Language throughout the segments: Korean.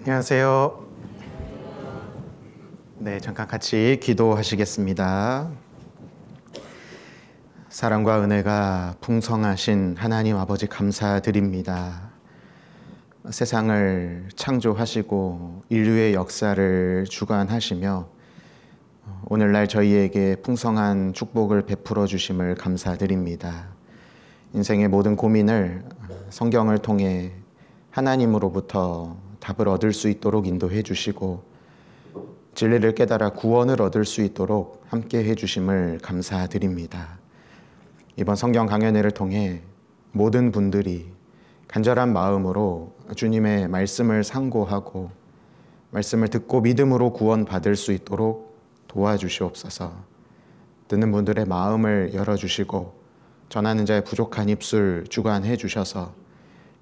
안녕하세요. 네, 잠깐 같이 기도하시겠습니다. 사랑과 은혜가 풍성하신 하나님 아버지 감사드립니다. 세상을 창조하시고 인류의 역사를 주관하시며 오늘날 저희에게 풍성한 축복을 베풀어 주심을 감사드립니다. 인생의 모든 고민을 성경을 통해 하나님으로부터 답을 얻을 수 있도록 인도해 주시고 진리를 깨달아 구원을 얻을 수 있도록 함께 해 주심을 감사드립니다. 이번 성경 강연회를 통해 모든 분들이 간절한 마음으로 주님의 말씀을 상고하고 말씀을 듣고 믿음으로 구원받을 수 있도록 도와주시옵소서. 듣는 분들의 마음을 열어주시고 전하는 자의 부족한 입술 주관해 주셔서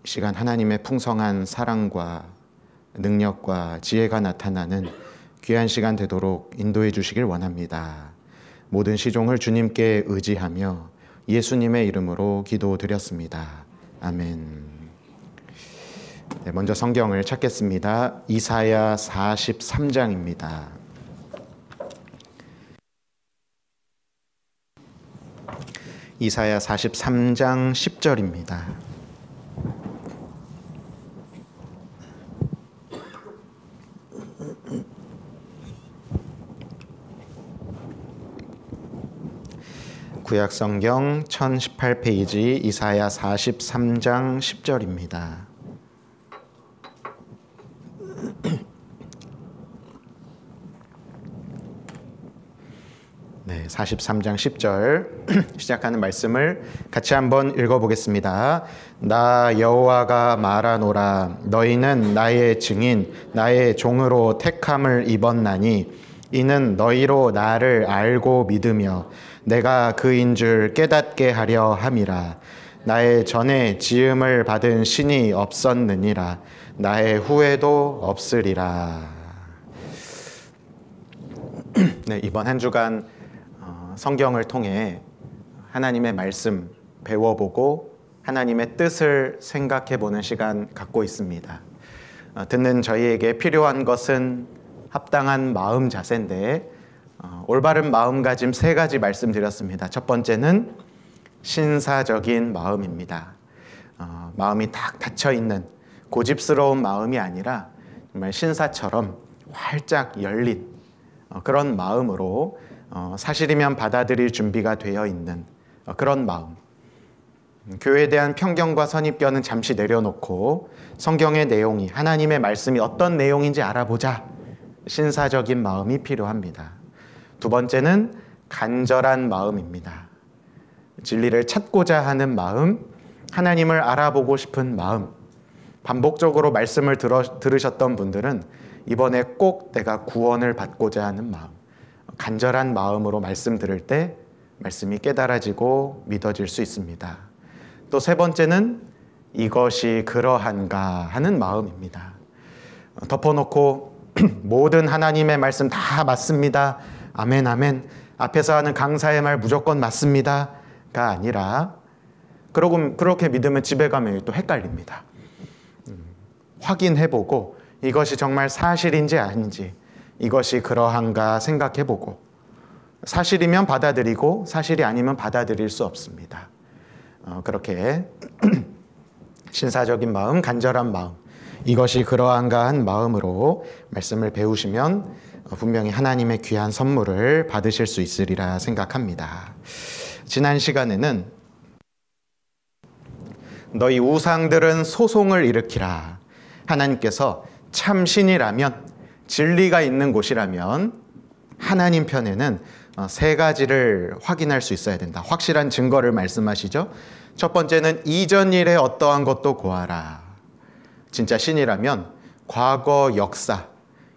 이 시간 하나님의 풍성한 사랑과 능력과 지혜가 나타나는 귀한 시간 되도록 인도해 주시길 원합니다. 모든 시종을 주님께 의지하며 예수님의 이름으로 기도드렸습니다. 아멘. 네, 먼저 성경을 찾겠습니다. 이사야 43장입니다. 이사야 43장 10절입니다. 구약성경 1018페이지 이사야 43장 10절입니다. 네, 43장 10절 시작하는 말씀을 같이 한번 읽어보겠습니다. 나 여호와가 말하노라. 너희는 나의 증인 나의 종으로 택함을 입었나니 이는 너희로 나를 알고 믿으며 내가 그인 줄 깨닫게 하려 함이라. 나의 전에 지음을 받은 신이 없었느니라. 나의 후에도 없으리라. 네, 이번 한 주간 성경을 통해 하나님의 말씀 배워보고 하나님의 뜻을 생각해보는 시간 갖고 있습니다. 듣는 저희에게 필요한 것은 합당한 마음 자세인데 올바른 마음가짐 세 가지 말씀드렸습니다. 첫 번째는 신사적인 마음입니다. 마음이 탁 닫혀있는 고집스러운 마음이 아니라 정말 신사처럼 활짝 열린 그런 마음으로 사실이면 받아들일 준비가 되어 있는 그런 마음. 교회에 대한 편견과 선입견은 잠시 내려놓고 성경의 내용이 하나님의 말씀이 어떤 내용인지 알아보자. 신사적인 마음이 필요합니다. 두 번째는 간절한 마음입니다. 진리를 찾고자 하는 마음, 하나님을 알아보고 싶은 마음. 반복적으로 말씀을 들으셨던 분들은 이번에 꼭 내가 구원을 받고자 하는 마음, 간절한 마음으로 말씀 들을 때 말씀이 깨달아지고 믿어질 수 있습니다. 또 세 번째는 이것이 그러한가 하는 마음입니다. 덮어놓고 모든 하나님의 말씀 다 맞습니다. 아멘 아멘. 앞에서 하는 강사의 말 무조건 맞습니다가 아니라 그렇게 믿으면 집에 가면 또 헷갈립니다. 확인해보고 이것이 정말 사실인지 아닌지 이것이 그러한가 생각해보고 사실이면 받아들이고 사실이 아니면 받아들일 수 없습니다. 그렇게 신사적인 마음, 간절한 마음 이것이 그러한가 한 마음으로 말씀을 배우시면 분명히 하나님의 귀한 선물을 받으실 수 있으리라 생각합니다. 지난 시간에는 너희 우상들은 소송을 일으키라. 하나님께서 참 신이라면 진리가 있는 곳이라면 하나님 편에는 세 가지를 확인할 수 있어야 된다. 확실한 증거를 말씀하시죠. 첫 번째는 이전 일에 어떠한 것도 고하라. 진짜 신이라면 과거 역사,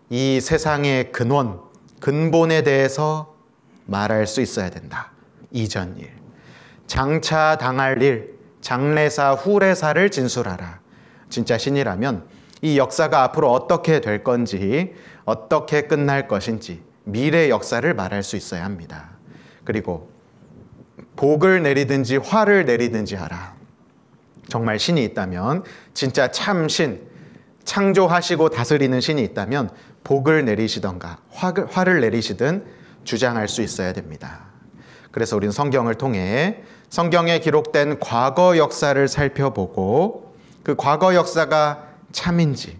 이 세상의 근원, 근본에 대해서 말할 수 있어야 된다. 이전 일. 장차 당할 일, 장래사, 후래사를 진술하라. 진짜 신이라면 이 역사가 앞으로 어떻게 될 건지, 어떻게 끝날 것인지 미래 역사를 말할 수 있어야 합니다. 그리고 복을 내리든지 화를 내리든지 하라. 정말 신이 있다면 진짜 참 신, 창조하시고 다스리는 신이 있다면 복을 내리시던가 화를 내리시든 주장할 수 있어야 됩니다. 그래서 우리는 성경을 통해 성경에 기록된 과거 역사를 살펴보고 그 과거 역사가 참인지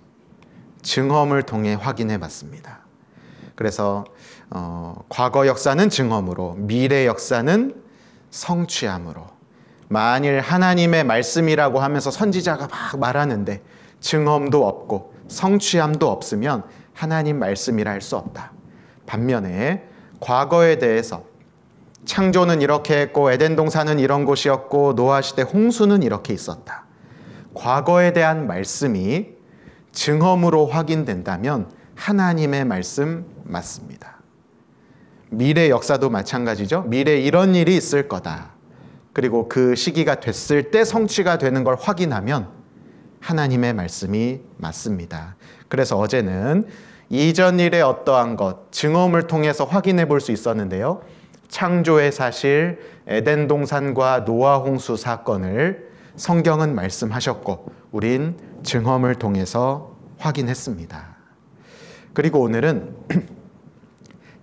증언을 통해 확인해 봤습니다. 그래서 과거 역사는 증언으로, 미래 역사는 성취함으로, 만일 하나님의 말씀이라고 하면서 선지자가 막 말하는데 증언도 없고 성취함도 없으면 하나님 말씀이라 할 수 없다. 반면에 과거에 대해서 창조는 이렇게 했고 에덴 동산은 이런 곳이었고 노아 시대 홍수는 이렇게 있었다. 과거에 대한 말씀이 증언으로 확인된다면 하나님의 말씀 맞습니다. 미래 역사도 마찬가지죠. 미래에 이런 일이 있을 거다. 그리고 그 시기가 됐을 때 성취가 되는 걸 확인하면 하나님의 말씀이 맞습니다. 그래서 어제는 이전 일의 어떠한 것, 증언을 통해서 확인해 볼 수 있었는데요. 창조의 사실, 에덴 동산과 노아 홍수 사건을 성경은 말씀하셨고 우린 증언을 통해서 확인했습니다. 그리고 오늘은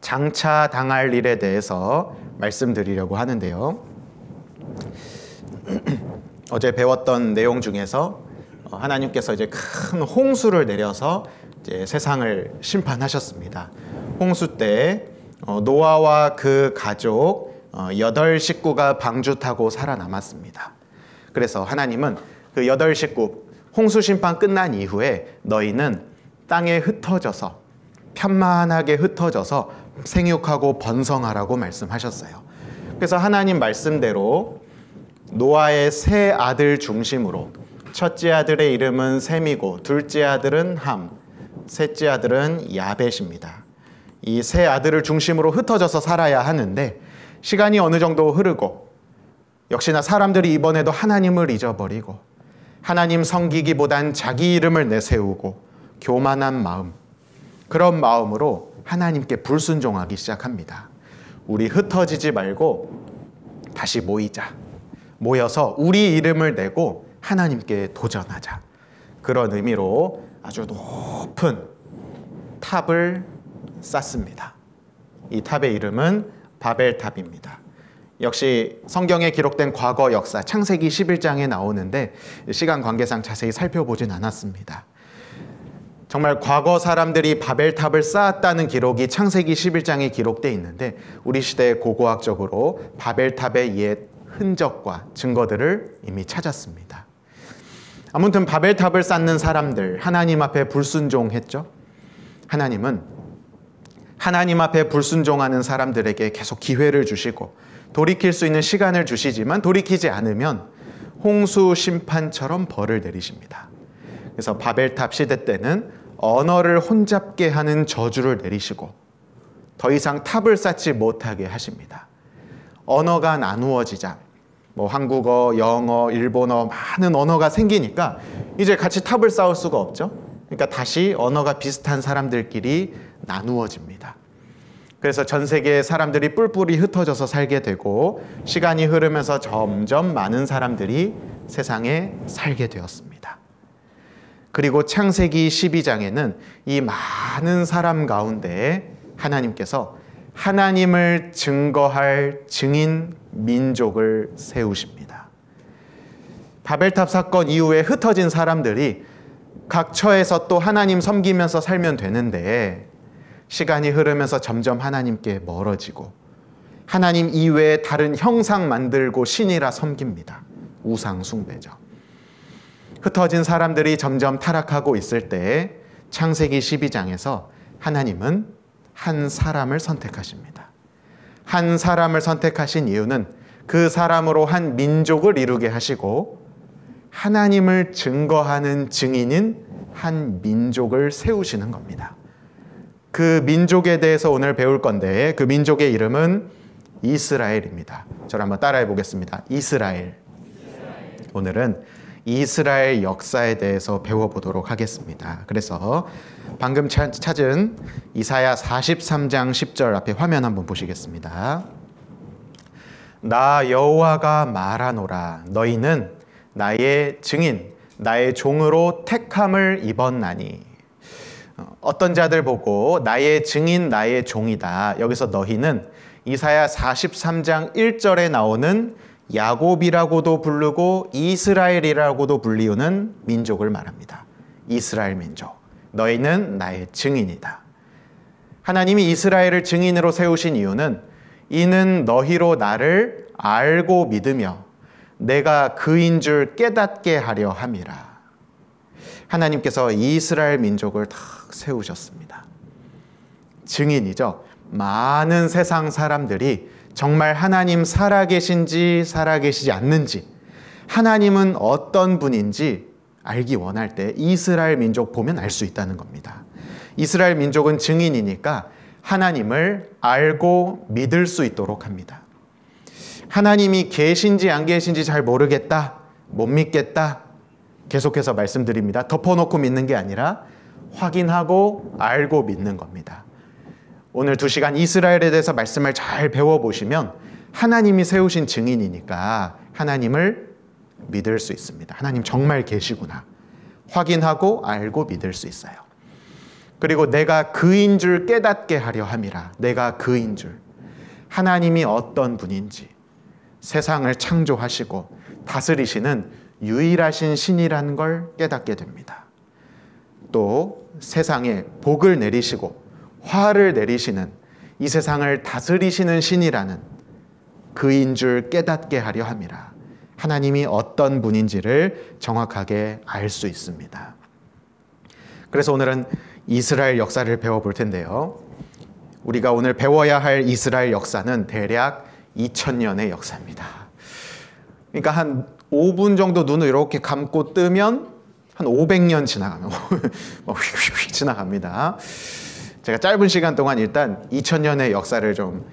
장차 당할 일에 대해서 말씀드리려고 하는데요. 어제 배웠던 내용 중에서 하나님께서 이제 큰 홍수를 내려서 이제 세상을 심판하셨습니다. 홍수 때 노아와 그 가족 8식구가 방주 타고 살아남았습니다. 그래서 하나님은 그 8식구 홍수 심판 끝난 이후에 너희는 땅에 흩어져서 편만하게 흩어져서 생육하고 번성하라고 말씀하셨어요. 그래서 하나님 말씀대로 노아의 세 아들 중심으로 첫째 아들의 이름은 셈이고 둘째 아들은 함, 셋째 아들은 야벳입니다. 이 세 아들을 중심으로 흩어져서 살아야 하는데 시간이 어느 정도 흐르고 역시나 사람들이 이번에도 하나님을 잊어버리고 하나님 섬기기보단 자기 이름을 내세우고 교만한 마음, 그런 마음으로 하나님께 불순종하기 시작합니다. 우리 흩어지지 말고 다시 모이자. 모여서 우리 이름을 내고 하나님께 도전하자. 그런 의미로 아주 높은 탑을 쌓습니다. 이 탑의 이름은 바벨탑입니다. 역시 성경에 기록된 과거 역사 창세기 11장에 나오는데 시간 관계상 자세히 살펴보진 않았습니다. 정말 과거 사람들이 바벨탑을 쌓았다는 기록이 창세기 11장에 기록되어 있는데 우리 시대에 고고학적으로 바벨탑의 옛 흔적과 증거들을 이미 찾았습니다. 아무튼 바벨탑을 쌓는 사람들, 하나님 앞에 불순종했죠. 하나님은 하나님 앞에 불순종하는 사람들에게 계속 기회를 주시고 돌이킬 수 있는 시간을 주시지만 돌이키지 않으면 홍수 심판처럼 벌을 내리십니다. 그래서 바벨탑 시대 때는 언어를 혼잡게 하는 저주를 내리시고 더 이상 탑을 쌓지 못하게 하십니다. 언어가 나누어지자 한국어, 영어, 일본어 많은 언어가 생기니까 이제 같이 탑을 쌓을 수가 없죠. 그러니까 다시 언어가 비슷한 사람들끼리 나누어집니다. 그래서 전 세계의 사람들이 뿔뿔이 흩어져서 살게 되고 시간이 흐르면서 점점 많은 사람들이 세상에 살게 되었습니다. 그리고 창세기 12장에는 이 많은 사람 가운데 하나님께서 하나님을 증거할 증인 민족을 세우십니다. 바벨탑 사건 이후에 흩어진 사람들이 각 처에서 또 하나님 섬기면서 살면 되는데 시간이 흐르면서 점점 하나님께 멀어지고 하나님 이외에 다른 형상 만들고 신이라 섬깁니다. 우상 숭배죠. 흩어진 사람들이 점점 타락하고 있을 때 창세기 12장에서 하나님은 한 사람을 선택하십니다. 한 사람을 선택하신 이유는 그 사람으로 한 민족을 이루게 하시고 하나님을 증거하는 증인인 한 민족을 세우시는 겁니다. 그 민족에 대해서 오늘 배울 건데 그 민족의 이름은 이스라엘입니다. 저를 한번 따라해 보겠습니다. 이스라엘. 오늘은 이스라엘 역사에 대해서 배워보도록 하겠습니다. 그래서 방금 찾은 이사야 43장 10절 앞에 화면 한번 보시겠습니다. 나 여호와가 말하노라. 너희는 나의 증인, 나의 종으로 택함을 입었나니. 어떤 자들 보고 나의 증인 나의 종이다. 여기서 너희는 이사야 43장 1절에 나오는 야곱이라고도 부르고 이스라엘이라고도 불리우는 민족을 말합니다. 이스라엘 민족. 너희는 나의 증인이다. 하나님이 이스라엘을 증인으로 세우신 이유는 이는 너희로 나를 알고 믿으며 내가 그인 줄 깨닫게 하려 함이라. 하나님께서 이스라엘 민족을 다 세우셨습니다. 증인이죠. 많은 세상 사람들이 정말 하나님 살아계신지 살아계시지 않는지, 하나님은 어떤 분인지 알기 원할 때 이스라엘 민족 보면 알 수 있다는 겁니다. 이스라엘 민족은 증인이니까 하나님을 알고 믿을 수 있도록 합니다. 하나님이 계신지 안 계신지 잘 모르겠다, 못 믿겠다, 계속해서 말씀드립니다. 덮어놓고 믿는 게 아니라 확인하고 알고 믿는 겁니다. 오늘 2시간 이스라엘에 대해서 말씀을 잘 배워보시면 하나님이 세우신 증인이니까 하나님을 믿을 수 있습니다. 하나님 정말 계시구나. 확인하고 알고 믿을 수 있어요. 그리고 내가 그인 줄 깨닫게 하려 함이라. 내가 그인 줄. 하나님이 어떤 분인지, 세상을 창조하시고 다스리시는 유일하신 신이라는 걸 깨닫게 됩니다. 또 세상에 복을 내리시고 화를 내리시는, 이 세상을 다스리시는 신이라는 그인 줄 깨닫게 하려 함이라. 하나님이 어떤 분인지를 정확하게 알 수 있습니다. 그래서 오늘은 이스라엘 역사를 배워볼 텐데요. 우리가 오늘 배워야 할 이스라엘 역사는 대략 2000년의 역사입니다. 그러니까 한 5분 정도 눈을 이렇게 감고 뜨면 한 500년 지나가면 휙휙 지나갑니다. 제가 짧은 시간 동안 일단 2000년의 역사를 좀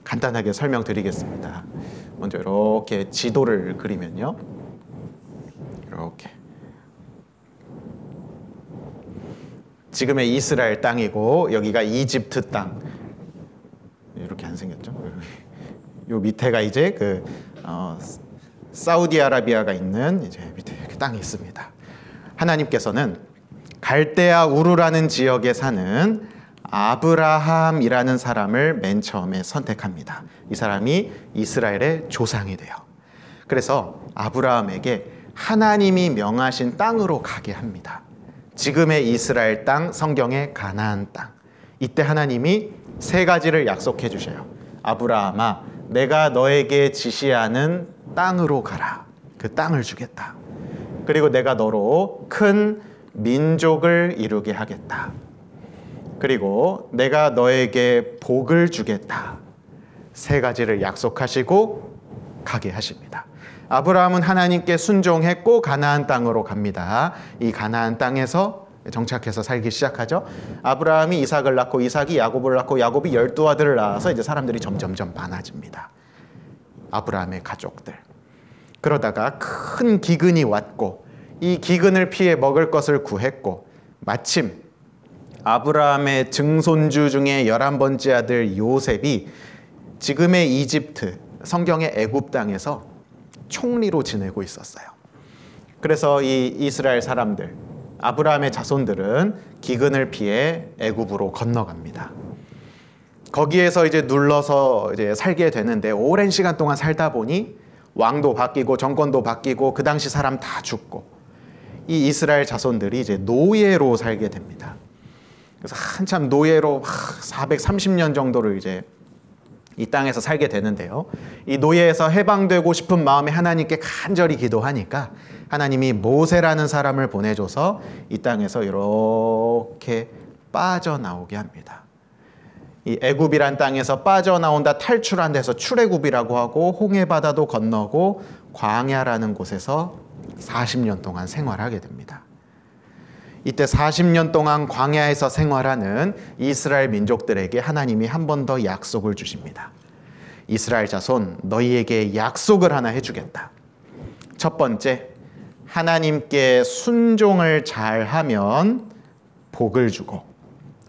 간단하게 설명드리겠습니다. 먼저 이렇게 지도를 그리면요. 이렇게. 지금의 이스라엘 땅이고 여기가 이집트 땅. 이렇게 안 생겼죠? 요 밑에가 이제 사우디아라비아가 있는 이제 밑에 이렇게 땅이 있습니다. 하나님께서는 갈대아 우르라는 지역에 사는 아브라함이라는 사람을 맨 처음에 선택합니다. 이 사람이 이스라엘의 조상이 돼요. 그래서 아브라함에게 하나님이 명하신 땅으로 가게 합니다. 지금의 이스라엘 땅, 성경의 가나안 땅. 이때 하나님이 3가지를 약속해 주셔요. 아브라함아, 내가 너에게 지시하는 땅으로 가라. 그 땅을 주겠다. 그리고 내가 너로 큰 민족을 이루게 하겠다. 그리고 내가 너에게 복을 주겠다. 3가지를 약속하시고 가게 하십니다. 아브라함은 하나님께 순종했고 가나안 땅으로 갑니다. 이 가나안 땅에서 정착해서 살기 시작하죠. 아브라함이 이삭을 낳고 이삭이 야곱을 낳고 야곱이 12아들을 낳아서 이제 사람들이 점점점 많아집니다. 아브라함의 가족들. 그러다가 큰 기근이 왔고 이 기근을 피해 먹을 것을 구했고 마침 아브라함의 증손주 중에 11번째 아들 요셉이 지금의 이집트, 성경의 애굽 땅에서 총리로 지내고 있었어요. 그래서 이 이스라엘 사람들, 아브라함의 자손들은 기근을 피해 애굽으로 건너갑니다. 거기에서 이제 눌러서 이제 살게 되는데 오랜 시간 동안 살다 보니 왕도 바뀌고 정권도 바뀌고 그 당시 사람 다 죽고 이 이스라엘 자손들이 이제 노예로 살게 됩니다. 그래서 한참 노예로 430년 정도를 이제 이 땅에서 살게 되는데요. 이 노예에서 해방되고 싶은 마음에 하나님께 간절히 기도하니까 하나님이 모세라는 사람을 보내줘서 이 땅에서 이렇게 빠져나오게 합니다. 이 애굽이란 땅에서 빠져나온다, 탈출한 데서 출애굽이라고 하고 홍해바다도 건너고 광야라는 곳에서 40년 동안 생활하게 됩니다. 이때 40년 동안 광야에서 생활하는 이스라엘 민족들에게 하나님이 한 번 더 약속을 주십니다. 이스라엘 자손, 너희에게 약속을 하나 해주겠다. 첫 번째, 하나님께 순종을 잘하면 복을 주고,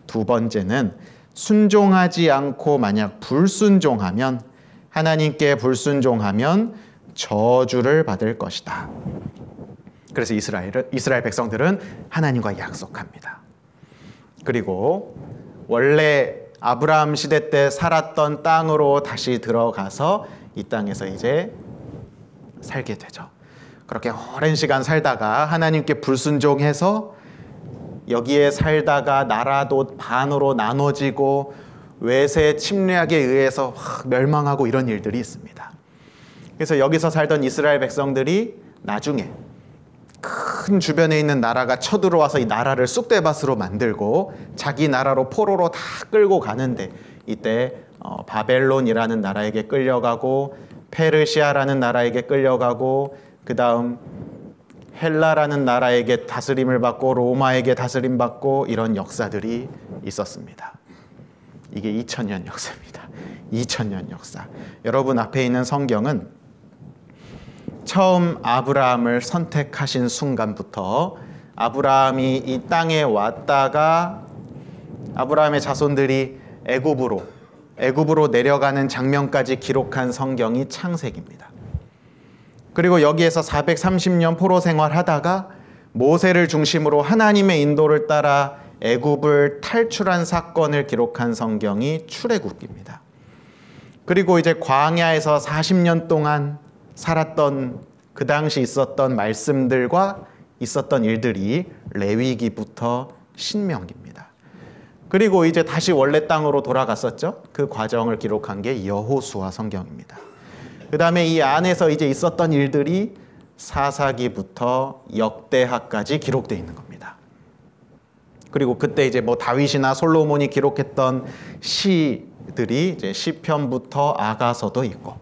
두 번째는 순종하지 않고 만약 불순종하면, 하나님께 불순종하면 저주를 받을 것이다. 그래서 이스라엘 백성들은 하나님과 약속합니다. 그리고 원래 아브라함 시대 때 살았던 땅으로 다시 들어가서 이 땅에서 이제 살게 되죠. 그렇게 오랜 시간 살다가 하나님께 불순종해서 여기에 살다가 나라도 반으로 나눠지고 외세 침략에 의해서 멸망하고 이런 일들이 있습니다. 그래서 여기서 살던 이스라엘 백성들이 나중에 큰 주변에 있는 나라가 쳐들어와서 이 나라를 쑥대밭으로 만들고 자기 나라로 포로로 다 끌고 가는데 이때 바벨론이라는 나라에게 끌려가고 페르시아라는 나라에게 끌려가고 그 다음 헬라라는 나라에게 다스림을 받고 로마에게 다스림 받고 이런 역사들이 있었습니다. 이게 2000년 역사입니다. 2000년 역사. 여러분 앞에 있는 성경은 처음 아브라함을 선택하신 순간부터 아브라함이 이 땅에 왔다가 아브라함의 자손들이 애굽으로 내려가는 장면까지 기록한 성경이 창세기입니다. 그리고 여기에서 430년 포로 생활하다가 모세를 중심으로 하나님의 인도를 따라 애굽을 탈출한 사건을 기록한 성경이 출애굽기입니다. 그리고 이제 광야에서 40년 동안 살았던 그 당시 있었던 말씀들과 있었던 일들이 레위기부터 신명기입니다. 그리고 이제 다시 원래 땅으로 돌아갔었죠. 그 과정을 기록한 게 여호수아 성경입니다. 그 다음에 이 안에서 이제 있었던 일들이 사사기부터 역대하까지 기록되어 있는 겁니다. 그리고 그때 이제 뭐 다윗이나 솔로몬이 기록했던 시들이 이제 시편부터 아가서도 있고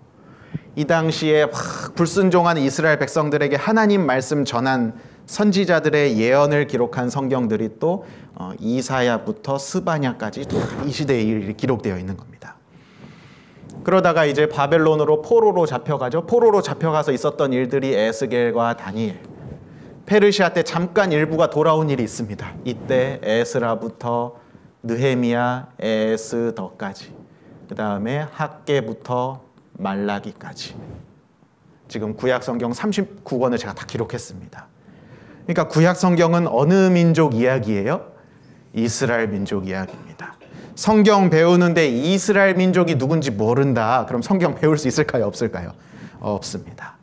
이 당시에 불순종한 이스라엘 백성들에게 하나님 말씀 전한 선지자들의 예언을 기록한 성경들이 또 이사야부터 스바냐까지 또 이 시대의 일이 기록되어 있는 겁니다. 그러다가 이제 바벨론으로 포로로 잡혀가죠. 포로로 잡혀가서 있었던 일들이 에스겔과 다니엘, 페르시아 때 잠깐 일부가 돌아온 일이 있습니다. 이때 에스라부터 느헤미야, 에스더까지, 그 다음에 학개부터 말라기까지 지금 구약 성경 39권을 제가 다 기록했습니다. 그러니까 구약 성경은 어느 민족 이야기예요? 이스라엘 민족 이야기입니다. 성경 배우는데 이스라엘 민족이 누군지 모른다. 그럼 성경 배울 수 있을까요? 없을까요? 없습니다.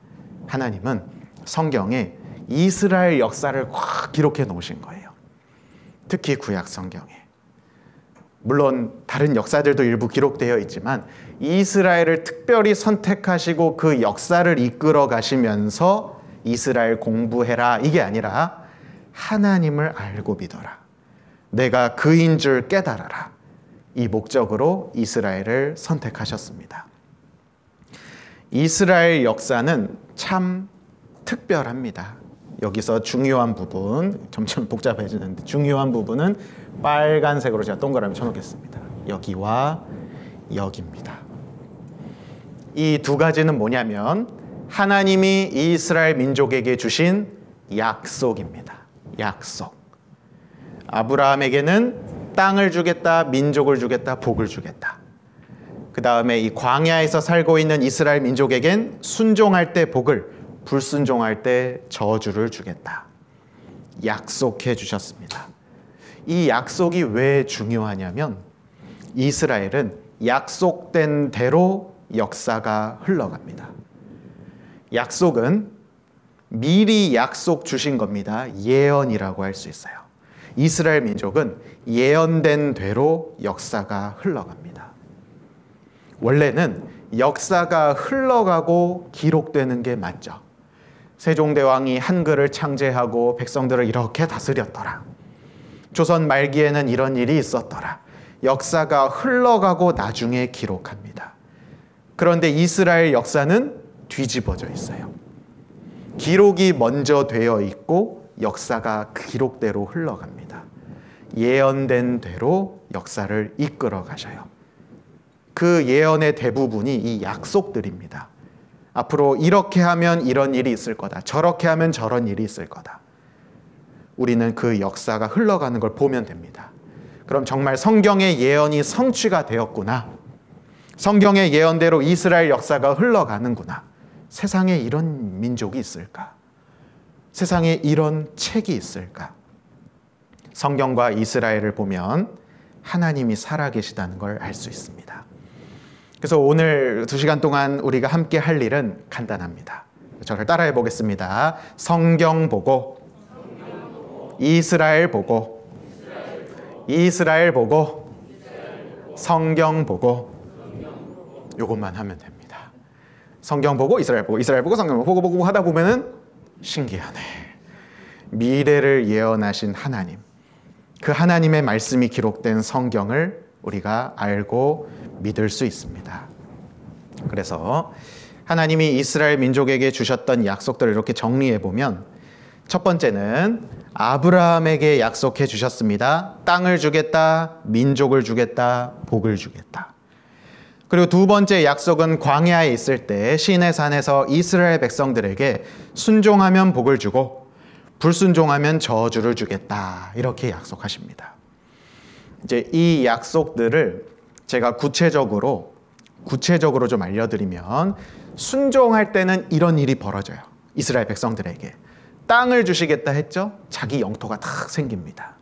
하나님은 성경에 이스라엘 역사를 확 기록해 놓으신 거예요. 특히 구약 성경에. 물론 다른 역사들도 일부 기록되어 있지만 이스라엘을 특별히 선택하시고 그 역사를 이끌어 가시면서 이스라엘 공부해라 이게 아니라 하나님을 알고 믿어라. 내가 그인 줄 깨달아라. 이 목적으로 이스라엘을 선택하셨습니다. 이스라엘 역사는 참 특별합니다. 여기서 중요한 부분, 점점 복잡해지는데 중요한 부분은 빨간색으로 제가 동그라미 쳐놓겠습니다. 여기와 여기입니다. 이 두 가지는 뭐냐면 하나님이 이스라엘 민족에게 주신 약속입니다. 약속. 아브라함에게는 땅을 주겠다, 민족을 주겠다, 복을 주겠다. 그 다음에 이 광야에서 살고 있는 이스라엘 민족에겐 순종할 때 복을, 불순종할 때 저주를 주겠다. 약속해 주셨습니다. 이 약속이 왜 중요하냐면 이스라엘은 약속된 대로 역사가 흘러갑니다. 약속은 미리 약속 주신 겁니다. 예언이라고 할 수 있어요. 이스라엘 민족은 예언된 대로 역사가 흘러갑니다. 원래는 역사가 흘러가고 기록되는 게 맞죠. 세종대왕이 한글을 창제하고 백성들을 이렇게 다스렸더라. 조선 말기에는 이런 일이 있었더라. 역사가 흘러가고 나중에 기록합니다. 그런데 이스라엘 역사는 뒤집어져 있어요. 기록이 먼저 되어 있고 역사가 그 기록대로 흘러갑니다. 예언된 대로 역사를 이끌어 가셔요. 그 예언의 대부분이 이 약속들입니다. 앞으로 이렇게 하면 이런 일이 있을 거다. 저렇게 하면 저런 일이 있을 거다. 우리는 그 역사가 흘러가는 걸 보면 됩니다. 그럼 정말 성경의 예언이 성취가 되었구나. 성경의 예언대로 이스라엘 역사가 흘러가는구나. 세상에 이런 민족이 있을까? 세상에 이런 책이 있을까? 성경과 이스라엘을 보면 하나님이 살아계시다는 걸 알 수 있습니다. 그래서 오늘 2시간 동안 우리가 함께 할 일은 간단합니다. 저를 따라해 보겠습니다. 성경 보고, 이스라엘 보고, 이스라엘 보고, 성경 보고, 요것만 하면 됩니다. 성경 보고, 이스라엘 보고, 이스라엘 보고, 성경 보고 하다 보면은 신기하네. 미래를 예언하신 하나님, 그 하나님의 말씀이 기록된 성경을 우리가 알고 믿을 수 있습니다. 그래서 하나님이 이스라엘 민족에게 주셨던 약속들을 이렇게 정리해 보면, 첫 번째는 아브라함에게 약속해 주셨습니다. 땅을 주겠다, 민족을 주겠다, 복을 주겠다. 그리고 두 번째 약속은 광야에 있을 때 시내산에서 이스라엘 백성들에게 순종하면 복을 주고 불순종하면 저주를 주겠다, 이렇게 약속하십니다. 이제 이 약속들을 제가 구체적으로 좀 알려드리면, 순종할 때는 이런 일이 벌어져요. 이스라엘 백성들에게 땅을 주시겠다 했죠. 자기 영토가 탁 생깁니다.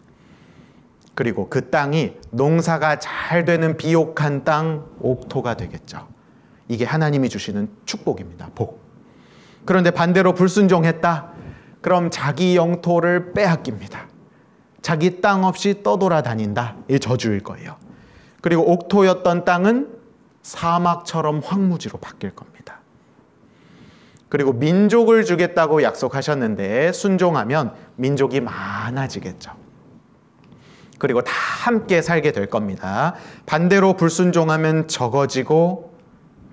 그리고 그 땅이 농사가 잘 되는 비옥한 땅, 옥토가 되겠죠. 이게 하나님이 주시는 축복입니다. 복. 그런데 반대로 불순종했다. 그럼 자기 영토를 빼앗깁니다. 자기 땅 없이 떠돌아다닌다. 이 저주일 거예요. 그리고 옥토였던 땅은 사막처럼 황무지로 바뀔 겁니다. 그리고 민족을 주겠다고 약속하셨는데 순종하면 민족이 많아지겠죠. 그리고 다 함께 살게 될 겁니다. 반대로 불순종하면 적어지고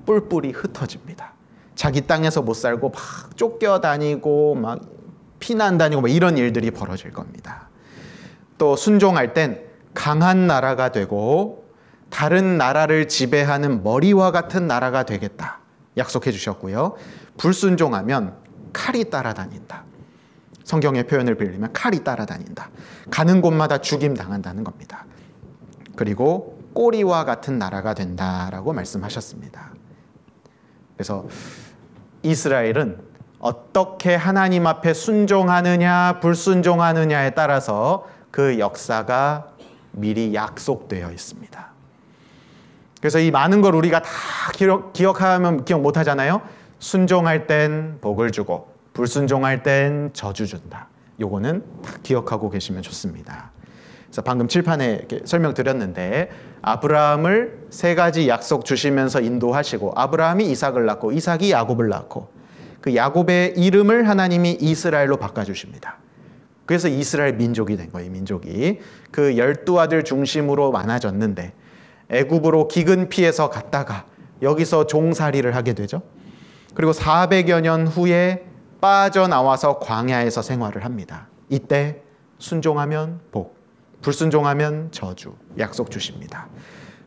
뿔뿔이 흩어집니다. 자기 땅에서 못 살고 막 쫓겨다니고 막 피난 다니고 막 이런 일들이 벌어질 겁니다. 또 순종할 땐 강한 나라가 되고 다른 나라를 지배하는 머리와 같은 나라가 되겠다 약속해 주셨고요. 불순종하면 칼이 따라다닌다. 성경의 표현을 빌리면 칼이 따라다닌다. 가는 곳마다 죽임 당한다는 겁니다. 그리고 꼬리와 같은 나라가 된다라고 말씀하셨습니다. 그래서 이스라엘은 어떻게 하나님 앞에 순종하느냐 불순종하느냐에 따라서 그 역사가 미리 약속되어 있습니다. 그래서 이 많은 걸 우리가 다 기억하면 기억 못하잖아요. 순종할 땐 복을 주고 불순종할 땐 저주 준다. 요거는 다 기억하고 계시면 좋습니다. 그래서 방금 칠판에 이렇게 설명드렸는데, 아브라함을 세 가지 약속 주시면서 인도하시고, 아브라함이 이삭을 낳고 이삭이 야곱을 낳고, 그 야곱의 이름을 하나님이 이스라엘로 바꿔주십니다. 그래서 이스라엘 민족이 된 거예요. 민족이 그 12아들 중심으로 많아졌는데 애굽으로 기근 피해서 갔다가 여기서 종살이를 하게 되죠. 그리고 400여 년 후에 빠져나와서 광야에서 생활을 합니다. 이때 순종하면 복, 불순종하면 저주 약속 주십니다.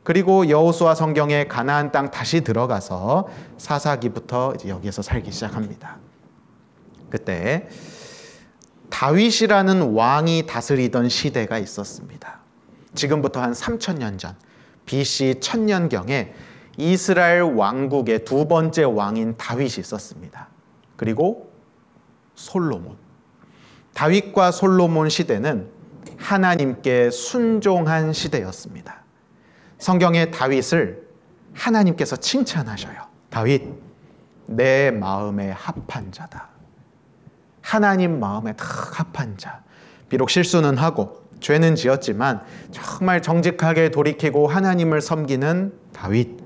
그리고 여호수아 성경에 가나안 땅 다시 들어가서 사사기부터 이제 여기에서 살기 시작합니다. 그때 다윗이라는 왕이 다스리던 시대가 있었습니다. 지금부터 한 3000년 전 BC 1000년경에 이스라엘 왕국의 두 번째 왕인 다윗이 있었습니다. 그리고 솔로몬. 다윗과 솔로몬 시대는 하나님께 순종한 시대였습니다. 성경의 다윗을 하나님께서 칭찬하셔요. 다윗, 내 마음에 합한 자다. 하나님 마음에 딱 합한 자. 비록 실수는 하고 죄는 지었지만 정말 정직하게 돌이키고 하나님을 섬기는 다윗.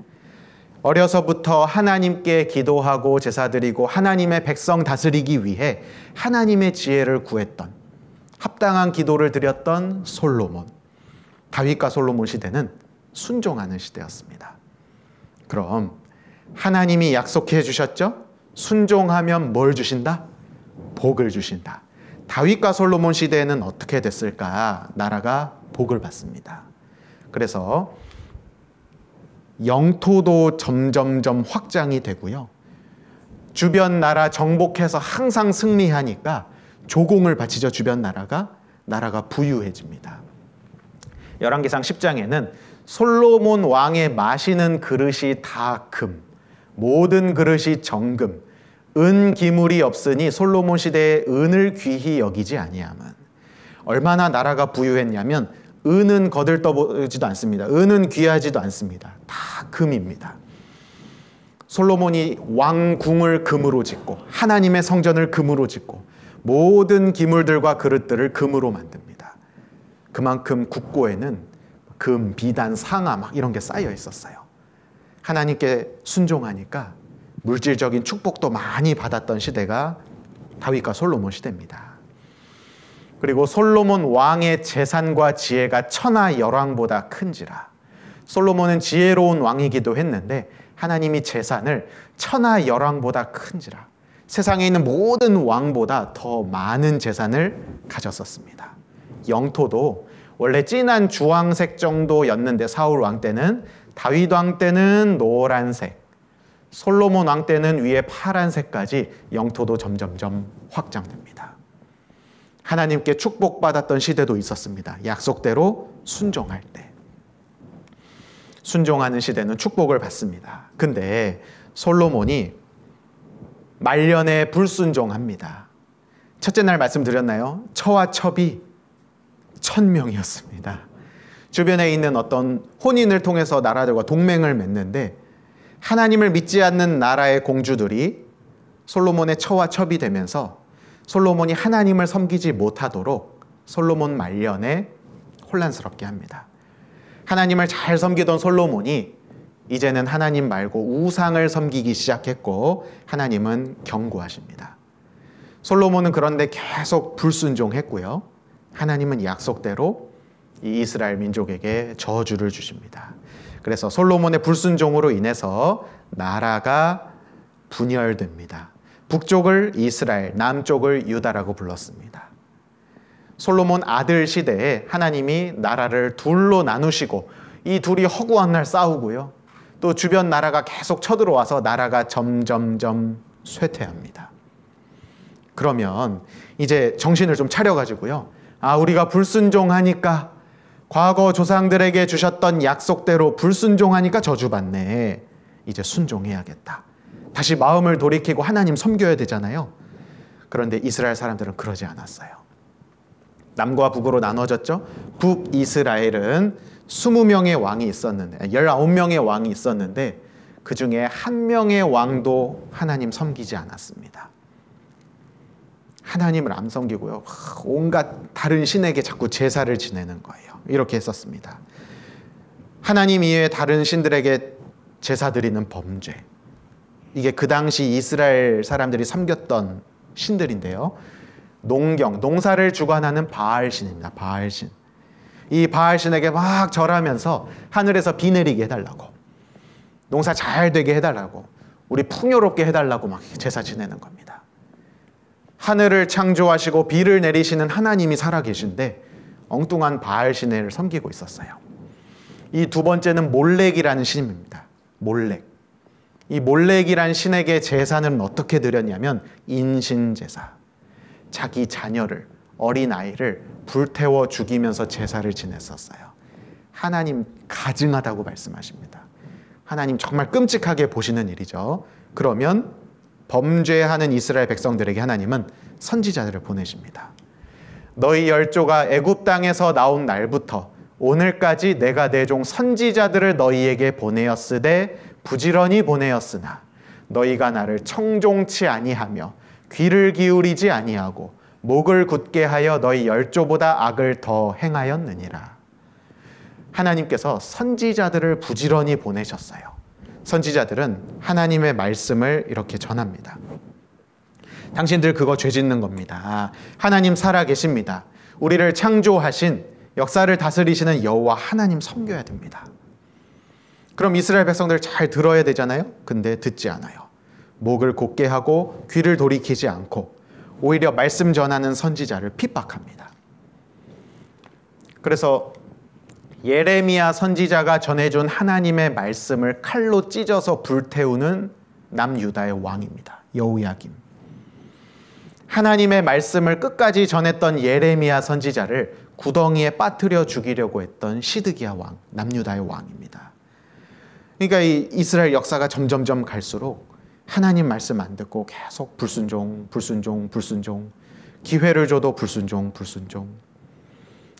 어려서부터 하나님께 기도하고 제사드리고 하나님의 백성 다스리기 위해 하나님의 지혜를 구했던, 합당한 기도를 드렸던 솔로몬. 다윗과 솔로몬 시대는 순종하는 시대였습니다. 그럼 하나님이 약속해 주셨죠? 순종하면 뭘 주신다? 복을 주신다. 다윗과 솔로몬 시대에는 어떻게 됐을까? 나라가 복을 받습니다. 그래서 영토도 점점점 확장이 되고요. 주변 나라 정복해서 항상 승리하니까 조공을 바치죠. 주변 나라가 부유해집니다. 열왕기상 10장에는 솔로몬 왕의 마시는 그릇이 다 금, 모든 그릇이 정금, 은 기물이 없으니 솔로몬 시대에 은을 귀히 여기지 아니함은. 얼마나 나라가 부유했냐면 은은 거들떠보지도 않습니다. 은은 귀하지도 않습니다. 다 금입니다. 솔로몬이 왕궁을 금으로 짓고 하나님의 성전을 금으로 짓고 모든 기물들과 그릇들을 금으로 만듭니다. 그만큼 국고에는 금, 비단, 상아 막 이런 게 쌓여 있었어요. 하나님께 순종하니까 물질적인 축복도 많이 받았던 시대가 다윗과 솔로몬 시대입니다. 그리고 솔로몬 왕의 재산과 지혜가 천하 열왕보다 큰지라. 솔로몬은 지혜로운 왕이기도 했는데 하나님이 재산을 천하 열왕보다 큰지라. 세상에 있는 모든 왕보다 더 많은 재산을 가졌었습니다. 영토도 원래 진한 주황색 정도였는데 사울 왕 때는, 다윗 왕 때는 노란색, 솔로몬 왕 때는 위에 파란색까지 영토도 점점점 확장됩니다. 하나님께 축복받았던 시대도 있었습니다. 약속대로 순종할 때. 순종하는 시대는 축복을 받습니다. 근데 솔로몬이 말년에 불순종합니다. 첫째 날 말씀드렸나요? 처와 첩이 1000명이었습니다. 주변에 있는 어떤 혼인을 통해서 나라들과 동맹을 맺는데 하나님을 믿지 않는 나라의 공주들이 솔로몬의 처와 첩이 되면서 솔로몬이 하나님을 섬기지 못하도록 솔로몬 말년에 혼란스럽게 합니다. 하나님을 잘 섬기던 솔로몬이 이제는 하나님 말고 우상을 섬기기 시작했고 하나님은 경고하십니다. 솔로몬은 그런데 계속 불순종했고요. 하나님은 약속대로 이 이스라엘 민족에게 저주를 주십니다. 그래서 솔로몬의 불순종으로 인해서 나라가 분열됩니다. 북쪽을 이스라엘, 남쪽을 유다라고 불렀습니다. 솔로몬 아들 시대에 하나님이 나라를 둘로 나누시고 이 둘이 허구한 날 싸우고요. 또 주변 나라가 계속 쳐들어와서 나라가 점점점 쇠퇴합니다. 그러면 이제 정신을 좀 차려가지고요. 우리가 불순종하니까 과거 조상들에게 주셨던 약속대로 불순종하니까 저주받네. 이제 순종해야겠다. 다시 마음을 돌이키고 하나님 섬겨야 되잖아요. 그런데 이스라엘 사람들은 그러지 않았어요. 남과 북으로 나눠졌죠. 북이스라엘은 20명의 왕이 있었는데 19명의 왕이 있었는데 그 중에 한 명의 왕도 하나님 섬기지 않았습니다. 하나님을 안 섬기고요. 온갖 다른 신에게 자꾸 제사를 지내는 거예요. 이렇게 했었습니다. 하나님 이외에 다른 신들에게 제사 드리는 범죄. 이게 그 당시 이스라엘 사람들이 섬겼던 신들인데요. 농경, 농사를 주관하는 바알신입니다. 바알신. 이 바알신에게 막 절하면서 하늘에서 비 내리게 해달라고, 농사 잘 되게 해달라고, 우리 풍요롭게 해달라고 막 제사 지내는 겁니다. 하늘을 창조하시고 비를 내리시는 하나님이 살아계신데 엉뚱한 바알신을 섬기고 있었어요. 이 두 번째는 몰렉이라는 신입니다. 몰렉. 이 몰렉이란 신에게 제사는 어떻게 드렸냐면 인신제사. 자기 자녀를, 어린아이를 불태워 죽이면서 제사를 지냈었어요. 하나님 가증하다고 말씀하십니다. 하나님 정말 끔찍하게 보시는 일이죠. 그러면 범죄하는 이스라엘 백성들에게 하나님은 선지자들을 보내십니다. 너희 열조가 애굽 땅에서 나온 날부터 오늘까지 내가 내 종 선지자들을 너희에게 보내었으되 부지런히 보내었으나 너희가 나를 청종치 아니하며 귀를 기울이지 아니하고 목을 굳게 하여 너희 열조보다 악을 더 행하였느니라. 하나님께서 선지자들을 부지런히 보내셨어요. 선지자들은 하나님의 말씀을 이렇게 전합니다. 당신들 그거 죄 짓는 겁니다. 하나님 살아계십니다. 우리를 창조하신, 역사를 다스리시는 여호와 하나님 섬겨야 됩니다. 그럼 이스라엘 백성들 잘 들어야 되잖아요. 근데 듣지 않아요. 목을 곧게 하고 귀를 돌이키지 않고 오히려 말씀 전하는 선지자를 핍박합니다. 그래서 예레미야 선지자가 전해준 하나님의 말씀을 칼로 찢어서 불태우는 남유다의 왕입니다. 여호야김. 하나님의 말씀을 끝까지 전했던 예레미야 선지자를 구덩이에 빠뜨려 죽이려고 했던 시드기야 왕, 남유다의 왕입니다. 그러니까 이 이스라엘 역사가 점점점 갈수록 하나님 말씀 안 듣고 계속 불순종, 기회를 줘도 불순종.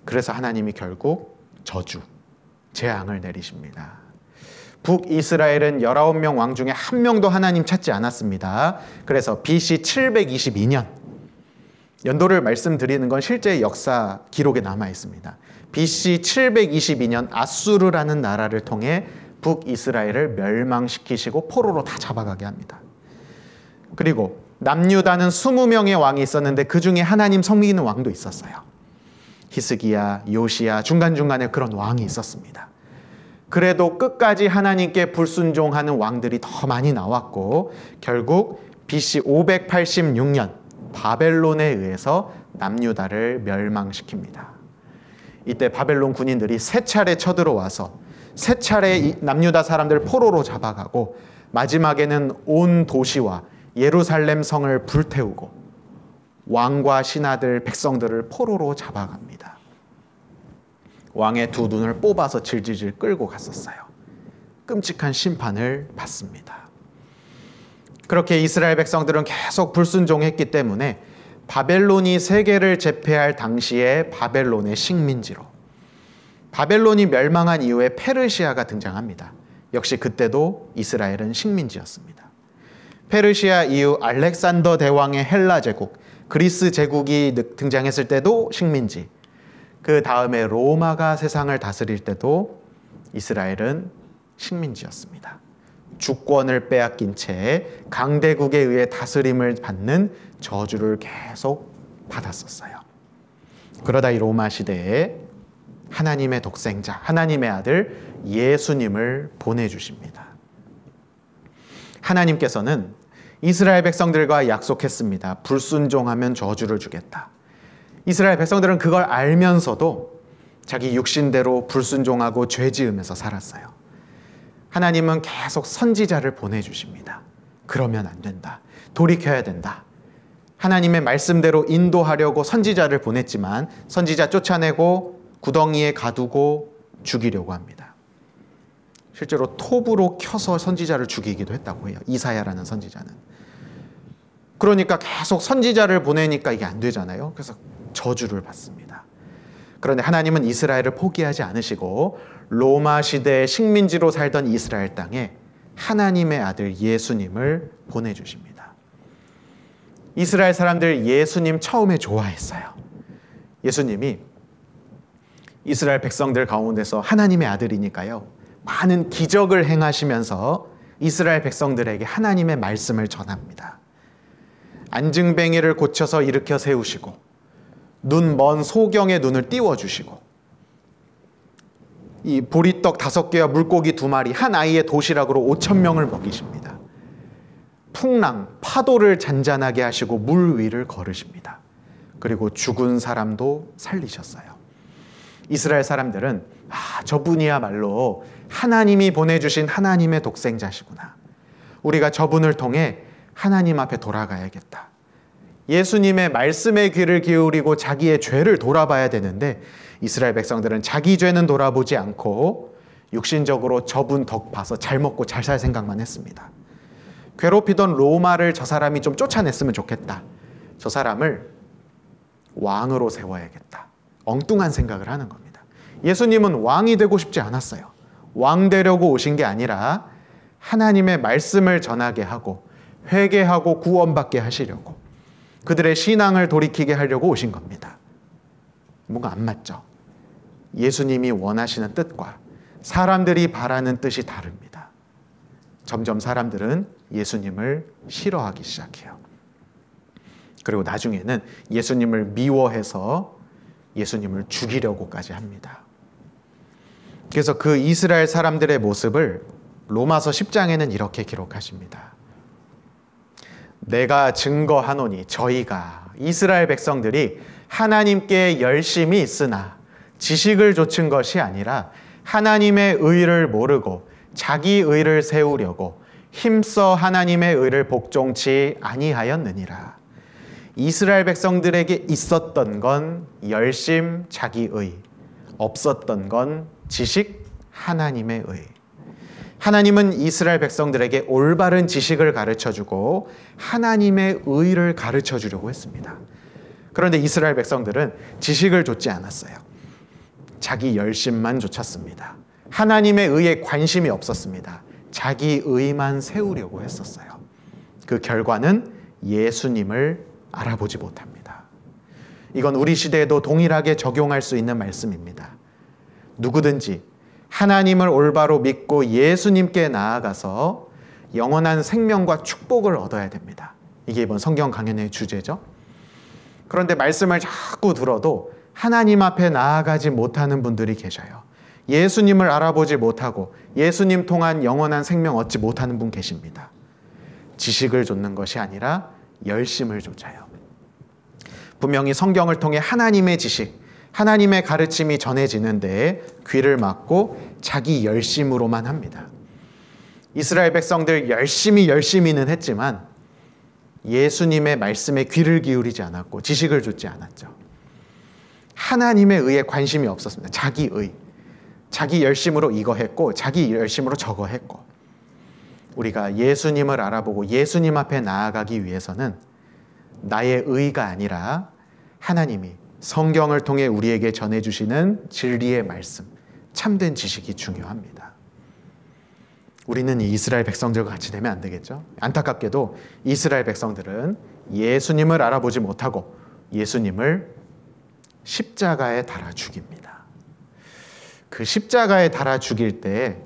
그래서 하나님이 결국 저주, 재앙을 내리십니다. 북이스라엘은 19명 왕 중에 한 명도 하나님 찾지 않았습니다. 그래서 BC 722년, 연도를 말씀드리는 건 실제 역사 기록에 남아 있습니다. BC 722년 아수르라는 나라를 통해 북이스라엘을 멸망시키시고 포로로 다 잡아가게 합니다. 그리고 남유다는 20명의 왕이 있었는데 그 중에 하나님 섬기는 왕도 있었어요. 히스기야, 요시야, 중간중간에 그런 왕이 있었습니다. 그래도 끝까지 하나님께 불순종하는 왕들이 더 많이 나왔고 결국 BC 586년 바벨론에 의해서 남유다를 멸망시킵니다. 이때 바벨론 군인들이 세 차례 쳐들어와서 세 차례 남유다 사람들 포로로 잡아가고 마지막에는 온 도시와 예루살렘 성을 불태우고 왕과 신하들, 백성들을 포로로 잡아갑니다. 왕의 두 눈을 뽑아서 질질질 끌고 갔었어요. 끔찍한 심판을 받습니다. 그렇게 이스라엘 백성들은 계속 불순종했기 때문에 바벨론이 세계를 제패할 당시에 바벨론의 식민지로, 바벨론이 멸망한 이후에 페르시아가 등장합니다. 역시 그때도 이스라엘은 식민지였습니다. 페르시아 이후 알렉산더 대왕의 헬라 제국, 그리스 제국이 등장했을 때도 식민지, 그 다음에 로마가 세상을 다스릴 때도 이스라엘은 식민지였습니다. 주권을 빼앗긴 채 강대국에 의해 다스림을 받는 저주를 계속 받았었어요. 그러다 이 로마 시대에 하나님의 독생자, 하나님의 아들 예수님을 보내주십니다. 하나님께서는 이스라엘 백성들과 약속했습니다. 불순종하면 저주를 주겠다. 이스라엘 백성들은 그걸 알면서도 자기 육신대로 불순종하고 죄 지으면서 살았어요. 하나님은 계속 선지자를 보내주십니다. 그러면 안 된다. 돌이켜야 된다. 하나님의 말씀대로 인도하려고 선지자를 보냈지만 선지자 쫓아내고 구덩이에 가두고 죽이려고 합니다. 실제로 톱으로 켜서 선지자를 죽이기도 했다고 해요. 이사야라는 선지자는. 그러니까 계속 선지자를 보내니까 이게 안 되잖아요. 그래서 저주를 받습니다. 그런데 하나님은 이스라엘을 포기하지 않으시고 로마 시대의 식민지로 살던 이스라엘 땅에 하나님의 아들 예수님을 보내주십니다. 이스라엘 사람들 예수님 처음에 좋아했어요. 예수님이 이스라엘 백성들 가운데서 하나님의 아들이니까요, 많은 기적을 행하시면서 이스라엘 백성들에게 하나님의 말씀을 전합니다. 안증뱅이를 고쳐서 일으켜 세우시고 눈 먼 소경의 눈을 띄워주시고 이 보리떡 5개와 물고기 2마리 한 아이의 도시락으로 5,000명을 먹이십니다. 풍랑, 파도를 잔잔하게 하시고 물 위를 걸으십니다. 그리고 죽은 사람도 살리셨어요. 이스라엘 사람들은 저분이야말로 하나님이 보내주신 하나님의 독생자시구나. 우리가 저분을 통해 하나님 앞에 돌아가야겠다. 예수님의 말씀의 귀를 기울이고 자기의 죄를 돌아봐야 되는데 이스라엘 백성들은 자기 죄는 돌아보지 않고 육신적으로 저분 덕 봐서 잘 먹고 잘 살 생각만 했습니다. 괴롭히던 로마를 저 사람이 좀 쫓아냈으면 좋겠다. 저 사람을 왕으로 세워야겠다. 엉뚱한 생각을 하는 겁니다. 예수님은 왕이 되고 싶지 않았어요. 왕 되려고 오신 게 아니라 하나님의 말씀을 전하게 하고 회개하고 구원받게 하시려고, 그들의 신앙을 돌이키게 하려고 오신 겁니다. 뭔가 안 맞죠? 예수님이 원하시는 뜻과 사람들이 바라는 뜻이 다릅니다. 점점 사람들은 예수님을 싫어하기 시작해요. 그리고 나중에는 예수님을 미워해서 예수님을 죽이려고까지 합니다. 그래서 그 이스라엘 사람들의 모습을 로마서 10장에는 이렇게 기록하십니다. 내가 증거하노니 저희가, 이스라엘 백성들이 하나님께 열심히 있으나 지식을 좇은 것이 아니라 하나님의 의를 모르고 자기 의를 세우려고 힘써 하나님의 의를 복종치 아니하였느니라. 이스라엘 백성들에게 있었던 건 열심, 자기 의, 없었던 건 지식, 하나님의 의. 하나님은 이스라엘 백성들에게 올바른 지식을 가르쳐주고 하나님의 의를 가르쳐주려고 했습니다. 그런데 이스라엘 백성들은 지식을 좇지 않았어요. 자기 열심만 좇았습니다. 하나님의 의에 관심이 없었습니다. 자기 의만 세우려고 했었어요. 그 결과는 예수님을 알아보지 못합니다. 이건 우리 시대에도 동일하게 적용할 수 있는 말씀입니다. 누구든지 하나님을 올바로 믿고 예수님께 나아가서 영원한 생명과 축복을 얻어야 됩니다. 이게 이번 성경 강연의 주제죠. 그런데 말씀을 자꾸 들어도 하나님 앞에 나아가지 못하는 분들이 계셔요. 예수님을 알아보지 못하고 예수님 통한 영원한 생명 얻지 못하는 분 계십니다. 지식을 좇는 것이 아니라 열심을 좇아요. 분명히 성경을 통해 하나님의 지식, 하나님의 가르침이 전해지는데 귀를 막고 자기 열심으로만 합니다. 이스라엘 백성들 열심히는 했지만 예수님의 말씀에 귀를 기울이지 않았고 지식을 좇지 않았죠. 하나님의 의에 관심이 없었습니다. 자기 의, 자기 열심으로 이거 했고 자기 열심으로 저거 했고. 우리가 예수님을 알아보고 예수님 앞에 나아가기 위해서는 나의 의가 아니라 하나님이 성경을 통해 우리에게 전해주시는 진리의 말씀, 참된 지식이 중요합니다. 우리는 이 이스라엘 백성들과 같이 되면 안 되겠죠? 안타깝게도 이스라엘 백성들은 예수님을 알아보지 못하고 예수님을 십자가에 달아 죽입니다. 그 십자가에 달아 죽일 때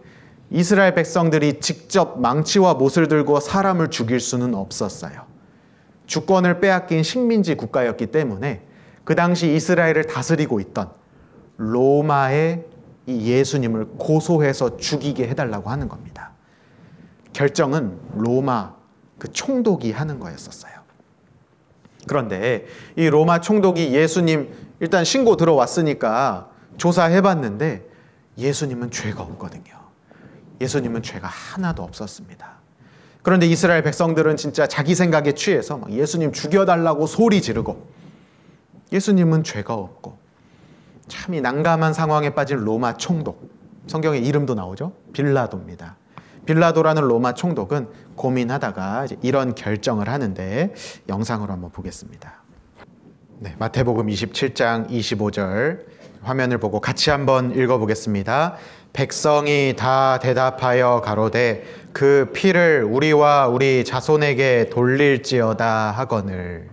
이스라엘 백성들이 직접 망치와 못을 들고 사람을 죽일 수는 없었어요. 주권을 빼앗긴 식민지 국가였기 때문에 그 당시 이스라엘을 다스리고 있던 로마에 이 예수님을 고소해서 죽이게 해달라고 하는 겁니다. 결정은 로마 그 총독이 하는 거였었어요. 그런데 이 로마 총독이 예수님 일단 신고 들어왔으니까 조사해봤는데 예수님은 죄가 없거든요. 예수님은 죄가 하나도 없었습니다. 그런데 이스라엘 백성들은 진짜 자기 생각에 취해서 막 예수님 죽여달라고 소리 지르고 예수님은 죄가 없고 참 이 난감한 상황에 빠진 로마 총독, 성경에 이름도 나오죠? 빌라도입니다. 빌라도라는 로마 총독은 고민하다가 이제 이런 결정을 하는데 영상으로 한번 보겠습니다. 네, 마태복음 27장 25절 화면을 보고 같이 한번 읽어보겠습니다. 백성이 다 대답하여 가로되 그 피를 우리와 우리 자손에게 돌릴지어다 하거늘.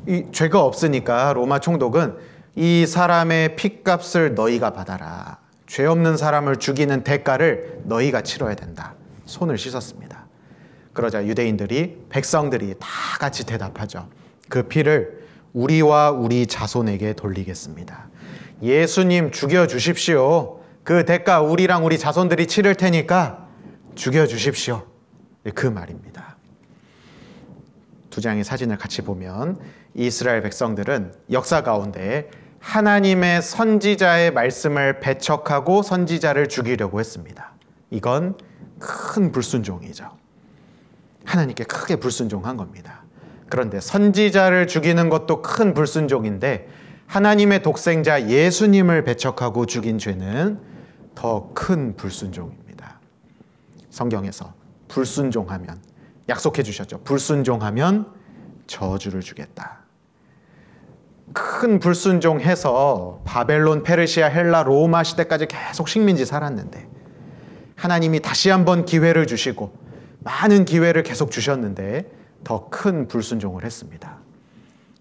이 죄가 없으니까 로마 총독은 이 사람의 피값을 너희가 받아라. 죄 없는 사람을 죽이는 대가를 너희가 치러야 된다. 손을 씻었습니다. 그러자 유대인들이, 백성들이 다 같이 대답하죠. 그 피를 우리와 우리 자손에게 돌리겠습니다. 예수님 죽여주십시오. 그 대가 우리랑 우리 자손들이 치를 테니까 죽여주십시오. 그 말입니다. 두 장의 사진을 같이 보면 이스라엘 백성들은 역사 가운데 하나님의 선지자의 말씀을 배척하고 선지자를 죽이려고 했습니다. 이건 큰 불순종이죠. 하나님께 크게 불순종한 겁니다. 그런데 선지자를 죽이는 것도 큰 불순종인데 하나님의 독생자 예수님을 배척하고 죽인 죄는 더 큰 불순종입니다. 성경에서 불순종하면 약속해 주셨죠. 불순종하면 저주를 주겠다. 큰 불순종해서 바벨론, 페르시아, 헬라, 로마 시대까지 계속 식민지 살았는데 하나님이 다시 한번 기회를 주시고 많은 기회를 계속 주셨는데 더 큰 불순종을 했습니다.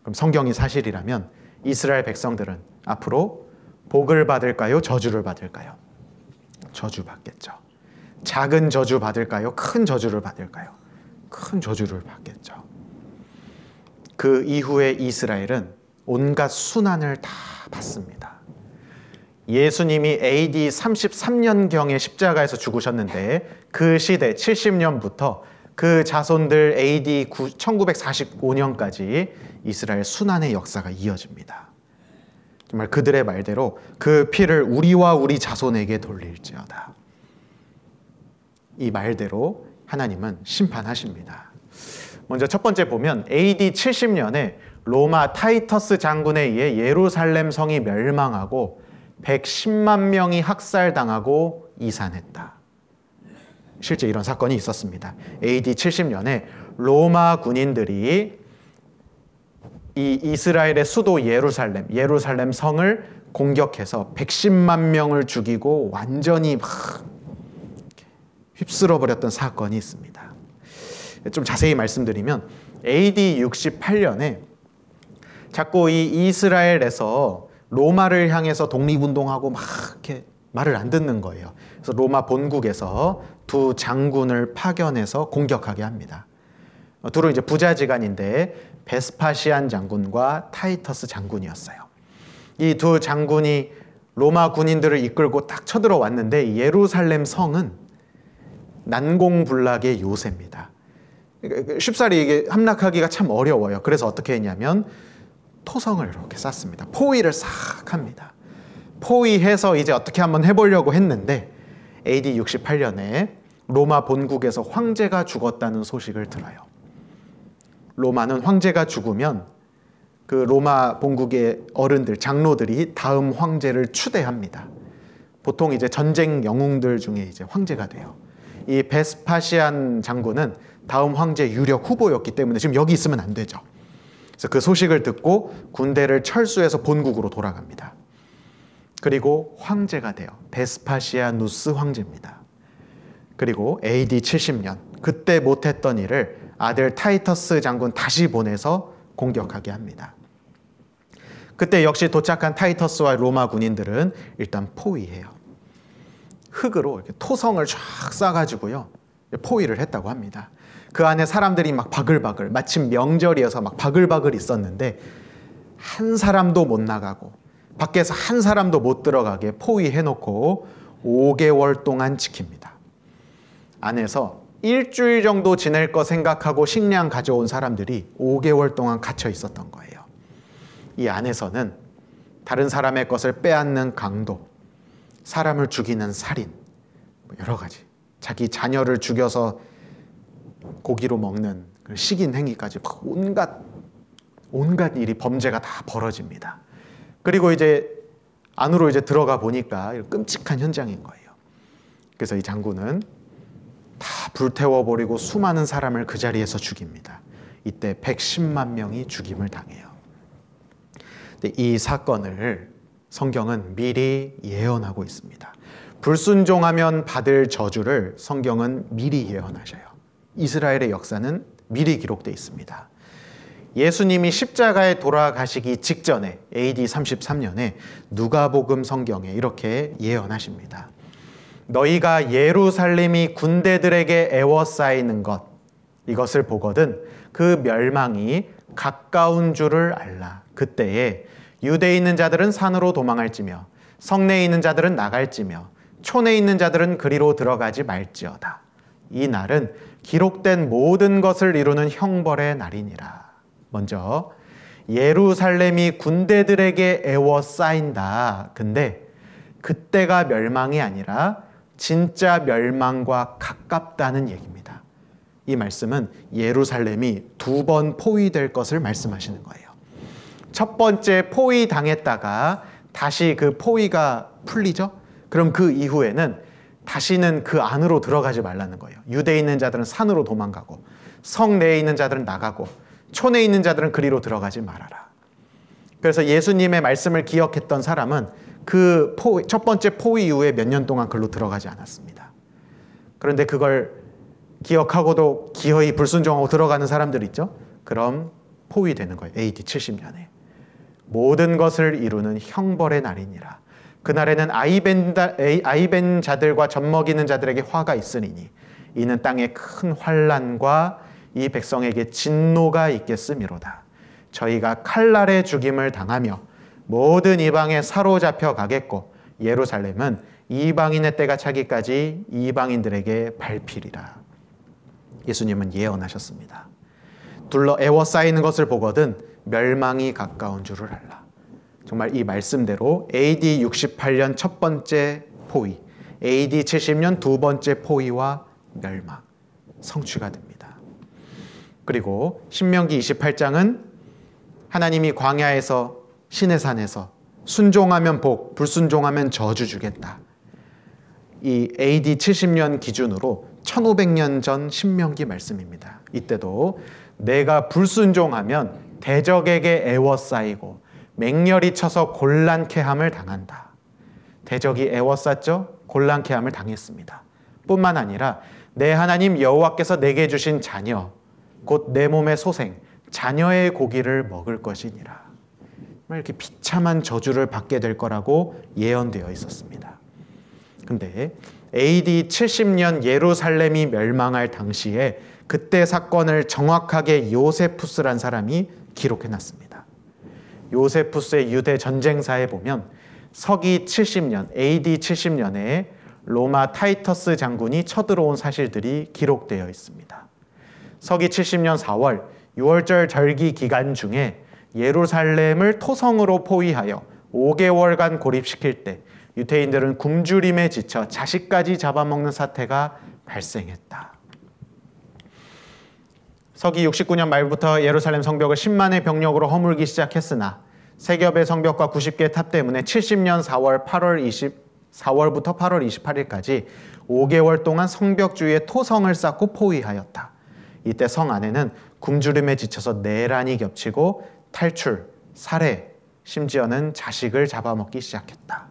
그럼 성경이 사실이라면 이스라엘 백성들은 앞으로 복을 받을까요? 저주를 받을까요? 저주 받겠죠. 작은 저주 받을까요? 큰 저주를 받을까요? 큰 저주를 받겠죠. 그 이후에 이스라엘은 온갖 순환을 다 받습니다. 예수님이 AD 33년경에 십자가에서 죽으셨는데 그 시대 70년부터 그 자손들 AD 1945년까지 이스라엘 순환의 역사가 이어집니다. 정말 그들의 말대로 그 피를 우리와 우리 자손에게 돌릴지어다. 이 말대로 하나님은 심판하십니다. 먼저 첫 번째 보면 AD 70년에 로마 타이터스 장군에 의해 예루살렘 성이 멸망하고 110만 명이 학살당하고 이산했다. 실제 이런 사건이 있었습니다. AD 70년에 로마 군인들이 이 이스라엘의 수도 예루살렘 성을 공격해서 110만 명을 죽이고 완전히 막 휩쓸어 버렸던 사건이 있습니다. 좀 자세히 말씀드리면 AD 68년에 자꾸 이 이스라엘에서 로마를 향해서 독립운동하고 막 이렇게 말을 안 듣는 거예요. 그래서 로마 본국에서 두 장군을 파견해서 공격하게 합니다. 둘은 이제 부자지간인데 베스파시안 장군과 타이터스 장군이었어요. 이 두 장군이 로마 군인들을 이끌고 딱 쳐들어왔는데 예루살렘 성은 난공불락의 요새입니다. 쉽사리 이게 함락하기가 참 어려워요. 그래서 어떻게 했냐면 토성을 이렇게 쌓습니다. 포위를 싹 합니다. 포위해서 이제 어떻게 한번 해보려고 했는데 AD 68년에 로마 본국에서 황제가 죽었다는 소식을 들어요. 로마는 황제가 죽으면 그 로마 본국의 어른들, 장로들이 다음 황제를 추대합니다. 보통 이제 전쟁 영웅들 중에 이제 황제가 돼요. 이 베스파시안 장군은 다음 황제 유력 후보였기 때문에 지금 여기 있으면 안 되죠. 그래서 그 소식을 듣고 군대를 철수해서 본국으로 돌아갑니다. 그리고 황제가 돼요. 베스파시아누스 황제입니다. 그리고 AD 70년 그때 못했던 일을 아들 타이터스 장군 다시 보내서 공격하게 합니다. 그때 역시 도착한 타이터스와 로마 군인들은 일단 포위해요. 흙으로 이렇게 토성을 쫙 싸가지고요 포위를 했다고 합니다. 그 안에 사람들이 막 바글바글, 마침 명절이어서 막 바글바글 있었는데 한 사람도 못 나가고 밖에서 한 사람도 못 들어가게 포위해놓고 5개월 동안 지킵니다. 안에서 일주일 정도 지낼 거 생각하고 식량 가져온 사람들이 5개월 동안 갇혀 있었던 거예요. 이 안에서는 다른 사람의 것을 빼앗는 강도, 사람을 죽이는 살인, 여러 가지, 자기 자녀를 죽여서 고기로 먹는 식인 행위까지 온갖 일이, 범죄가 다 벌어집니다. 그리고 이제 안으로 이제 들어가 보니까 끔찍한 현장인 거예요. 그래서 이 장군은 다 불태워버리고 수많은 사람을 그 자리에서 죽입니다. 이때 110만 명이 죽임을 당해요. 근데 이 사건을 성경은 미리 예언하고 있습니다. 불순종하면 받을 저주를 성경은 미리 예언하셔요. 이스라엘의 역사는 미리 기록되어 있습니다. 예수님이 십자가에 돌아가시기 직전에 AD 33년에 누가복음 성경에 이렇게 예언하십니다. 너희가 예루살렘이 군대들에게 애워싸이는 것, 이것을 보거든 그 멸망이 가까운 줄을 알라. 그때에 유대에 있는 자들은 산으로 도망할지며 성내에 있는 자들은 나갈지며 촌에 있는 자들은 그리로 들어가지 말지어다. 이 날은 기록된 모든 것을 이루는 형벌의 날이니라. 먼저 예루살렘이 군대들에게 애워싸인다. 근데 그때가 멸망이 아니라 진짜 멸망과 가깝다는 얘기입니다. 이 말씀은 예루살렘이 2번 포위될 것을 말씀하시는 거예요. 첫 번째 포위당했다가 다시 그 포위가 풀리죠? 그럼 그 이후에는 다시는 그 안으로 들어가지 말라는 거예요. 유대에 있는 자들은 산으로 도망가고 성 내에 있는 자들은 나가고 촌에 있는 자들은 그리로 들어가지 말아라. 그래서 예수님의 말씀을 기억했던 사람은 그 첫 번째 포위 이후에 몇 년 동안 글로 들어가지 않았습니다. 그런데 그걸 기억하고도 기어이 불순종하고 들어가는 사람들 있죠? 그럼 포위되는 거예요. AD 70년에. 모든 것을 이루는 형벌의 날이니라. 그날에는 아이벤 자들과 젖먹이는 자들에게 화가 있으리니 이는 땅에 큰 환난과 이 백성에게 진노가 있겠음이로다. 저희가 칼날의 죽임을 당하며 모든 이방에 사로잡혀 가겠고 예루살렘은 이방인의 때가 차기까지 이방인들에게 밟히리라. 예수님은 예언하셨습니다. 둘러 애워싸이는 것을 보거든 멸망이 가까운 줄을 알라. 정말 이 말씀대로 AD 68년 첫 번째 포위, AD 70년 두 번째 포위와 멸망, 성취가 됩니다. 그리고 신명기 28장은 하나님이 광야에서 시내산에서 순종하면 복, 불순종하면 저주 주겠다. 이 AD 70년 기준으로 1500년 전 신명기 말씀입니다. 이때도 내가 불순종하면 대적에게 애워싸이고 맹렬히 쳐서 곤란케 함을 당한다. 대적이 애워쌌죠? 곤란케 함을 당했습니다. 뿐만 아니라 내 하나님 여호와께서 내게 주신 자녀 곧 내 몸의 소생 자녀의 고기를 먹을 것이니라. 이렇게 비참한 저주를 받게 될 거라고 예언되어 있었습니다. 근데 AD 70년 예루살렘이 멸망할 당시에 그때 사건을 정확하게 요세푸스란 사람이 기록해놨습니다. 요세푸스의 유대 전쟁사에 보면 서기 70년, AD 70년에 로마 타이터스 장군이 쳐들어온 사실들이 기록되어 있습니다. 서기 70년 4월, 6월절 절기 기간 중에 예루살렘을 토성으로 포위하여 5개월간 고립시킬 때 유대인들은 굶주림에 지쳐 자식까지 잡아먹는 사태가 발생했다. 서기 69년 말부터 예루살렘 성벽을 10만의 병력으로 허물기 시작했으나 세겹의 성벽과 90개의 탑 때문에 70년 4월부터 8월 28일까지 5개월 동안 성벽 주위에 토성을 쌓고 포위하였다. 이때 성 안에는 굶주림에 지쳐서 내란이 겹치고 탈출, 살해, 심지어는 자식을 잡아먹기 시작했다.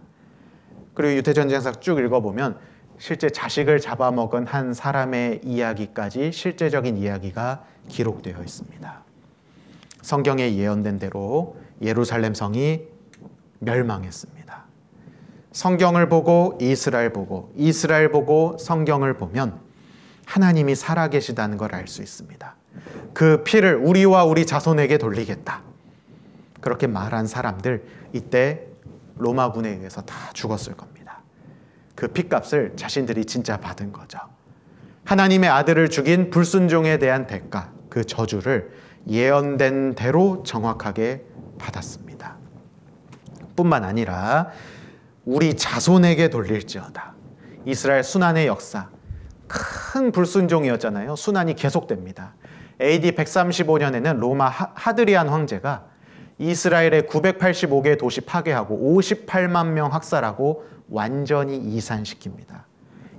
그리고 유대전쟁사 쭉 읽어보면 실제 자식을 잡아먹은 한 사람의 이야기까지 실제적인 이야기가 기록되어 있습니다. 성경에 예언된 대로 예루살렘 성이 멸망했습니다. 성경을 보고 이스라엘 보고 이스라엘 보고 성경을 보면 하나님이 살아계시다는 걸 알 수 있습니다. 그 피를 우리와 우리 자손에게 돌리겠다. 그렇게 말한 사람들 이때 로마군에 의해서 다 죽었을 겁니다. 그 핏값을 자신들이 진짜 받은 거죠. 하나님의 아들을 죽인 불순종에 대한 대가, 그 저주를 예언된 대로 정확하게 받았습니다. 뿐만 아니라 우리 자손에게 돌릴지어다. 이스라엘 순환의 역사, 큰 불순종이었잖아요. 순환이 계속됩니다. AD 135년에는 로마 하드리안 황제가 이스라엘의 985개 도시 파괴하고 58만 명 학살하고 완전히 이산시킵니다.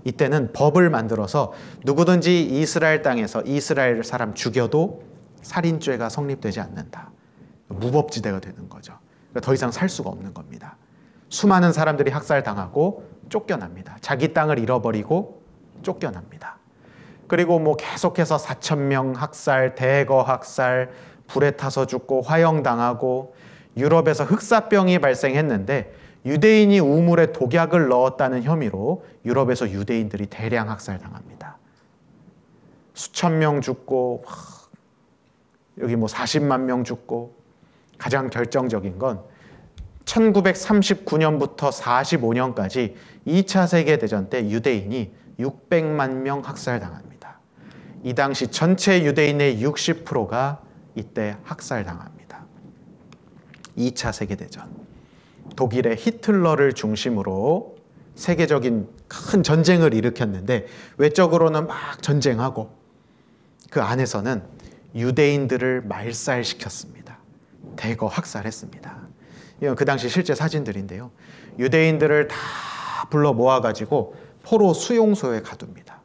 이때는 법을 만들어서 누구든지 이스라엘 땅에서 이스라엘 사람 죽여도 살인죄가 성립되지 않는다. 무법지대가 되는 거죠. 그러니까 더 이상 살 수가 없는 겁니다. 수많은 사람들이 학살당하고 쫓겨납니다. 자기 땅을 잃어버리고 쫓겨납니다. 그리고 계속해서 4,000명 학살, 대거 학살, 불에 타서 죽고 화형당하고 유럽에서 흑사병이 발생했는데 유대인이 우물에 독약을 넣었다는 혐의로 유럽에서 유대인들이 대량 학살당합니다. 수천 명 죽고 여기 40만 명 죽고 가장 결정적인 건 1939년부터 45년까지 2차 세계대전 때 유대인이 600만 명 학살당합니다. 이 당시 전체 유대인의 60%가 이때 학살당합니다. 2차 세계대전. 독일의 히틀러를 중심으로 세계적인 큰 전쟁을 일으켰는데 외적으로는 막 전쟁하고 그 안에서는 유대인들을 말살시켰습니다. 대거 학살했습니다. 이건 그 당시 실제 사진들인데요. 유대인들을 다 불러 모아가지고 포로 수용소에 가둡니다.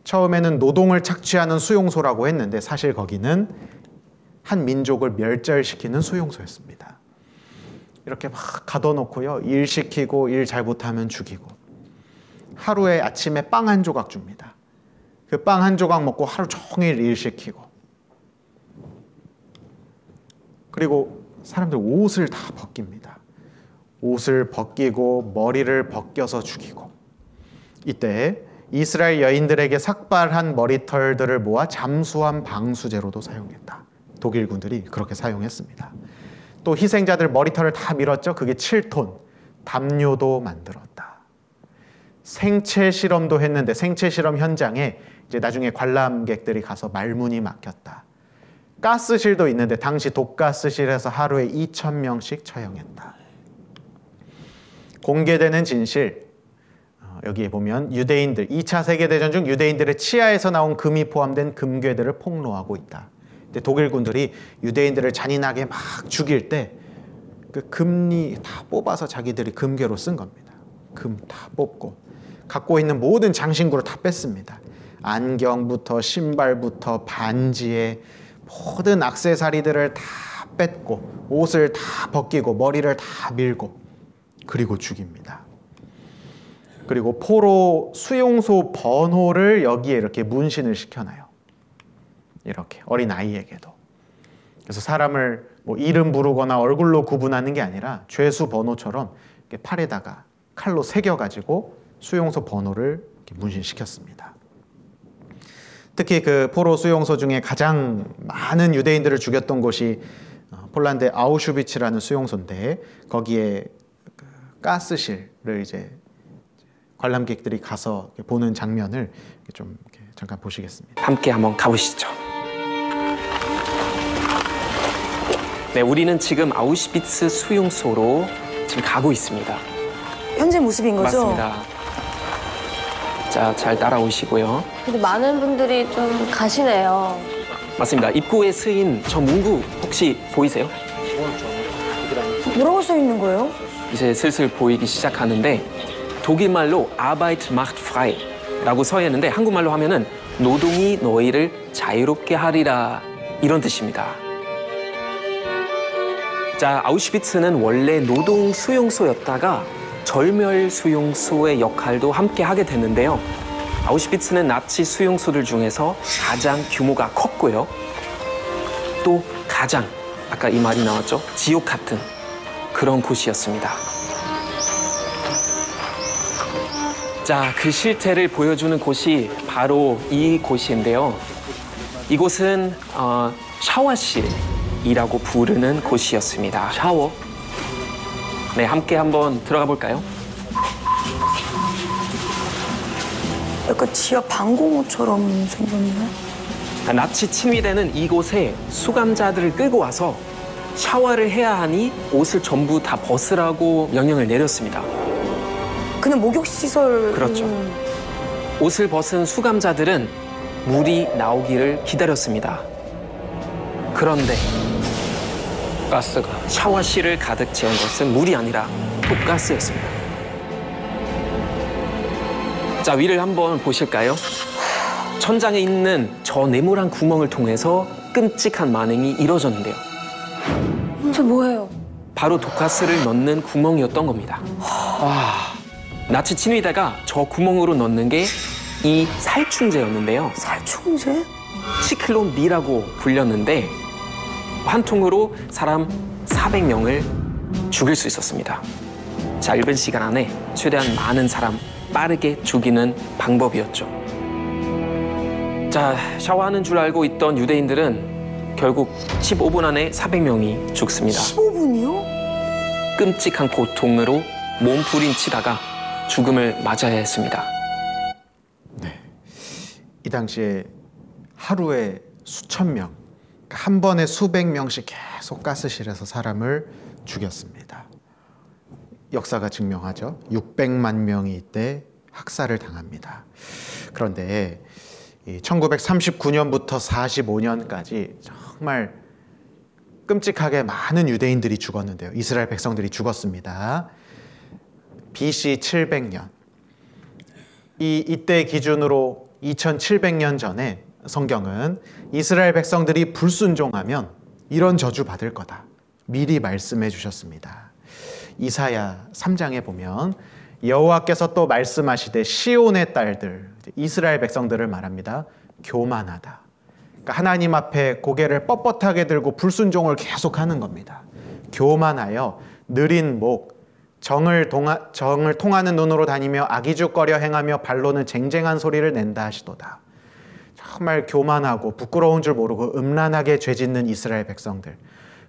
처음에는 노동을 착취하는 수용소라고 했는데 사실 거기는 한 민족을 멸절시키는 수용소였습니다. 이렇게 막 가둬놓고요. 일 시키고 일 잘못하면 죽이고 하루에 아침에 빵 한 조각 줍니다. 그 빵 한 조각 먹고 하루 종일 일 시키고 그리고 사람들 옷을 다 벗깁니다. 옷을 벗기고 머리를 벗겨서 죽이고 이때 이스라엘 여인들에게 삭발한 머리털들을 모아 잠수함 방수제로도 사용했다. 독일군들이 그렇게 사용했습니다. 또 희생자들 머리털을 다 밀었죠. 그게 7톤. 담요도 만들었다. 생체 실험도 했는데 생체 실험 현장에 이제 나중에 관람객들이 가서 말문이 막혔다. 가스실도 있는데 당시 독가스실에서 하루에 2,000명씩 처형했다. 공개되는 진실, 여기에 보면 유대인들, 2차 세계대전 중 유대인들의 치아에서 나온 금이 포함된 금괴들을 폭로하고 있다. 근데 독일군들이 유대인들을 잔인하게 막 죽일 때 그 금리 다 뽑아서 자기들이 금괴로 쓴 겁니다. 금 다 뽑고 갖고 있는 모든 장신구를 다 뺐습니다. 안경부터 신발부터 반지에 모든 액세서리들을 다 뺏고 옷을 다 벗기고 머리를 다 밀고 그리고 죽입니다. 그리고 포로 수용소 번호를 여기에 이렇게 문신을 시켜놔요. 이렇게 어린 아이에게도. 그래서 사람을 뭐 이름 부르거나 얼굴로 구분하는 게 아니라 죄수 번호처럼 이렇게 팔에다가 칼로 새겨가지고 수용소 번호를 이렇게 문신시켰습니다. 특히 그 포로 수용소 중에 가장 많은 유대인들을 죽였던 곳이 폴란드의 아우슈비츠라는 수용소인데 거기에 그 가스실을 이제 관람객들이 가서 보는 장면을 좀 이렇게 잠깐 보시겠습니다. 함께 한번 가보시죠. 네, 우리는 지금 아우슈비츠 수용소로 지금 가고 있습니다. 현재 모습인 거죠? 맞습니다. 자, 잘 따라오시고요. 근데 많은 분들이 좀 가시네요. 맞습니다. 입구에 쓰인 저 문구 혹시 보이세요? 뭐라고 써 있는 거예요? 이제 슬슬 보이기 시작하는데 독일말로 Arbeit macht frei 라고 써 있는데 한국말로 하면은 노동이 너희를 자유롭게 하리라 이런 뜻입니다. 자, 아우슈비츠는 원래 노동 수용소였다가 절멸 수용소의 역할도 함께 하게 됐는데요. 아우슈비츠는 나치 수용소들 중에서 가장 규모가 컸고요. 또 가장, 아까 이 말이 나왔죠? 지옥 같은 그런 곳이었습니다. 자, 그 실태를 보여주는 곳이 바로 이 곳인데요. 이곳은 샤워실이라고 부르는 곳이었습니다. 샤워. 네, 함께 한번 들어가 볼까요? 약간 지하 방공호처럼 생겼네. 나치 친위대는 이곳에 수감자들을 끌고 와서 샤워를 해야 하니 옷을 전부 다 벗으라고 명령을 내렸습니다. 그냥 목욕시설. 그렇죠. 옷을 벗은 수감자들은 물이 나오기를 기다렸습니다. 그런데 가스가 샤워실을 가득 채운 것은 물이 아니라 독가스였습니다. 자, 위를 한번 보실까요? 천장에 있는 저 네모난 구멍을 통해서 끔찍한 만행이 이루어졌는데요. 저 뭐예요? 바로 독가스를 넣는 구멍이었던 겁니다. 나치 친위대가 저 구멍으로 넣는 게 이 살충제였는데요. 살충제? 치클론비라고 불렸는데 한 통으로 사람 400명을 죽일 수 있었습니다. 짧은 시간 안에 최대한 많은 사람 빠르게 죽이는 방법이었죠. 자, 샤워하는 줄 알고 있던 유대인들은 결국 15분 안에 400명이 죽습니다. 15분이요? 끔찍한 고통으로 몸부림치다가 죽음을 맞아야 했습니다. 네, 이 당시에 하루에 수천 명, 한 번에 수백 명씩 계속 가스실에서 사람을 죽였습니다. 역사가 증명하죠. 600만 명이 이때 학살을 당합니다. 그런데 1939년부터 45년까지 정말 끔찍하게 많은 유대인들이 죽었는데요. 이스라엘 백성들이 죽었습니다. BC 700년. 이때 기준으로 2700년 전에 성경은 이스라엘 백성들이 불순종하면 이런 저주 받을 거다. 미리 말씀해 주셨습니다. 이사야 3장에 보면 여호와께서 또 말씀하시되 시온의 딸들, 이스라엘 백성들을 말합니다. 교만하다. 그러니까 하나님 앞에 고개를 뻣뻣하게 들고 불순종을 계속하는 겁니다. 교만하여 느린 목, 정을 통하는 눈으로 다니며 악의죽거려 행하며 발로는 쟁쟁한 소리를 낸다 하시도다. 정말 교만하고 부끄러운 줄 모르고 음란하게 죄짓는 이스라엘 백성들.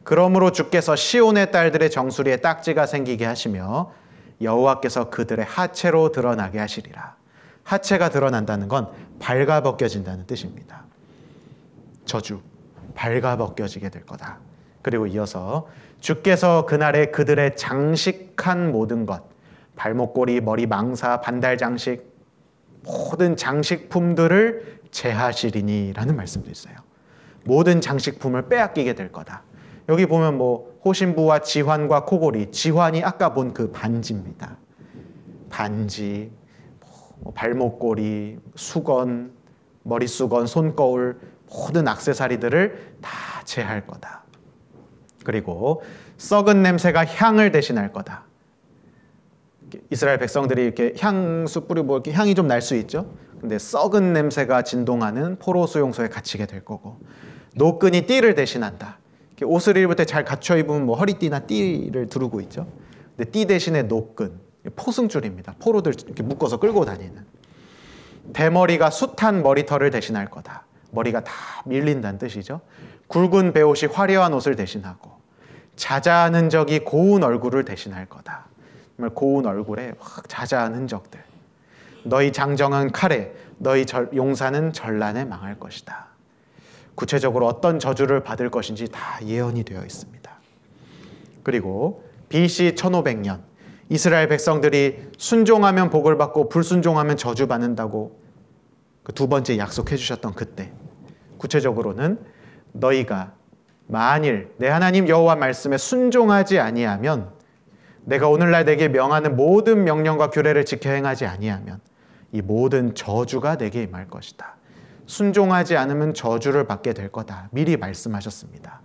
그러므로 주께서 시온의 딸들의 정수리에 딱지가 생기게 하시며 여호와께서 그들의 하체로 드러나게 하시리라. 하체가 드러난다는 건 발가벗겨진다는 뜻입니다. 저주, 발가벗겨지게 될 거다. 그리고 이어서 주께서 그날에 그들의 장식한 모든 것, 발목고리, 머리 망사, 반달 장식, 모든 장식품들을 제하시리니 라는 말씀도 있어요. 모든 장식품을 빼앗기게 될 거다. 여기 보면 뭐 호신부와 지환과 코골이, 지환이 아까 본 그 반지입니다. 반지, 발목고리, 수건, 머리수건, 손거울, 모든 액세서리들을 다 제할 거다. 그리고 썩은 냄새가 향을 대신할 거다. 이스라엘 백성들이 이렇게 향수 뿌리고 이렇게 향이 좀 날 수 있죠. 근데 썩은 냄새가 진동하는 포로 수용소에 갇히게 될 거고, 노끈이 띠를 대신한다. 이렇게 옷을 입을 때 잘 갖춰 입으면 뭐 허리띠나 띠를 두르고 있죠. 근데 띠 대신에 노끈, 포승줄입니다. 포로들 이렇게 묶어서 끌고 다니는. 대머리가 숱한 머리털을 대신할 거다. 머리가 다 밀린다는 뜻이죠. 굵은 베옷이 화려한 옷을 대신하고, 자자한 흔적이 고운 얼굴을 대신할 거다. 정말 고운 얼굴에 확 자자한 흔적들. 너희 장정은 칼에, 너희 용사는 전란에 망할 것이다. 구체적으로 어떤 저주를 받을 것인지 다 예언이 되어 있습니다. 그리고 BC 1500년 이스라엘 백성들이 순종하면 복을 받고 불순종하면 저주받는다고 그 두 번째 약속해 주셨던 그때, 구체적으로는 너희가 만일 내 하나님 여호와 말씀에 순종하지 아니하면, 내가 오늘날 내게 명하는 모든 명령과 규례를 지켜 행하지 아니하면 이 모든 저주가 내게 임할 것이다. 순종하지 않으면 저주를 받게 될 거다. 미리 말씀하셨습니다.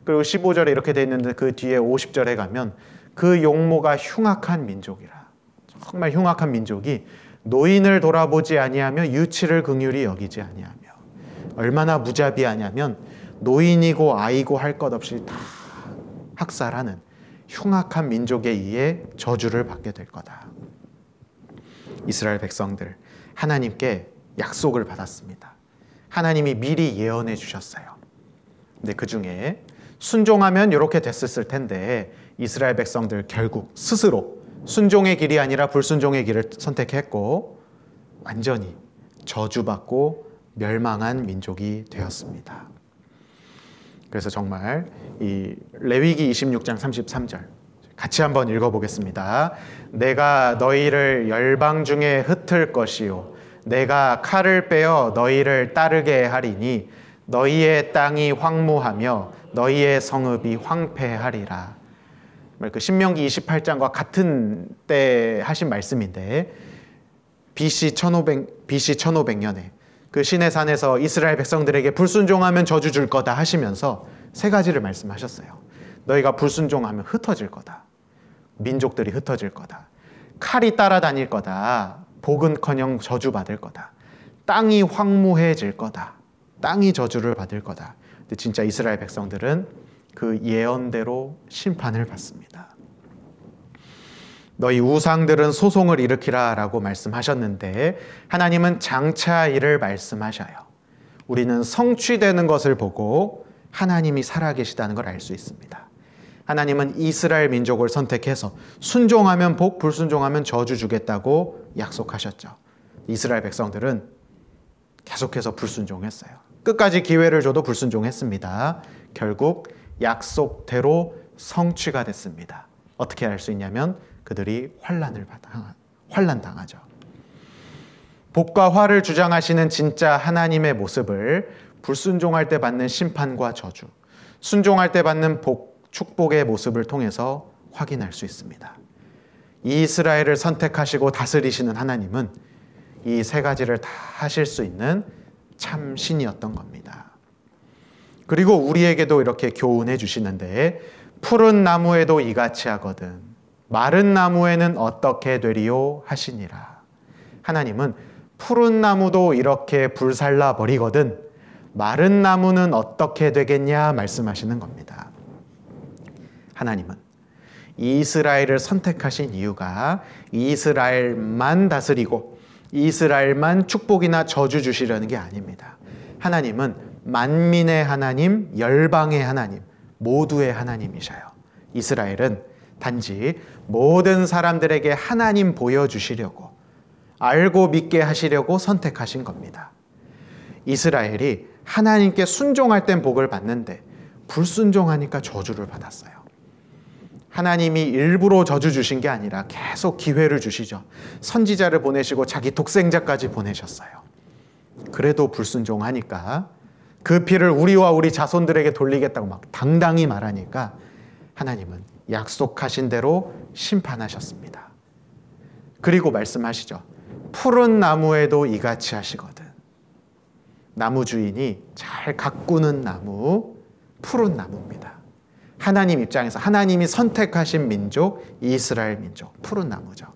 그리고 15절에 이렇게 되어 있는데 그 뒤에 50절에 가면 그 용모가 흉악한 민족이라. 정말 흉악한 민족이 노인을 돌아보지 아니하며 유치를 긍휼히 여기지 아니하며. 얼마나 무자비하냐면 노인이고 아이고 할 것 없이 다 학살하는 흉악한 민족에 의해 저주를 받게 될 거다. 이스라엘 백성들, 하나님께 약속을 받았습니다. 하나님이 미리 예언해 주셨어요. 근데 그 중에 순종하면 이렇게 됐을 텐데 이스라엘 백성들 결국 스스로 순종의 길이 아니라 불순종의 길을 선택했고 완전히 저주받고 멸망한 민족이 되었습니다. 그래서 정말 이 레위기 26장 33절 같이 한번 읽어보겠습니다. 내가 너희를 열방 중에 흩을 것이요 내가 칼을 빼어 너희를 따르게 하리니 너희의 땅이 황무하며 너희의 성읍이 황폐하리라. 그 신명기 28장과 같은 때 하신 말씀인데 BC 1500년에 그 시내산에서 이스라엘 백성들에게 불순종하면 저주 줄 거다 하시면서 세 가지를 말씀하셨어요. 너희가 불순종하면 흩어질 거다. 민족들이 흩어질 거다. 칼이 따라다닐 거다. 복은커녕 저주받을 거다. 땅이 황무해질 거다. 땅이 저주를 받을 거다. 근데 진짜 이스라엘 백성들은 그 예언대로 심판을 받습니다. 너희 우상들은 소송을 일으키라 라고 말씀하셨는데 하나님은 장차 이를 말씀하셔요. 우리는 성취되는 것을 보고 하나님이 살아계시다는 걸 알 수 있습니다. 하나님은 이스라엘 민족을 선택해서 순종하면 복, 불순종하면 저주 주겠다고 약속하셨죠. 이스라엘 백성들은 계속해서 불순종했어요. 끝까지 기회를 줘도 불순종했습니다. 결국 약속대로 성취가 됐습니다. 어떻게 알 수 있냐면 그들이 환난 당하죠. 복과 화를 주장하시는 진짜 하나님의 모습을 불순종할 때 받는 심판과 저주, 순종할 때 받는 복, 축복의 모습을 통해서 확인할 수 있습니다. 이스라엘을 선택하시고 다스리시는 하나님은 이 세 가지를 다 하실 수 있는 참 신이었던 겁니다. 그리고 우리에게도 이렇게 교훈해 주시는데 푸른 나무에도 이같이 하거든 마른 나무에는 어떻게 되리요 하시니라. 하나님은 푸른 나무도 이렇게 불살라 버리거든 마른 나무는 어떻게 되겠냐 말씀하시는 겁니다. 하나님은 이스라엘을 선택하신 이유가 이스라엘만 다스리고 이스라엘만 축복이나 저주 주시려는 게 아닙니다. 하나님은 만민의 하나님, 열방의 하나님, 모두의 하나님이셔요. 이스라엘은 단지 모든 사람들에게 하나님 보여주시려고 알고 믿게 하시려고 선택하신 겁니다. 이스라엘이 하나님께 순종할 땐 복을 받는데 불순종하니까 저주를 받았어요. 하나님이 일부러 저주 주신 게 아니라 계속 기회를 주시죠. 선지자를 보내시고 자기 독생자까지 보내셨어요. 그래도 불순종하니까 그 피를 우리와 우리 자손들에게 돌리겠다고 막 당당히 말하니까 하나님은 약속하신 대로 심판하셨습니다. 그리고 말씀하시죠. 푸른 나무에도 이같이 하시거든. 나무 주인이 잘 가꾸는 나무, 푸른 나무입니다. 하나님 입장에서 하나님이 선택하신 민족, 이스라엘 민족, 푸른 나무죠.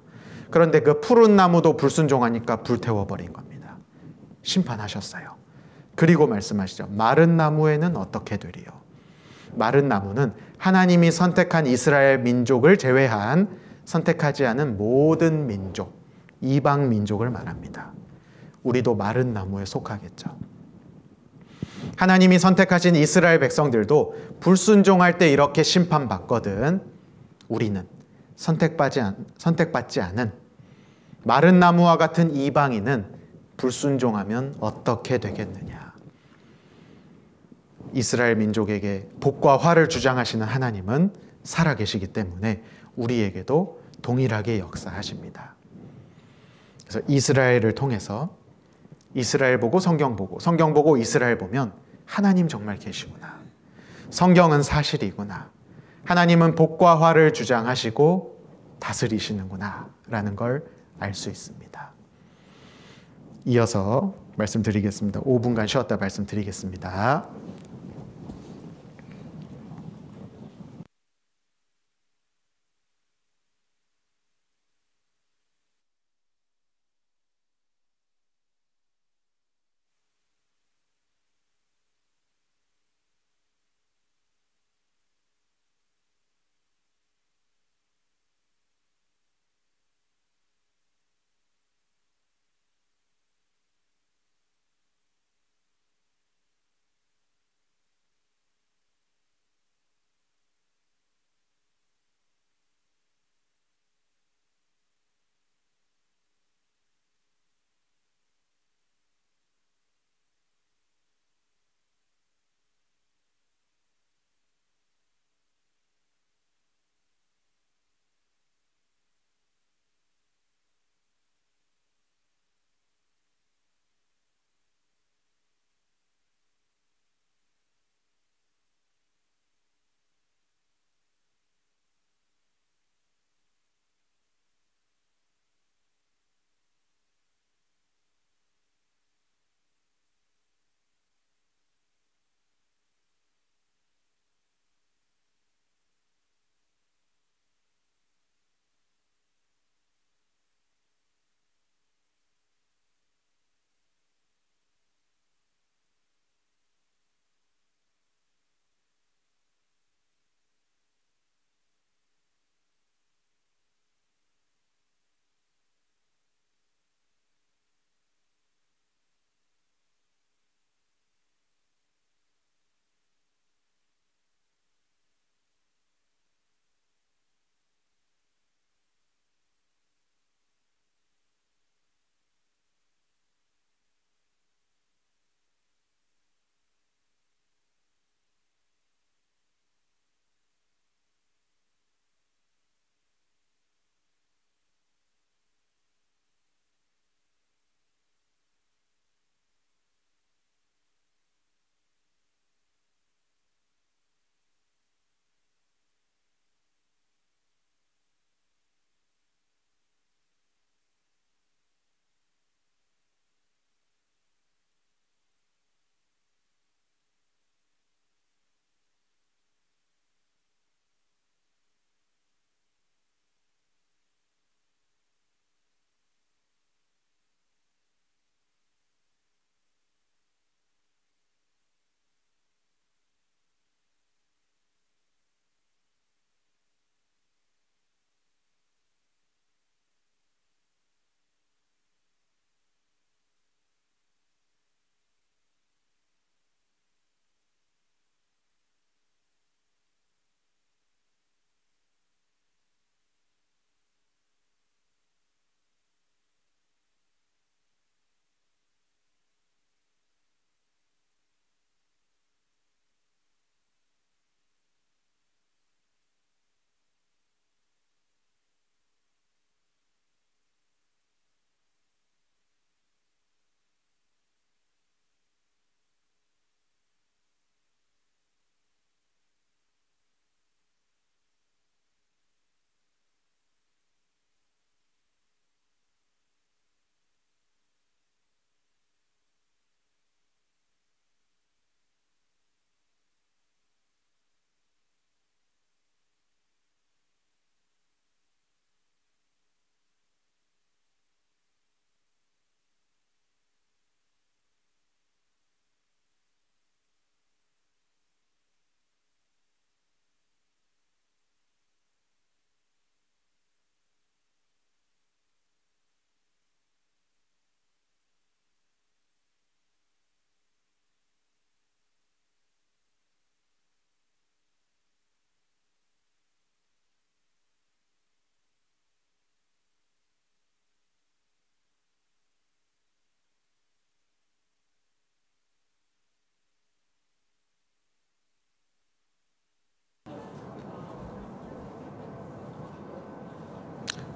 그런데 그 푸른 나무도 불순종하니까 불태워버린 겁니다. 심판하셨어요. 그리고 말씀하시죠. 마른 나무에는 어떻게 되리요? 마른 나무는 하나님이 선택한 이스라엘 민족을 제외한 선택하지 않은 모든 민족, 이방 민족을 말합니다. 우리도 마른 나무에 속하겠죠. 하나님이 선택하신 이스라엘 백성들도 불순종할 때 이렇게 심판받거든 우리는 선택받지 않은 마른 나무와 같은 이방인은 불순종하면 어떻게 되겠느냐. 이스라엘 민족에게 복과 화를 주장하시는 하나님은 살아계시기 때문에 우리에게도 동일하게 역사하십니다. 그래서 이스라엘을 통해서 이스라엘 보고 성경 보고 성경 보고 이스라엘 보면 하나님 정말 계시구나. 성경은 사실이구나. 하나님은 복과 화를 주장하시고 다스리시는구나 라는 걸 알 수 있습니다. 이어서 말씀드리겠습니다. 5분간 쉬었다 말씀드리겠습니다.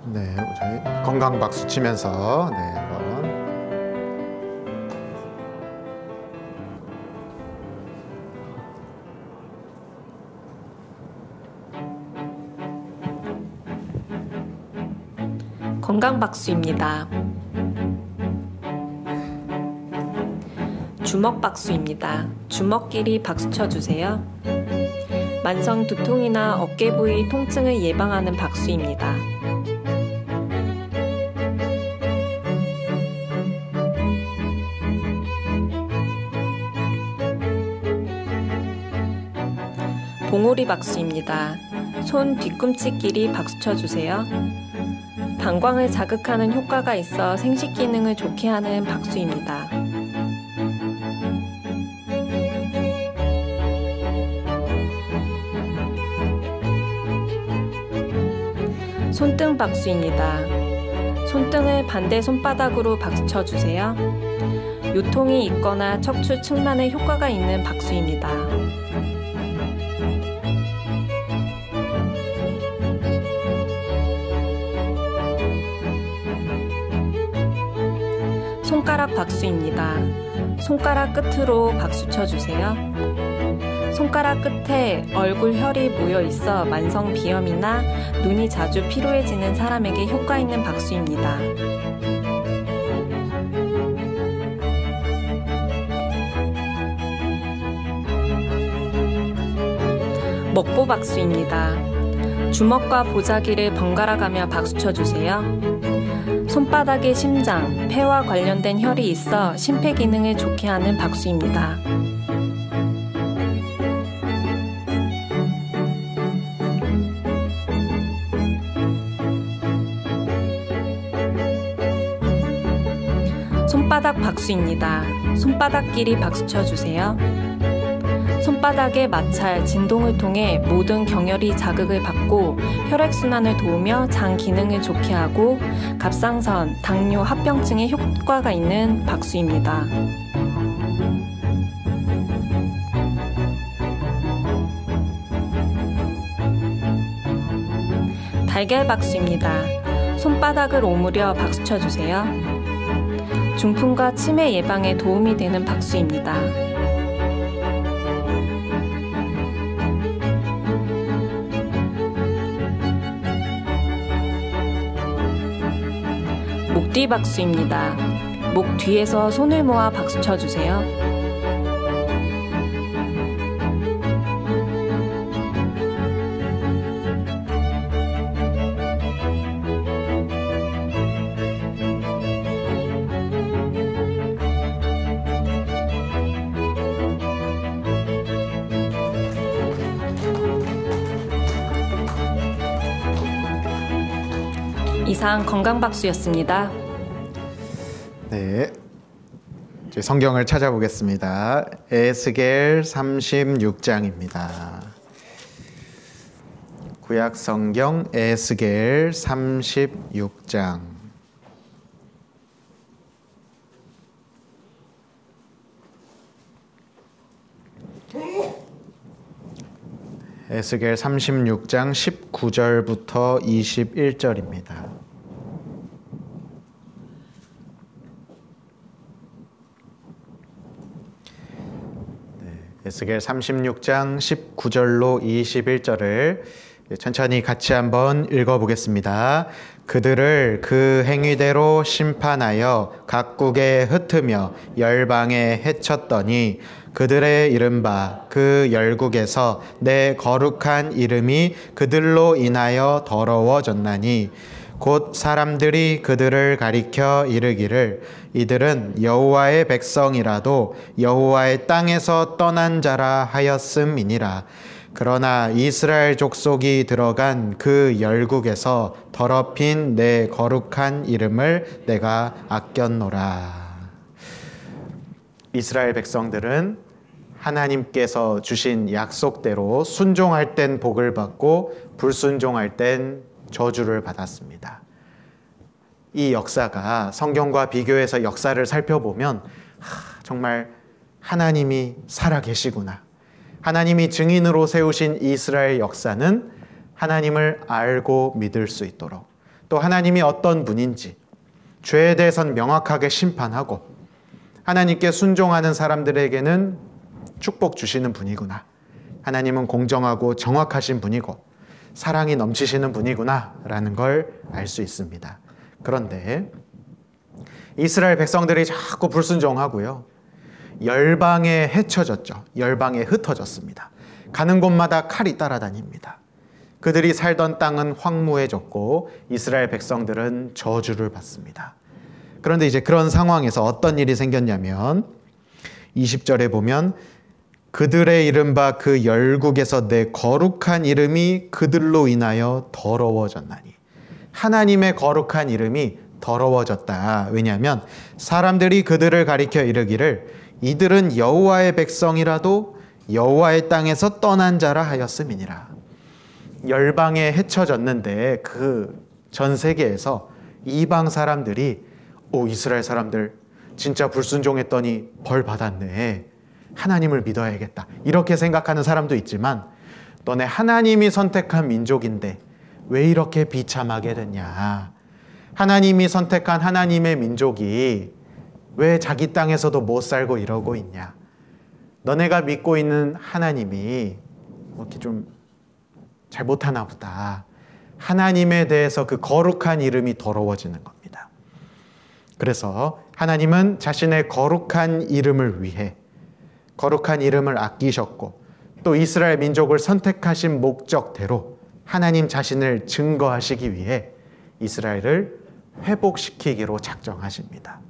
네, 저희 건강 박수 치면서 네, 한번. 건강 박수입니다. 주먹 박수입니다. 주먹끼리 박수 쳐주세요. 만성 두통이나 어깨 부위 통증을 예방하는 박수입니다. 봉오리 박수입니다. 손 뒤꿈치끼리 박수 쳐주세요. 방광을 자극하는 효과가 있어 생식 기능을 좋게 하는 박수입니다. 손등 박수입니다. 손등을 반대 손바닥으로 박수 쳐주세요. 요통이 있거나 척추 측만에 효과가 있는 박수입니다. 손가락 박수입니다. 손가락 끝으로 박수 쳐주세요. 손가락 끝에 얼굴 혈이 모여 있어 만성 비염이나 눈이 자주 피로해지는 사람에게 효과 있는 박수입니다. 먹보 박수입니다. 주먹과 보자기를 번갈아 가며 박수 쳐주세요. 손바닥에 심장, 폐와 관련된 혈이 있어 심폐 기능을 좋게 하는 박수입니다. 손바닥 박수입니다. 손바닥끼리 박수 쳐주세요. 손바닥의 마찰, 진동을 통해 모든 경혈이 자극을 받고 혈액순환을 도우며 장 기능을 좋게 하고 갑상선, 당뇨, 합병증에 효과가 있는 박수입니다. 달걀 박수입니다. 손바닥을 오므려 박수 쳐주세요. 중풍과 치매 예방에 도움이 되는 박수입니다. 목뒤 박수입니다. 목 뒤에서 손을 모아 박수 쳐주세요. 이상 건강박수였습니다. 네, 이제 성경을 찾아보겠습니다. 에스겔 36장입니다. 구약 성경 에스겔 36장. 에스겔 36장 19절부터 21절입니다. 에스겔 36장 19절로 21절을 천천히 같이 한번 읽어보겠습니다. 그들을 그 행위대로 심판하여 각국에 흩으며 열방에 해쳤더니 그들의 이른바 그 열국에서 내 거룩한 이름이 그들로 인하여 더러워졌나니 곧 사람들이 그들을 가리켜 이르기를 이들은 여호와의 백성이라도 여호와의 땅에서 떠난 자라 하였음이니라. 그러나 이스라엘 족속이 들어간 그 열국에서 더럽힌 내 거룩한 이름을 내가 아꼈노라. 이스라엘 백성들은 하나님께서 주신 약속대로 순종할 땐 복을 받고 불순종할 땐 저주를 받았습니다. 이 역사가 성경과 비교해서 역사를 살펴보면 정말 하나님이 살아계시구나. 하나님이 증인으로 세우신 이스라엘 역사는 하나님을 알고 믿을 수 있도록 또 하나님이 어떤 분인지 죄에 대해서는 명확하게 심판하고 하나님께 순종하는 사람들에게는 축복 주시는 분이구나. 하나님은 공정하고 정확하신 분이고 사랑이 넘치시는 분이구나 라는 걸 알 수 있습니다. 그런데 이스라엘 백성들이 자꾸 불순종하고요. 열방에 헤쳐졌죠. 열방에 흩어졌습니다. 가는 곳마다 칼이 따라다닙니다. 그들이 살던 땅은 황무해졌고 이스라엘 백성들은 저주를 받습니다. 그런데 이제 그런 상황에서 어떤 일이 생겼냐면 20절에 보면 그들의 이른바 그 열국에서 내 거룩한 이름이 그들로 인하여 더러워졌나니. 하나님의 거룩한 이름이 더러워졌다. 왜냐하면 사람들이 그들을 가리켜 이르기를 이들은 여호와의 백성이라도 여호와의 땅에서 떠난 자라 하였음이니라. 열방에 헤쳐졌는데 그 전 세계에서 이방 사람들이 이스라엘 사람들 진짜 불순종했더니 벌 받았네. 하나님을 믿어야겠다. 이렇게 생각하는 사람도 있지만 너네 하나님이 선택한 민족인데 왜 이렇게 비참하게 됐냐. 하나님이 선택한 하나님의 민족이 왜 자기 땅에서도 못 살고 이러고 있냐. 너네가 믿고 있는 하나님이 이렇게 좀 잘못하나 보다. 하나님에 대해서 그 거룩한 이름이 더러워지는 겁니다. 그래서 하나님은 자신의 거룩한 이름을 위해 거룩한 이름을 아끼셨고 또 이스라엘 민족을 선택하신 목적대로 하나님 자신을 증거하시기 위해 이스라엘을 회복시키기로 작정하십니다.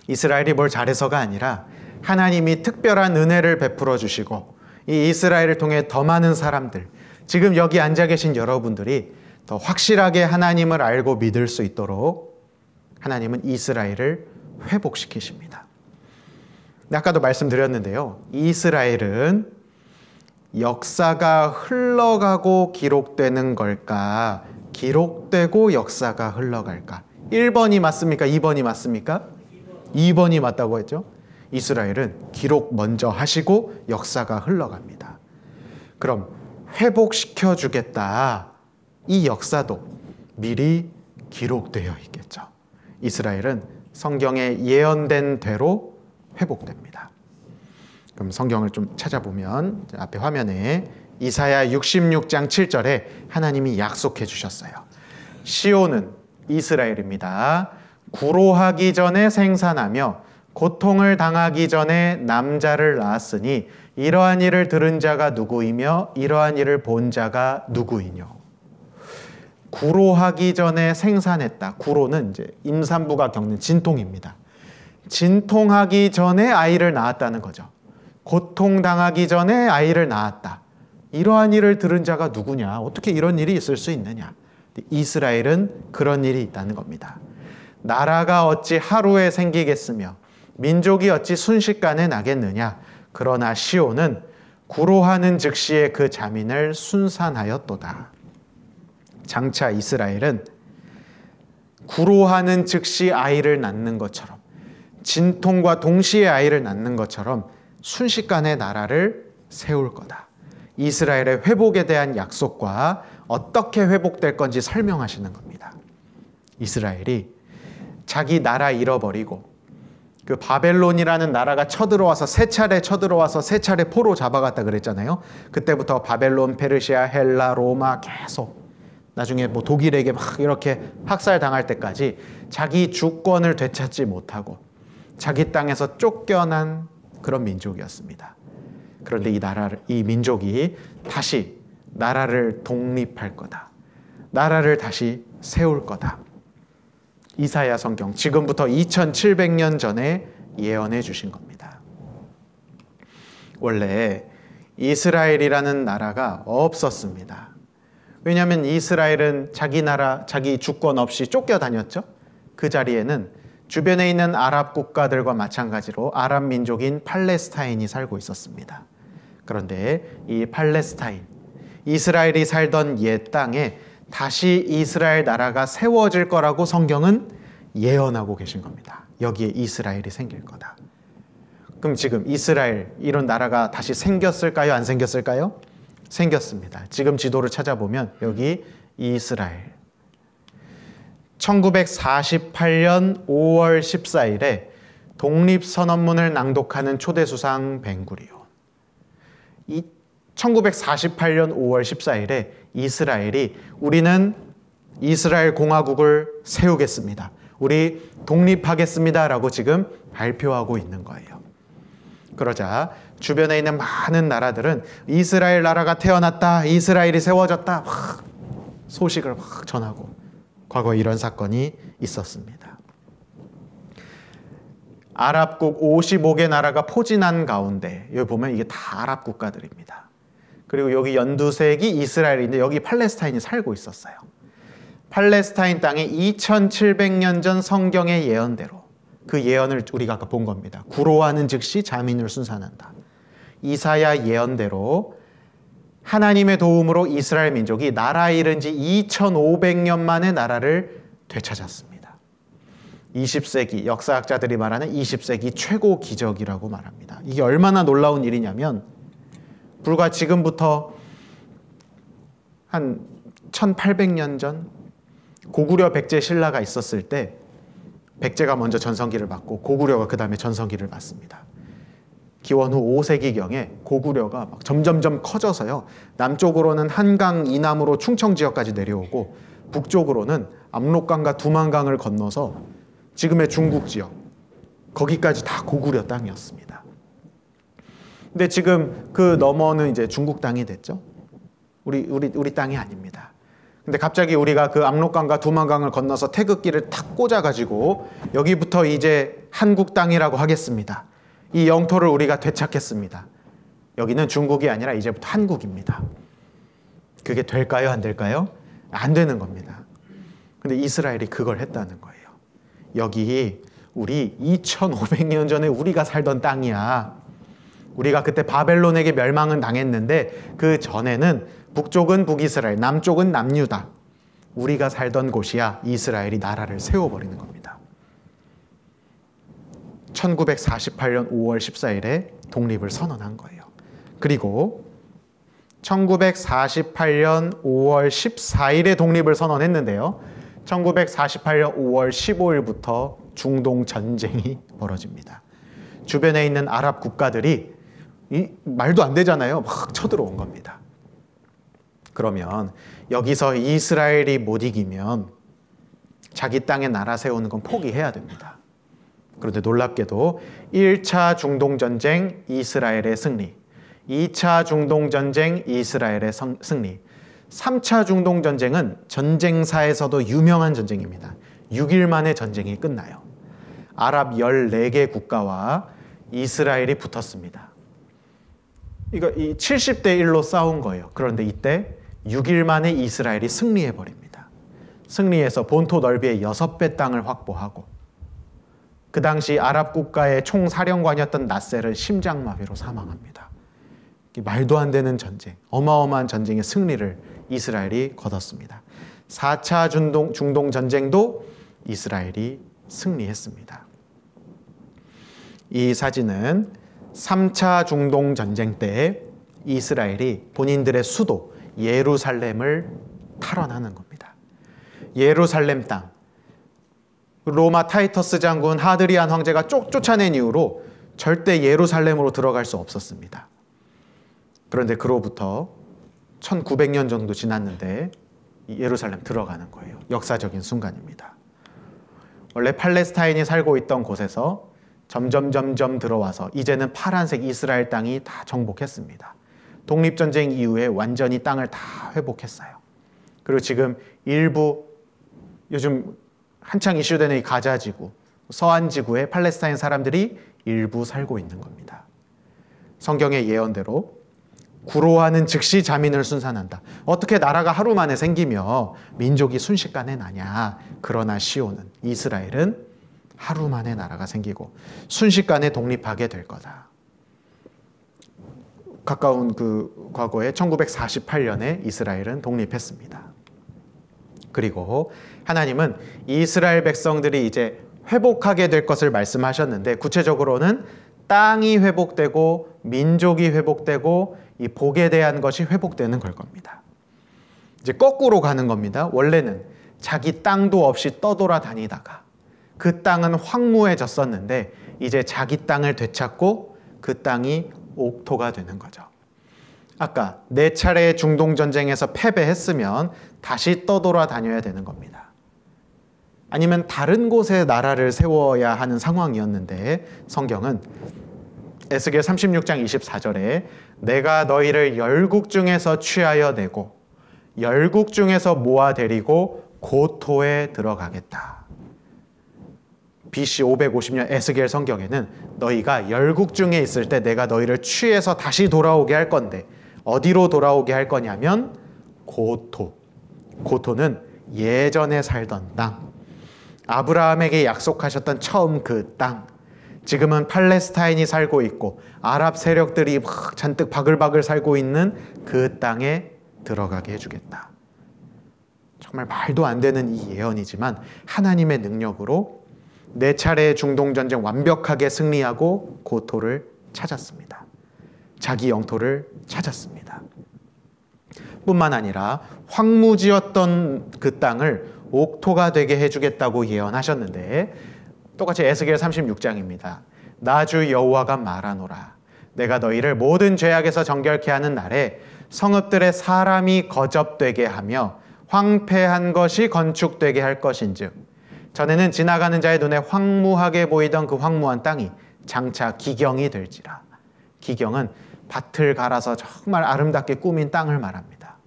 이스라엘이 뭘 잘해서가 아니라 하나님이 특별한 은혜를 베풀어 주시고 이 이스라엘을 통해 더 많은 사람들, 지금 여기 앉아 계신 여러분들이 더 확실하게 하나님을 알고 믿을 수 있도록 하나님은 이스라엘을 회복시키십니다. 아까도 말씀드렸는데요. 이스라엘은 역사가 흘러가고 기록되는 걸까? 기록되고 역사가 흘러갈까? 1번이 맞습니까? 2번이 맞습니까? 2번이 맞다고 했죠. 이스라엘은 기록 먼저 하시고 역사가 흘러갑니다. 그럼 회복시켜 주겠다. 이 역사도 미리 기록되어 있겠죠. 이스라엘은 성경에 예언된 대로 회복됩니다. 그럼 성경을 좀 찾아보면 앞에 화면에 이사야 66장 7절에 하나님이 약속해 주셨어요. 시온은 이스라엘입니다. 구로하기 전에 생산하며 고통을 당하기 전에 남자를 낳았으니 이러한 일을 들은 자가 누구이며 이러한 일을 본 자가 누구이뇨. 구로하기 전에 생산했다. 구로는 이제 임산부가 겪는 진통입니다. 진통하기 전에 아이를 낳았다는 거죠. 고통당하기 전에 아이를 낳았다. 이러한 일을 들은 자가 누구냐? 어떻게 이런 일이 있을 수 있느냐? 이스라엘은 그런 일이 있다는 겁니다. 나라가 어찌 하루에 생기겠으며 민족이 어찌 순식간에 나겠느냐? 그러나 시온은 구로하는 즉시에 그 자민을 순산하였도다. 장차 이스라엘은 구로하는 즉시 아이를 낳는 것처럼 진통과 동시에 아이를 낳는 것처럼 순식간에 나라를 세울 거다. 이스라엘의 회복에 대한 약속과 어떻게 회복될 건지 설명하시는 겁니다. 이스라엘이 자기 나라 잃어버리고 그 바벨론이라는 나라가 쳐들어와서 세 차례 포로 잡아갔다 그랬잖아요. 그때부터 바벨론, 페르시아, 헬라, 로마 계속 나중에 뭐 독일에게 막 이렇게 학살당할 때까지 자기 주권을 되찾지 못하고 자기 땅에서 쫓겨난 그런 민족이었습니다. 그런데 이 민족이 다시 나라를 독립할 거다. 나라를 다시 세울 거다. 이사야 성경 지금부터 2700년 전에 예언해 주신 겁니다. 원래 이스라엘이라는 나라가 없었습니다. 왜냐하면 이스라엘은 자기 나라, 자기 주권 없이 쫓겨다녔죠. 그 자리에는 주변에 있는 아랍 국가들과 마찬가지로 아랍 민족인 팔레스타인이 살고 있었습니다. 그런데 이 팔레스타인, 이스라엘이 살던 옛 땅에 다시 이스라엘 나라가 세워질 거라고 성경은 예언하고 계신 겁니다. 여기에 이스라엘이 생길 거다. 그럼 지금 이스라엘 이런 나라가 다시 생겼을까요? 안 생겼을까요? 생겼습니다. 지금 지도를 찾아보면 여기 이스라엘, 1948년 5월 14일에 독립선언문을 낭독하는 초대수상 벤구리온. 1948년 5월 14일에 이스라엘이 우리는 이스라엘 공화국을 세우겠습니다. 우리 독립하겠습니다라고 지금 발표하고 있는 거예요. 그러자 주변에 있는 많은 나라들은 이스라엘 나라가 태어났다, 이스라엘이 세워졌다, 막 소식을 막 전하고 과거에 이런 사건이 있었습니다. 아랍국 55개 나라가 포진한 가운데 여기 보면 이게 다 아랍 국가들입니다. 그리고 여기 연두색이 이스라엘인데 여기 팔레스타인이 살고 있었어요. 팔레스타인 땅에 2700년 전 성경의 예언대로 그 예언을 우리가 아까 본 겁니다. 구로하는 즉시 자민을 순산한다. 이사야 예언대로 하나님의 도움으로 이스라엘 민족이 나라 이른 지 2500년 만에 나라를 되찾았습니다. 20세기 역사학자들이 말하는 20세기 최고 기적이라고 말합니다. 이게 얼마나 놀라운 일이냐면 불과 지금부터 한 1800년 전 고구려 백제 신라가 있었을 때 백제가 먼저 전성기를 맞고 고구려가 그 다음에 전성기를 맞습니다. 기원 후 5세기경에 고구려가 막 점점점 커져서요. 남쪽으로는 한강 이남으로 충청 지역까지 내려오고 북쪽으로는 압록강과 두만강을 건너서 지금의 중국 지역 거기까지 다 고구려 땅이었습니다. 근데 지금 그 너머는 이제 중국 땅이 됐죠. 우리 땅이 아닙니다. 근데 갑자기 우리가 그 압록강과 두만강을 건너서 태극기를 탁 꽂아가지고 여기부터 이제 한국 땅이라고 하겠습니다. 이 영토를 우리가 되찾겠습니다. 여기는 중국이 아니라 이제부터 한국입니다. 그게 될까요? 안 될까요? 안 되는 겁니다. 근데 이스라엘이 그걸 했다는 거예요. 여기 우리 2500년 전에 우리가 살던 땅이야. 우리가 그때 바벨론에게 멸망은 당했는데 그 전에는 북쪽은 북이스라엘, 남쪽은 남유다. 우리가 살던 곳이야. 이스라엘이 나라를 세워버리는 겁니다. 1948년 5월 14일에 독립을 선언한 거예요. 그리고 1948년 5월 14일에 독립을 선언했는데요. 1948년 5월 15일부터 중동 전쟁이 벌어집니다. 주변에 있는 아랍 국가들이 말도 안 되잖아요. 막 쳐들어온 겁니다. 그러면 여기서 이스라엘이 못 이기면 자기 땅에 나라 세우는 건 포기해야 됩니다. 그런데 놀랍게도 1차 중동전쟁 이스라엘의 승리, 2차 중동전쟁 이스라엘의 승리, 3차 중동전쟁은 전쟁사에서도 유명한 전쟁입니다. 6일 만에 전쟁이 끝나요. 아랍 14개 국가와 이스라엘이 붙었습니다. 이거 70대 1로 싸운 거예요. 그런데 이때 6일 만에 이스라엘이 승리해버립니다. 승리해서 본토 넓이의 6배 땅을 확보하고 그 당시 아랍 국가의 총사령관이었던 나셀은 심장마비로 사망합니다. 말도 안 되는 전쟁, 어마어마한 전쟁의 승리를 이스라엘이 거뒀습니다. 4차 중동 전쟁도 이스라엘이 승리했습니다. 이 사진은 3차 중동 전쟁 때 이스라엘이 본인들의 수도 예루살렘을 탈환하는 겁니다. 예루살렘 땅, 로마 타이터스 장군 하드리안 황제가 쫓아낸 이후로 절대 예루살렘으로 들어갈 수 없었습니다. 그런데 그로부터 1900년 정도 지났는데 예루살렘 들어가는 거예요. 역사적인 순간입니다. 원래 팔레스타인이 살고 있던 곳에서 점점 들어와서 이제는 파란색 이스라엘 땅이 다 정복했습니다. 독립전쟁 이후에 완전히 땅을 다 회복했어요. 그리고 지금 일부 요즘 한창 이슈되는 이 가자지구, 서안지구에 팔레스타인 사람들이 일부 살고 있는 겁니다. 성경의 예언대로 구로하는 즉시 자민을 순산한다. 어떻게 나라가 하루 만에 생기며 민족이 순식간에 나냐. 그러나 시온은, 이스라엘은 하루 만에 나라가 생기고 순식간에 독립하게 될 거다. 가까운 그 과거에 1948년에 이스라엘은 독립했습니다. 그리고 하나님은 이스라엘 백성들이 이제 회복하게 될 것을 말씀하셨는데 구체적으로는 땅이 회복되고 민족이 회복되고 이 복에 대한 것이 회복되는 걸 겁니다. 이제 거꾸로 가는 겁니다. 원래는 자기 땅도 없이 떠돌아다니다가 그 땅은 황무해졌었는데 이제 자기 땅을 되찾고 그 땅이 옥토가 되는 거죠. 아까 4차례의 중동전쟁에서 패배했으면 다시 떠돌아다녀야 되는 겁니다. 아니면 다른 곳에 나라를 세워야 하는 상황이었는데 성경은 에스겔 36장 24절에 내가 너희를 열국 중에서 취하여 내고 열국 중에서 모아 데리고 고토에 들어가겠다. BC 550년 에스겔 성경에는 너희가 열국 중에 있을 때 내가 너희를 취해서 다시 돌아오게 할 건데 어디로 돌아오게 할 거냐면 고토. 고토는 예전에 살던 땅. 아브라함에게 약속하셨던 처음 그 땅. 지금은 팔레스타인이 살고 있고 아랍 세력들이 막 잔뜩 바글바글 살고 있는 그 땅에 들어가게 해주겠다. 정말 말도 안 되는 이 예언이지만 하나님의 능력으로 4차례의 중동전쟁 완벽하게 승리하고 고토를 찾았습니다. 자기 영토를 찾았습니다. 뿐만 아니라 황무지였던 그 땅을 옥토가 되게 해주겠다고 예언하셨는데 똑같이 에스겔 36장입니다. 나 주 여호와가 말하노라. 내가 너희를 모든 죄악에서 정결케 하는 날에 성읍들의 사람이 거접되게 하며 황폐한 것이 건축되게 할 것인즉 전에는 지나가는 자의 눈에 황무하게 보이던 그 황무한 땅이 장차 기경이 될지라. 기경은 밭을 갈아서 정말 아름답게 꾸민 땅을 말합니다.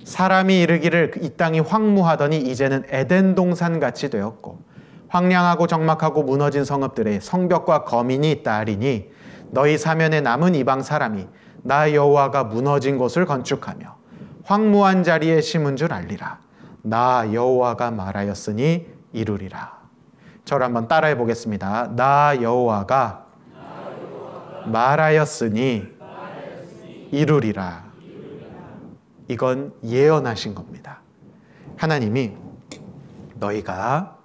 사람이 이르기를 이 땅이 황무하더니 이제는 에덴 동산 같이 되었고 황량하고 적막하고 무너진 성읍들의 성벽과 거민이 있다 하리니 너희 사면에 남은 이방 사람이 나 여호와가 무너진 곳을 건축하며 황무한 자리에 심은 줄 알리라. 나 여호와가 말하였으니 이루리라. 저를 한번 따라해 보겠습니다. 나 여호와가 말하였으니 이루리라. 이건 예언하신 겁니다. 하나님이 너희가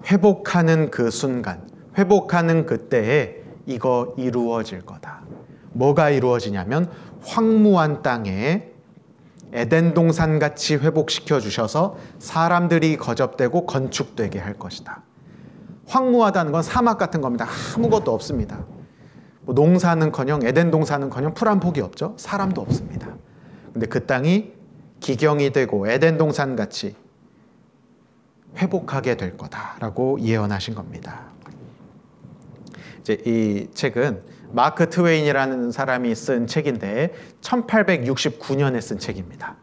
회복하는 그 순간, 회복하는 그때에 이거 이루어질 거다. 뭐가 이루어지냐면 황무한 땅에 에덴 동산같이 회복시켜 주셔서 사람들이 거접되고 건축되게 할 것이다. 황무하다는 건 사막 같은 겁니다. 아무것도 없습니다. 뭐 농사는커녕 에덴 동산은커녕 풀 한 폭이 없죠. 사람도 없습니다. 근데 그 땅이 기경이 되고 에덴 동산같이 회복하게 될 거다라고 예언하신 겁니다. 이제 이 책은 마크 트웨인이라는 사람이 쓴 책인데 1869년에 쓴 책입니다.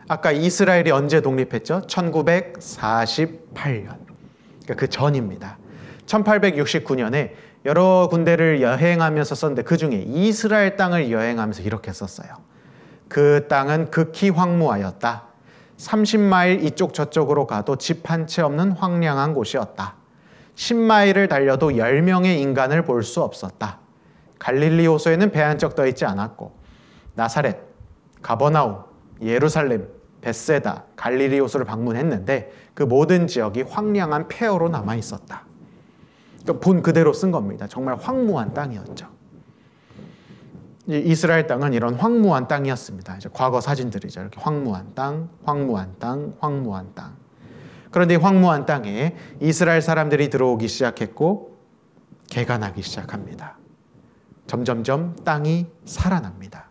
아까 이스라엘이 언제 독립했죠? 1948년. 그러니까 그 전입니다. 1869년에 여러 군데를 여행하면서 썼는데 그중에 이스라엘 땅을 여행하면서 이렇게 썼어요. 그 땅은 극히 황무하였다. 30마일 이쪽 저쪽으로 가도 집 한 채 없는 황량한 곳이었다. 10마일을 달려도 10명의 인간을 볼 수 없었다. 갈릴리 호수에는 배 한 척 떠 있지 않았고 나사렛, 가버나움, 예루살렘, 벳세다, 갈릴리 호수를 방문했는데 그 모든 지역이 황량한 폐허로 남아 있었다. 본 그대로 쓴 겁니다. 정말 황무한 땅이었죠. 이스라엘 땅은 이런 황무한 땅이었습니다. 이제 과거 사진들이죠. 이렇게 황무한 땅, 황무한 땅, 황무한 땅. 그런데 이 황무한 땅에 이스라엘 사람들이 들어오기 시작했고 개가 나기 시작합니다. 점점점 땅이 살아납니다.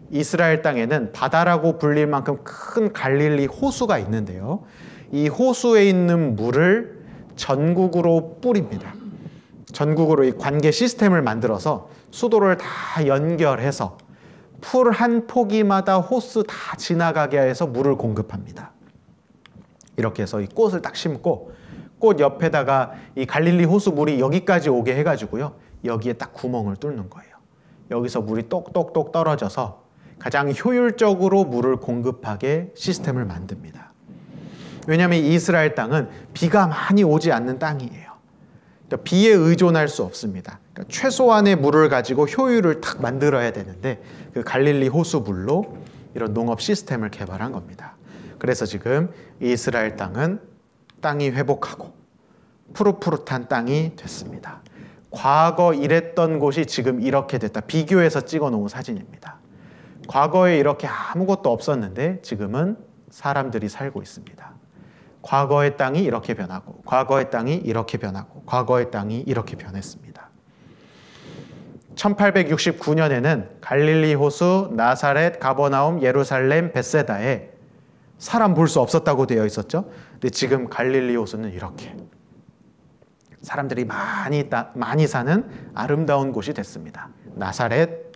이스라엘 땅에는 바다라고 불릴 만큼 큰 갈릴리 호수가 있는데요. 이 호수에 있는 물을 전국으로 뿌립니다. 전국으로 이 관계 시스템을 만들어서 수도를 다 연결해서 풀 한 포기마다 호수 다 지나가게 해서 물을 공급합니다. 이렇게 해서 이 꽃을 딱 심고 꽃 옆에다가 이 갈릴리 호수 물이 여기까지 오게 해가지고요. 여기에 딱 구멍을 뚫는 거예요. 여기서 물이 똑똑똑 떨어져서 가장 효율적으로 물을 공급하게 시스템을 만듭니다. 왜냐하면 이스라엘 땅은 비가 많이 오지 않는 땅이에요. 그러니까 비에 의존할 수 없습니다. 그러니까 최소한의 물을 가지고 효율을 딱 만들어야 되는데 그 갈릴리 호수 물로 이런 농업 시스템을 개발한 겁니다. 그래서 지금 이스라엘 땅은 땅이 회복하고 푸릇푸릇한 땅이 됐습니다. 과거 이랬던 곳이 지금 이렇게 됐다. 비교해서 찍어 놓은 사진입니다. 과거에 이렇게 아무것도 없었는데 지금은 사람들이 살고 있습니다. 과거의 땅이 이렇게 변하고 과거의 땅이 이렇게 변하고 과거의 땅이 이렇게 변했습니다. 1869년에는 갈릴리 호수, 나사렛, 가버나움, 예루살렘, 벳세다에 사람 볼 수 없었다고 되어 있었죠. 근데 지금 갈릴리 호수는 이렇게 사람들이 많이 사는 아름다운 곳이 됐습니다. 나사렛,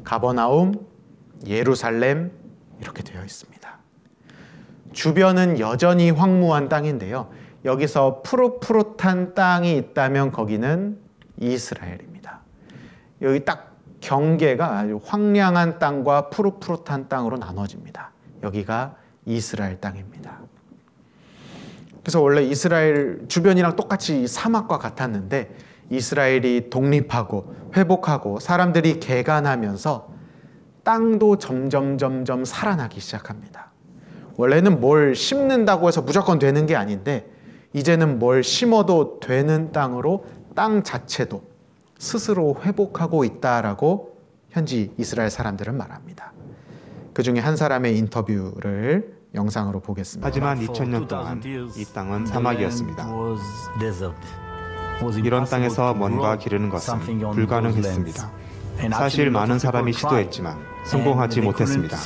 가버나움, 예루살렘 이렇게 되어 있습니다. 주변은 여전히 황무한 땅인데요. 여기서 푸릇푸릇한 땅이 있다면 거기는 이스라엘입니다. 여기 딱 경계가 아주 황량한 땅과 푸릇푸릇한 땅으로 나눠집니다. 여기가 이스라엘 땅입니다. 그래서 원래 이스라엘 주변이랑 똑같이 사막과 같았는데 이스라엘이 독립하고 회복하고 사람들이 개간하면서 땅도 점점 살아나기 시작합니다. 원래는 뭘 심는다고 해서 무조건 되는 게 아닌데 이제는 뭘 심어도 되는 땅으로 땅 자체도 스스로 회복하고 있다라고 현지 이스라엘 사람들은 말합니다. 그 중에 한 사람의 인터뷰를 영상으로 보겠습니다. 하지만 2000년 동안 이 땅은 사막이었습니다. 이런 땅에서 뭔가 기르는 것은 불가능했습니다. 사실 많은 사람이 시도했지만 성공하지 못했습니다.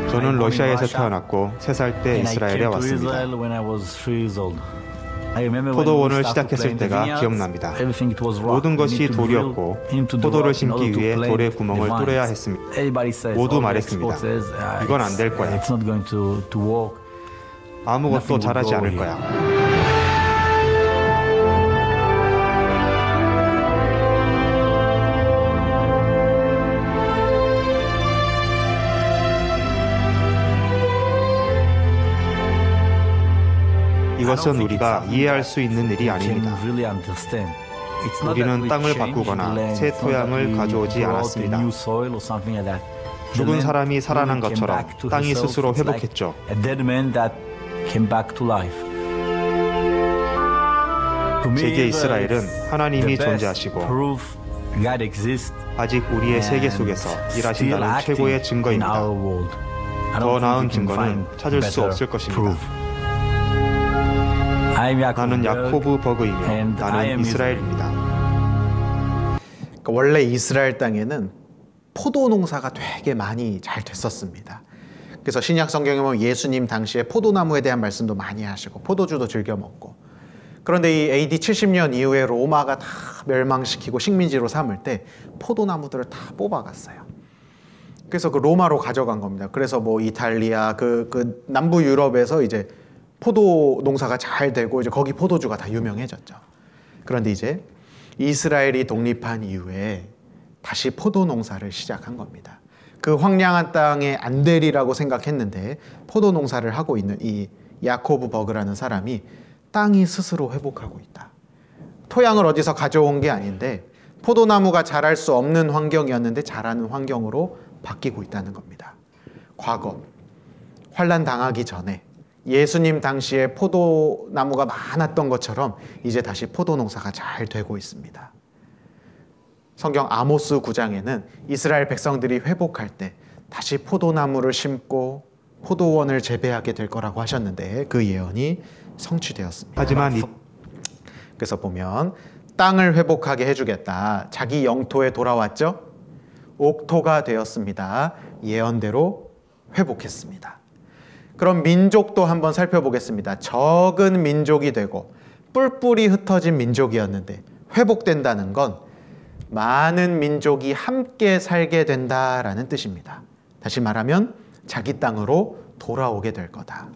저는 러시아에서 태어났고 3살 때 이스라엘에 왔습니다. 포도원을 시작했을 때가 기억납니다. 모든 것이 돌이었고 포도를 심기 위해 돌에 구멍을 뚫어야 했습니다. 모두 말했습니다. 이건 안 될 거야. 아무것도 자라지 않을 거야. 이것은 우리가 이해할 수 있는 일이 아닙니다. 우리는 땅을 바꾸거나 새 토양을 가져오지 않았습니다. 죽은 사람이 살아난 것처럼 땅이 스스로 회복했죠. 제게 이스라엘은 하나님이 존재하시고 아직 우리의 세계 속에서 일하신다는 최고의 증거입니다. 더 나은 증거는 찾을 수 없을 것입니다. 나는 야코브 버그이며 나는 이스라엘입니다. 그러니까 원래 이스라엘 땅에는 포도 농사가 되게 많이 잘 됐었습니다. 그래서 신약 성경에 보면 예수님 당시에 포도나무에 대한 말씀도 많이 하시고 포도주도 즐겨 먹고, 그런데 이 AD 70년 이후에 로마가 다 멸망시키고 식민지로 삼을 때 포도나무들을 다 뽑아갔어요. 그래서 그 로마로 가져간 겁니다. 그래서 뭐 이탈리아 그 남부 유럽에서 이제 포도 농사가 잘 되고 이제 거기 포도주가 다 유명해졌죠. 그런데 이제 이스라엘이 독립한 이후에 다시 포도 농사를 시작한 겁니다. 그 황량한 땅에 안 되리라고 생각했는데 포도 농사를 하고 있는 이 야코브 버그라는 사람이 땅이 스스로 회복하고 있다. 토양을 어디서 가져온 게 아닌데 포도나무가 자랄 수 없는 환경이었는데 자라는 환경으로 바뀌고 있다는 겁니다. 과거 환란 당하기 전에 예수님 당시에 포도나무가 많았던 것처럼 이제 다시 포도 농사가 잘 되고 있습니다. 성경 아모스 9장에는 이스라엘 백성들이 회복할 때 다시 포도나무를 심고 포도원을 재배하게 될 거라고 하셨는데 그 예언이 성취되었습니다. 하지만 그래서 보면 땅을 회복하게 해주겠다. 자기 영토에 돌아왔죠? 옥토가 되었습니다. 예언대로 회복했습니다. 그럼 민족도 한번 살펴보겠습니다. 적은 민족이 되고 뿔뿔이 흩어진 민족이었는데 회복된다는 건 많은 민족이 함께 살게 된다라는 뜻입니다. 다시 말하면 자기 땅으로 돌아오게 될 거다.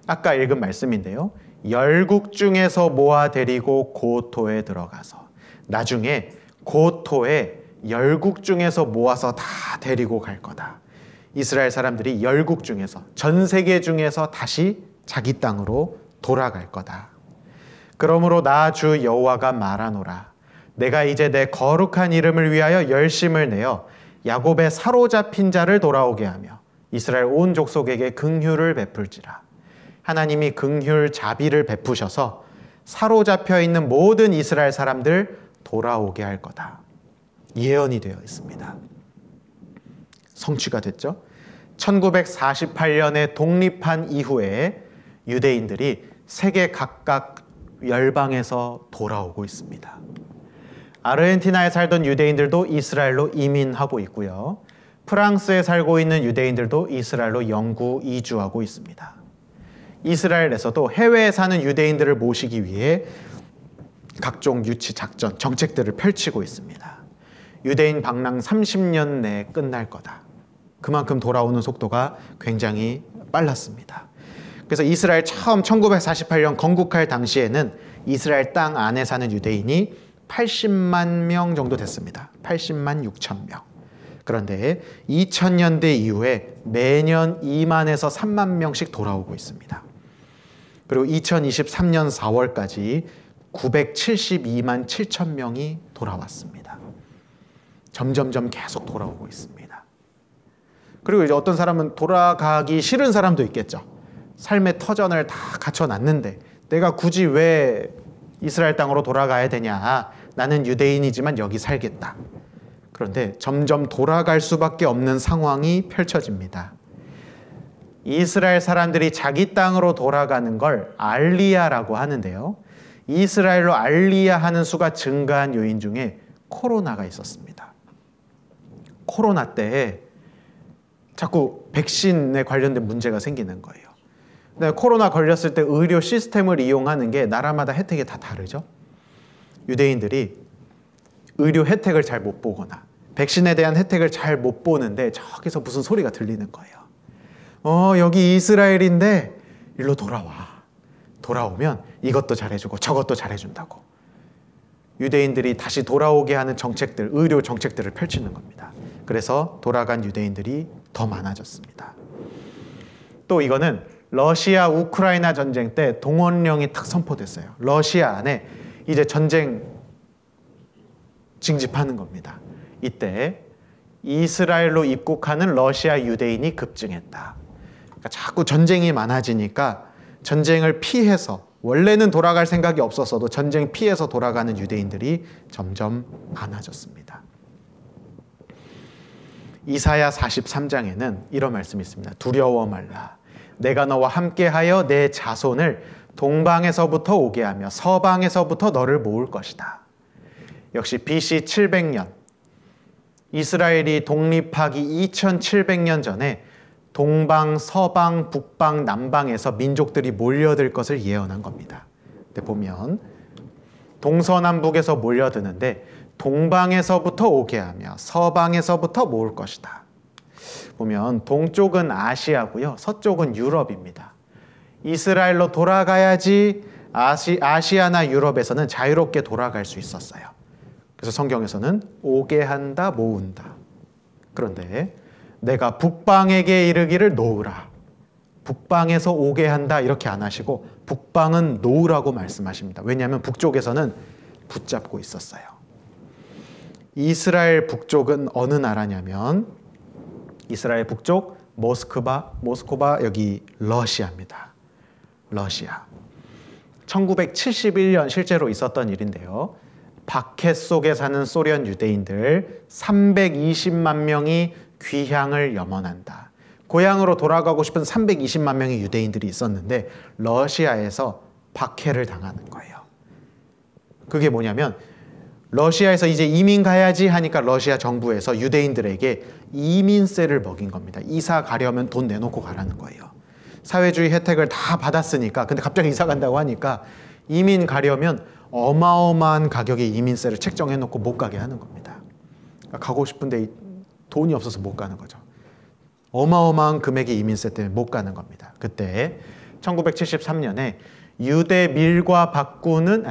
아까 읽은 말씀인데요. 열국 중에서 모아 데리고 고토에 들어가서 나중에 고토에 열국 중에서 모아서 다 데리고 갈 거다. 이스라엘 사람들이 열국 중에서 전 세계 중에서 다시 자기 땅으로 돌아갈 거다. 그러므로 나 주 여호와가 말하노라. 내가 이제 내 거룩한 이름을 위하여 열심을 내어 야곱의 사로잡힌 자를 돌아오게 하며 이스라엘 온 족속에게 긍휼을 베풀지라. 하나님이 긍휼 자비를 베푸셔서 사로잡혀 있는 모든 이스라엘 사람들 돌아오게 할 거다. 예언이 되어 있습니다. 성취가 됐죠. 1948년에 독립한 이후에 유대인들이 세계 각각 열방에서 돌아오고 있습니다. 아르헨티나에 살던 유대인들도 이스라엘로 이민하고 있고요. 프랑스에 살고 있는 유대인들도 이스라엘로 영구 이주하고 있습니다. 이스라엘에서도 해외에 사는 유대인들을 모시기 위해 각종 유치 작전, 정책들을 펼치고 있습니다. 유대인 방랑 30년 내에 끝날 거다. 그만큼 돌아오는 속도가 굉장히 빨랐습니다. 그래서 이스라엘 처음 1948년 건국할 당시에는 이스라엘 땅 안에 사는 유대인이 80만 명 정도 됐습니다. 80만 6천 명. 그런데 2000년대 이후에 매년 2만에서 3만 명씩 돌아오고 있습니다. 그리고 2023년 4월까지 972만 7천 명이 돌아왔습니다. 점점점 계속 돌아오고 있습니다. 그리고 이제 어떤 사람은 돌아가기 싫은 사람도 있겠죠. 삶의 터전을 다 갖춰놨는데 내가 굳이 왜 이스라엘 땅으로 돌아가야 되냐. 나는 유대인이지만 여기 살겠다. 그런데 점점 돌아갈 수밖에 없는 상황이 펼쳐집니다. 이스라엘 사람들이 자기 땅으로 돌아가는 걸 알리야라고 하는데요. 이스라엘로 알리야하는 수가 증가한 요인 중에 코로나가 있었습니다. 코로나 때 자꾸 백신에 관련된 문제가 생기는 거예요. 근데 코로나 걸렸을 때 의료 시스템을 이용하는 게 나라마다 혜택이 다 다르죠. 유대인들이 의료 혜택을 잘 못 보거나 백신에 대한 혜택을 잘 못 보는데 저기서 무슨 소리가 들리는 거예요. 여기 이스라엘인데 일로 돌아와. 돌아오면 이것도 잘해주고 저것도 잘해준다고. 유대인들이 다시 돌아오게 하는 정책들, 의료 정책들을 펼치는 겁니다. 그래서 돌아간 유대인들이 더 많아졌습니다. 또 이거는 러시아 우크라이나 전쟁 때 동원령이 딱 선포됐어요. 러시아 안에 이제 전쟁 징집하는 겁니다. 이때 이스라엘로 입국하는 러시아 유대인이 급증했다. 그러니까 자꾸 전쟁이 많아지니까 전쟁을 피해서 원래는 돌아갈 생각이 없었어도 전쟁 피해서 돌아가는 유대인들이 점점 많아졌습니다. 이사야 43장에는 이런 말씀이 있습니다. 두려워 말라. 내가 너와 함께하여 내 자손을 동방에서부터 오게 하며 서방에서부터 너를 모을 것이다. 역시 BC 700년 이스라엘이 독립하기 2700년 전에 동방, 서방, 북방, 남방에서 민족들이 몰려들 것을 예언한 겁니다. 근데 보면 동서남북에서 몰려드는데 동방에서부터 오게 하며 서방에서부터 모을 것이다. 보면 동쪽은 아시아고요. 서쪽은 유럽입니다. 이스라엘로 돌아가야지 아시아나 유럽에서는 자유롭게 돌아갈 수 있었어요. 그래서 성경에서는 오게 한다, 모은다. 그런데 내가 북방에게 이르기를 놓으라. 북방에서 오게 한다 이렇게 안 하시고 북방은 놓으라고 말씀하십니다. 왜냐하면 북쪽에서는 붙잡고 있었어요. 이스라엘 북쪽은 어느 나라냐면 이스라엘 북쪽 모스크바 여기 러시아입니다. 러시아. 1971년 실제로 있었던 일인데요. 박해 속에 사는 소련 유대인들 320만 명이 귀향을 염원한다. 고향으로 돌아가고 싶은 320만 명의 유대인들이 있었는데 러시아에서 박해를 당하는 거예요. 그게 뭐냐면 러시아에서 이제 이민 가야지 하니까 러시아 정부에서 유대인들에게 이민세를 먹인 겁니다. 이사 가려면 돈 내놓고 가라는 거예요. 사회주의 혜택을 다 받았으니까 근데 갑자기 이사 간다고 하니까 이민 가려면 어마어마한 가격의 이민세를 책정해 놓고 못 가게 하는 겁니다. 그러니까 가고 싶은데 돈이 없어서 못 가는 거죠. 어마어마한 금액의 이민세 때문에 못 가는 겁니다. 그때 1973년에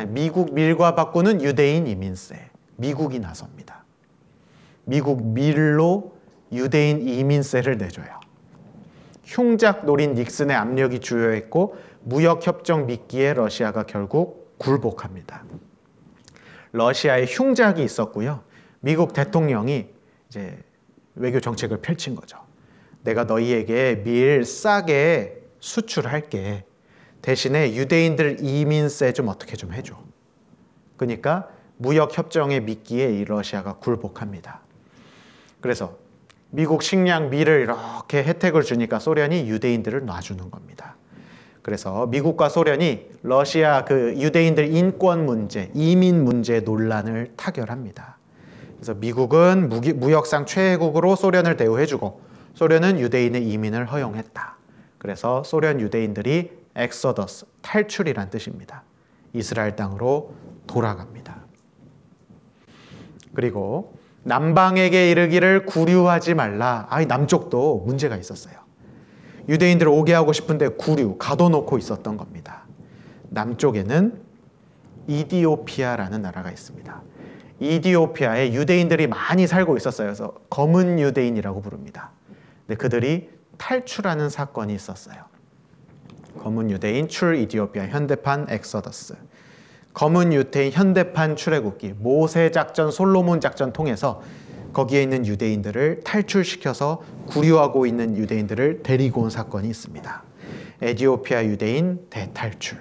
미국 밀과 바꾸는 유대인 이민세. 미국이 나섭니다. 미국 밀로 유대인 이민세를 내줘요. 흉작 노린 닉슨의 압력이 주요했고 무역협정 미끼에 러시아가 결국 굴복합니다. 러시아에 흉작이 있었고요. 미국 대통령이 이제 외교 정책을 펼친 거죠. 내가 너희에게 밀 싸게 수출할게. 대신에 유대인들 이민세 좀 어떻게 좀 해줘. 그러니까 무역협정의 미끼에 이 러시아가 굴복합니다. 그래서 미국 식량 밀을 이렇게 혜택을 주니까 소련이 유대인들을 놔주는 겁니다. 그래서 미국과 소련이 러시아 그 유대인들 인권 문제, 이민 문제 논란을 타결합니다. 그래서 미국은 무역상 최애국으로 소련을 대우해주고 소련은 유대인의 이민을 허용했다. 그래서 소련 유대인들이 엑소더스, 탈출이란 뜻입니다. 이스라엘 땅으로 돌아갑니다. 그리고 남방에게 이르기를 구류하지 말라. 남쪽도 문제가 있었어요. 유대인들을 오게 하고 싶은데 가둬놓고 있었던 겁니다. 남쪽에는 이디오피아라는 나라가 있습니다. 이디오피아에 유대인들이 많이 살고 있었어요. 그래서 검은 유대인이라고 부릅니다. 근데 그들이 탈출하는 사건이 있었어요. 검은 유대인 출 이디오피아, 현대판 엑소더스. 검은 유대인 현대판 출애굽기, 모세 작전, 솔로몬 작전 통해서 거기에 있는 유대인들을 탈출시켜서 구류하고 있는 유대인들을 데리고 온 사건이 있습니다. 에티오피아 유대인 대탈출.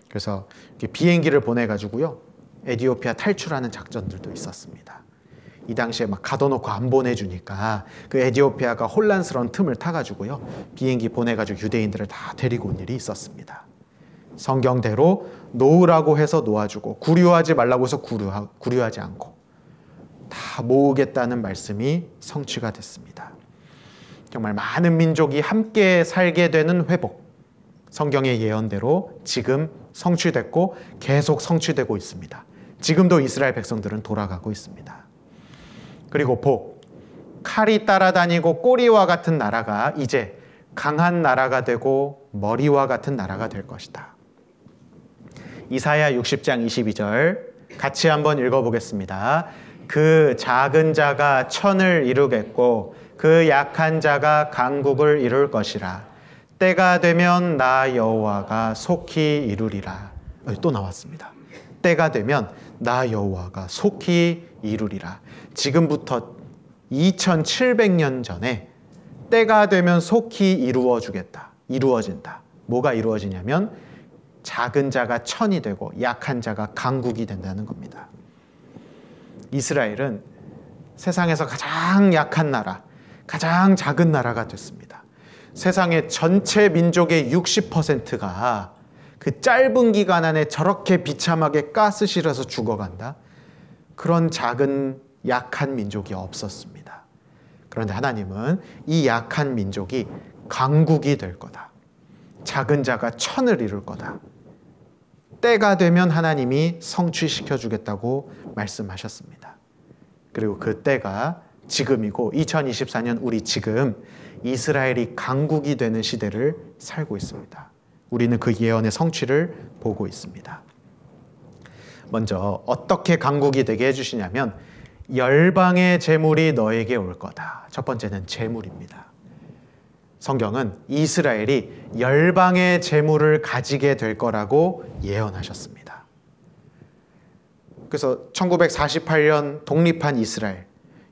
그래서 비행기를 보내가지고요, 에티오피아 탈출하는 작전들도 있었습니다. 이 당시에 막 가둬놓고 안 보내주니까 그 에티오피아가 혼란스러운 틈을 타가지고요, 비행기 보내가지고 유대인들을 다 데리고 온 일이 있었습니다. 성경대로 놓으라고 해서 놓아주고 구류하지 말라고 해서 구류하지 않고 다 모으겠다는 말씀이 성취가 됐습니다. 정말 많은 민족이 함께 살게 되는 회복, 성경의 예언대로 지금 성취됐고 계속 성취되고 있습니다. 지금도 이스라엘 백성들은 돌아가고 있습니다. 그리고 복, 칼이 따라다니고 꼬리와 같은 나라가 이제 강한 나라가 되고 머리와 같은 나라가 될 것이다. 이사야 60장 22절 같이 한번 읽어보겠습니다. 그 작은 자가 천을 이루겠고 그 약한 자가 강국을 이룰 것이라. 때가 되면 나 여호와가 속히 이루리라. 또 나왔습니다. 때가 되면 나 여호와가 속히 이루리라. 지금부터 2700년 전에 때가 되면 속히 이루어주겠다. 이루어진다. 뭐가 이루어지냐면 작은 자가 천이 되고 약한 자가 강국이 된다는 겁니다. 이스라엘은 세상에서 가장 약한 나라, 가장 작은 나라가 됐습니다. 세상의 전체 민족의 60%가 그 짧은 기간 안에 저렇게 비참하게 가스 실어서 죽어간다. 그런 작은 약한 민족이 없었습니다. 그런데 하나님은 이 약한 민족이 강국이 될 거다. 작은 자가 천을 이룰 거다. 때가 되면 하나님이 성취시켜 주겠다고 말씀하셨습니다. 그리고 그 때가 지금이고 2024년 우리 지금 이스라엘이 강국이 되는 시대를 살고 있습니다. 우리는 그 예언의 성취를 보고 있습니다. 먼저 어떻게 강국이 되게 해주시냐면 열방의 재물이 너에게 올 거다. 첫 번째는 재물입니다. 성경은 이스라엘이 열방의 재물을 가지게 될 거라고 예언하셨습니다. 그래서 1948년 독립한 이스라엘,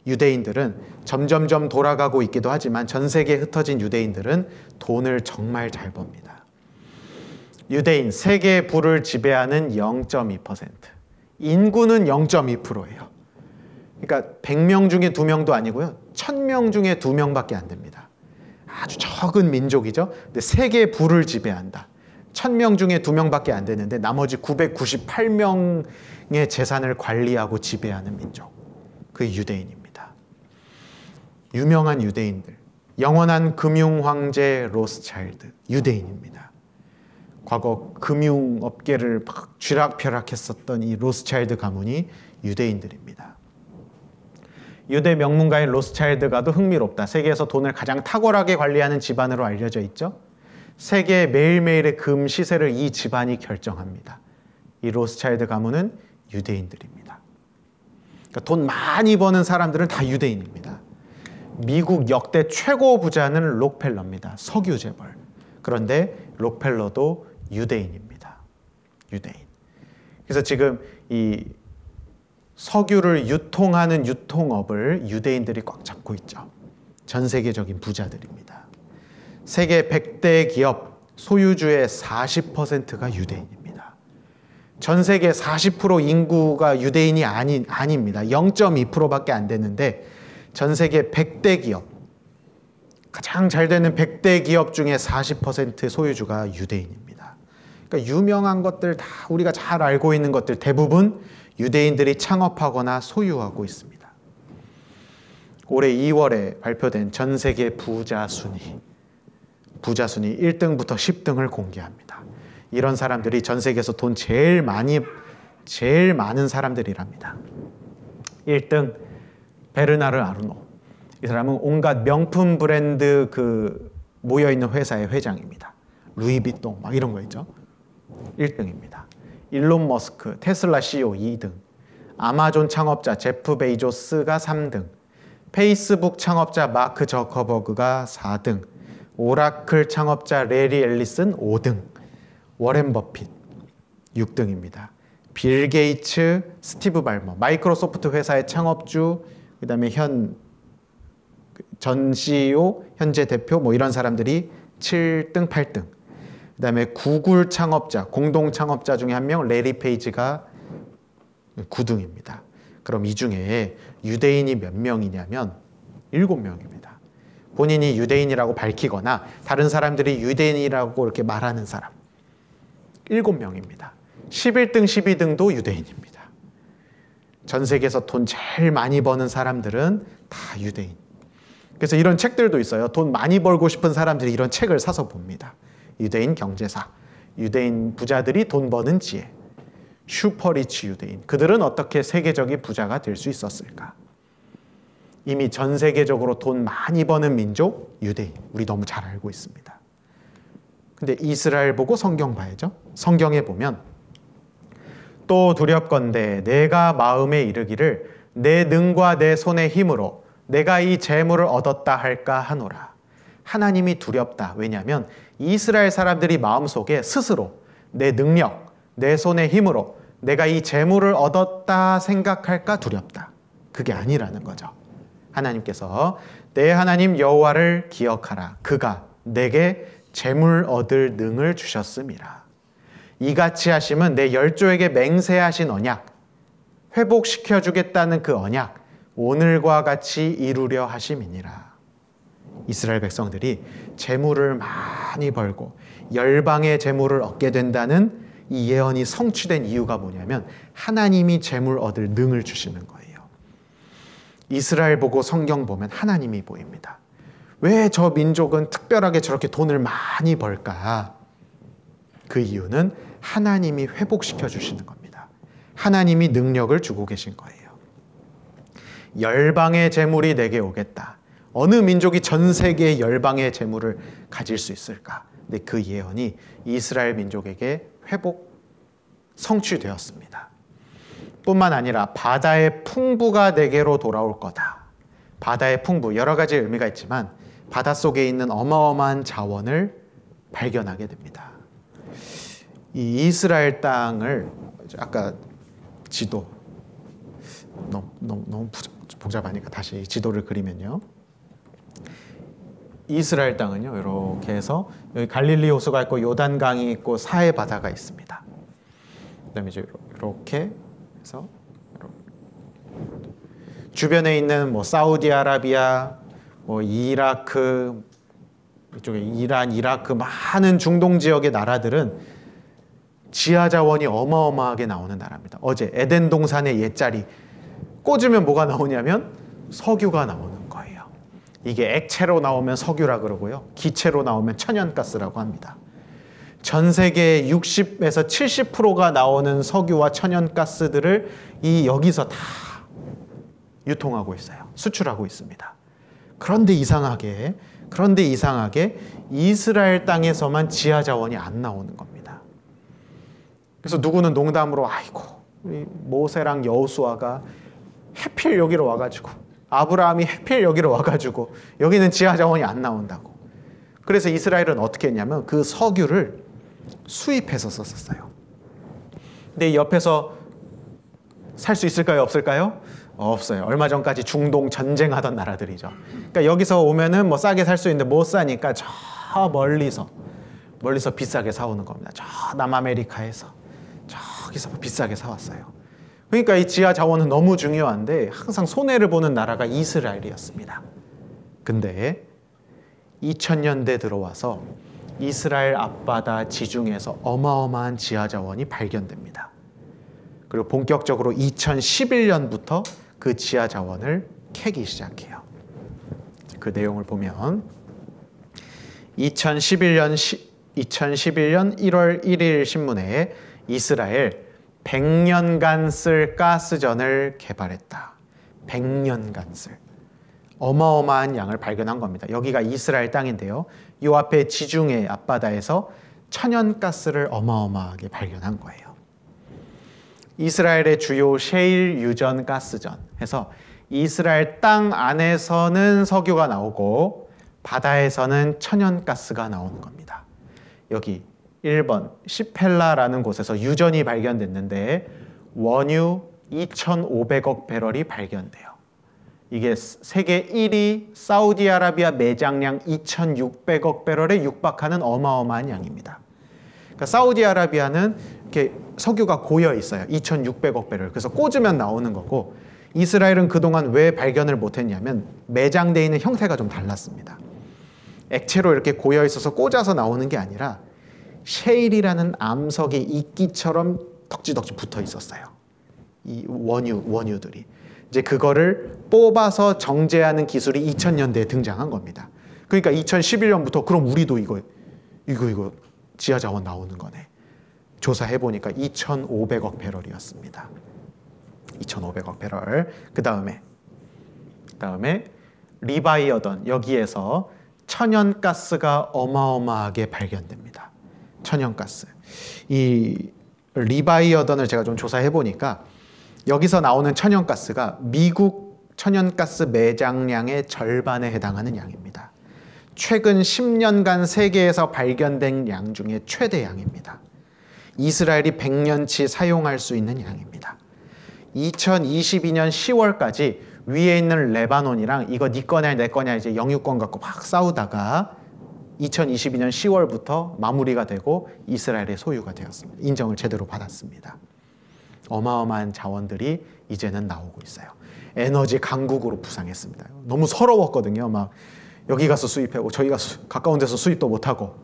유대인들은 점점점 돌아가고 있기도 하지만 전 세계에 흩어진 유대인들은 돈을 정말 잘 법니다. 유대인, 세계 부를 지배하는 0.2%, 인구는 0.2%예요. 그러니까 100명 중에 2명도 아니고요, 1000명 중에 2명밖에 안 됩니다. 아주 적은 민족이죠. 근데 세계 부를 지배한다. 1000명 중에 2명밖에 안 되는데 나머지 998명의 재산을 관리하고 지배하는 민족, 그게 유대인입니다. 유명한 유대인들, 영원한 금융 황제 로스차일드, 유대인입니다. 과거 금융업계를 막 쥐락펴락했었던 이 로스차일드 가문이 유대인들입니다. 유대 명문가인 로스차일드가도 흥미롭다. 세계에서 돈을 가장 탁월하게 관리하는 집안으로 알려져 있죠. 세계 매일매일의 금 시세를 이 집안이 결정합니다. 이 로스차일드 가문은 유대인들입니다. 그러니까 돈 많이 버는 사람들은 다 유대인입니다. 미국 역대 최고 부자는 록펠러입니다. 석유 재벌. 그런데 록펠러도 유대인입니다. 유대인. 그래서 지금 이 석유를 유통하는 유통업을 유대인들이 꽉 잡고 있죠. 전 세계적인 부자들입니다. 세계 100대 기업 소유주의 40%가 유대인입니다. 전 세계 40% 인구가 유대인이 아닙니다. 0.2%밖에 안 되는데 전 세계 100대 기업, 가장 잘 되는 100대 기업 중에 40% 소유주가 유대인입니다. 그러니까 유명한 것들 다 우리가 잘 알고 있는 것들 대부분 유대인들이 창업하거나 소유하고 있습니다. 올해 2월에 발표된 전 세계 부자 순위 1등부터 10등을 공개합니다. 이런 사람들이 전 세계에서 돈 제일 많은 사람들이랍니다. 1등 베르나르 아르노. 이 사람은 온갖 명품 브랜드 모여 있는 회사의 회장입니다. 루이비통 막 이런 거 있죠. 1등입니다. 일론 머스크 테슬라 CEO 2등. 아마존 창업자 제프 베이조스가 3등. 페이스북 창업자 마크 저커버그가 4등. 오라클 창업자 레리 앨리슨 5등. 워렌 버핏 6등입니다. 빌 게이츠, 스티브 발머, 마이크로소프트 회사의 창업주, 그다음에 전 CEO, 현재 대표 뭐 이런 사람들이 7등, 8등. 그다음에 구글 창업자, 공동 창업자 중에 한 명 레리 페이지가 9등입니다. 그럼 이 중에 유대인이 몇 명이냐면 7명입니다. 본인이 유대인이라고 밝히거나 다른 사람들이 유대인이라고 이렇게 말하는 사람 7명입니다. 11등, 12등도 유대인입니다. 전 세계에서 돈 제일 많이 버는 사람들은 다 유대인. 그래서 이런 책들도 있어요. 돈 많이 벌고 싶은 사람들이 이런 책을 사서 봅니다. 유대인 경제사, 유대인 부자들이 돈 버는 지혜, 슈퍼리치 유대인. 그들은 어떻게 세계적인 부자가 될 수 있었을까? 이미 전 세계적으로 돈 많이 버는 민족, 유대인. 우리 너무 잘 알고 있습니다. 근데 이스라엘 보고 성경 봐야죠. 성경에 보면 또 두렵건대 내가 마음에 이르기를 내 능과 내 손의 힘으로 내가 이 재물을 얻었다 할까 하노라. 하나님이 두렵다. 왜냐하면 이스라엘 사람들이 마음속에 스스로 내 능력, 내 손의 힘으로 내가 이 재물을 얻었다 생각할까 두렵다. 그게 아니라는 거죠. 하나님께서 내 하나님 여호와를 기억하라. 그가 내게 재물 얻을 능을 주셨음이라. 이같이 하심은 내 열조에게 맹세하신 언약, 회복시켜주겠다는 그 언약, 오늘과 같이 이루려 하심이니라. 이스라엘 백성들이 재물을 많이 벌고 열방의 재물을 얻게 된다는 이 예언이 성취된 이유가 뭐냐면 하나님이 재물 얻을 능을 주시는 거예요. 이스라엘 보고 성경 보면 하나님이 보입니다. 왜 저 민족은 특별하게 저렇게 돈을 많이 벌까? 그 이유는 하나님이 회복시켜 주시는 겁니다. 하나님이 능력을 주고 계신 거예요. 열방의 재물이 내게 오겠다. 어느 민족이 전 세계의 열방의 재물을 가질 수 있을까? 근데 그 예언이 이스라엘 민족에게 회복 성취되었습니다. 뿐만 아니라 바다의 풍부가 내게로 돌아올 거다. 바다의 풍부, 여러 가지 의미가 있지만 바닷속에 있는 어마어마한 자원을 발견하게 됩니다. 이 이스라엘 땅을 아까 지도 너무 복잡하니까 다시 지도를 그리면요. 이스라엘 땅은요. 이렇게 해서 여기 갈릴리 호수가 있고 요단강이 있고 사해 바다가 있습니다. 그다음에 이제 이렇게 해서 주변에 있는 뭐 사우디아라비아, 뭐 이라크, 이쪽에 이란, 이라크 많은 중동 지역의 나라들은 지하 자원이 어마어마하게 나오는 나라입니다. 어제 에덴 동산의 옛자리 꽂으면 뭐가 나오냐면 석유가 나오는 거예요. 이게 액체로 나오면 석유라 그러고요. 기체로 나오면 천연가스라고 합니다. 전 세계 60에서 70%가 나오는 석유와 천연가스들을 여기서 다 유통하고 있어요. 수출하고 있습니다. 그런데 이상하게 이스라엘 땅에서만 지하 자원이 안 나오는 겁니다. 그래서 누구는 농담으로 아이고 우리 모세랑 여호수아가 해필 여기로 와가지고 아브라함이 해필 여기로 와가지고 여기는 지하 자원이 안 나온다고. 그래서 이스라엘은 어떻게 했냐면 그 석유를 수입해서 썼었어요. 근데 옆에서 살 수 있을까요? 없을까요? 없어요. 얼마 전까지 중동 전쟁하던 나라들이죠. 그러니까 여기서 오면은 뭐 싸게 살 수 있는데 못 사니까 저 멀리서 비싸게 사오는 겁니다. 저 남아메리카에서 저기서 비싸게 사왔어요. 그러니까 이 지하 자원은 너무 중요한데 항상 손해를 보는 나라가 이스라엘이었습니다. 근데 2000년대 들어와서 이스라엘 앞바다 지중해에서 어마어마한 지하 자원이 발견됩니다. 그리고 본격적으로 2011년부터 그 지하 자원을 캐기 시작해요. 그 내용을 보면 2011년 1월 1일 신문에 이스라엘 100년간 쓸 가스전을 개발했다. 100년간 쓸. 어마어마한 양을 발견한 겁니다. 여기가 이스라엘 땅인데요. 이 앞에 지중해 앞바다에서 천연가스를 어마어마하게 발견한 거예요. 이스라엘의 주요 셰일 유전 가스전 해서 이스라엘 땅 안에서는 석유가 나오고 바다에서는 천연가스가 나오는 겁니다. 여기 1번 시펠라라는 곳에서 유전이 발견됐는데 원유 2,500억 배럴이 발견돼요. 이게 세계 1위 사우디아라비아 매장량 2,600억 배럴에 육박하는 어마어마한 양입니다. 그러니까 사우디아라비아는 이렇게 석유가 고여 있어요. 2,600억 배럴. 그래서 꽂으면 나오는 거고 이스라엘은 그동안 왜 발견을 못했냐면 매장되어 있는 형태가 좀 달랐습니다. 액체로 이렇게 고여 있어서 꽂아서 나오는 게 아니라 셰일이라는 암석이 이끼처럼 덕지덕지 붙어 있었어요. 이 원유들이. 이제 그거를 뽑아서 정제하는 기술이 2000년대에 등장한 겁니다. 그러니까 2011년부터 그럼 우리도 이거 지하 자원 나오는 거네. 조사해 보니까 2,500억 배럴이었습니다. 2,500억 배럴. 그다음에 리바이어던 여기에서 천연가스가 어마어마하게 발견됩니다. 천연가스. 이 리바이어던을 제가 좀 조사해 보니까 여기서 나오는 천연가스가 미국 천연가스 매장량의 절반에 해당하는 양입니다. 최근 10년간 세계에서 발견된 양 중에 최대 양입니다. 이스라엘이 100년치 사용할 수 있는 양입니다. 2022년 10월까지 위에 있는 레바논이랑 이거 네 거냐 내 거냐 이제 영유권 갖고 막 싸우다가 2022년 10월부터 마무리가 되고 이스라엘의 소유가 되었습니다. 인정을 제대로 받았습니다. 어마어마한 자원들이 이제는 나오고 있어요. 에너지 강국으로 부상했습니다. 너무 서러웠거든요. 막 여기 가서 수입하고 저희 가서 가까운 데서 수입도 못하고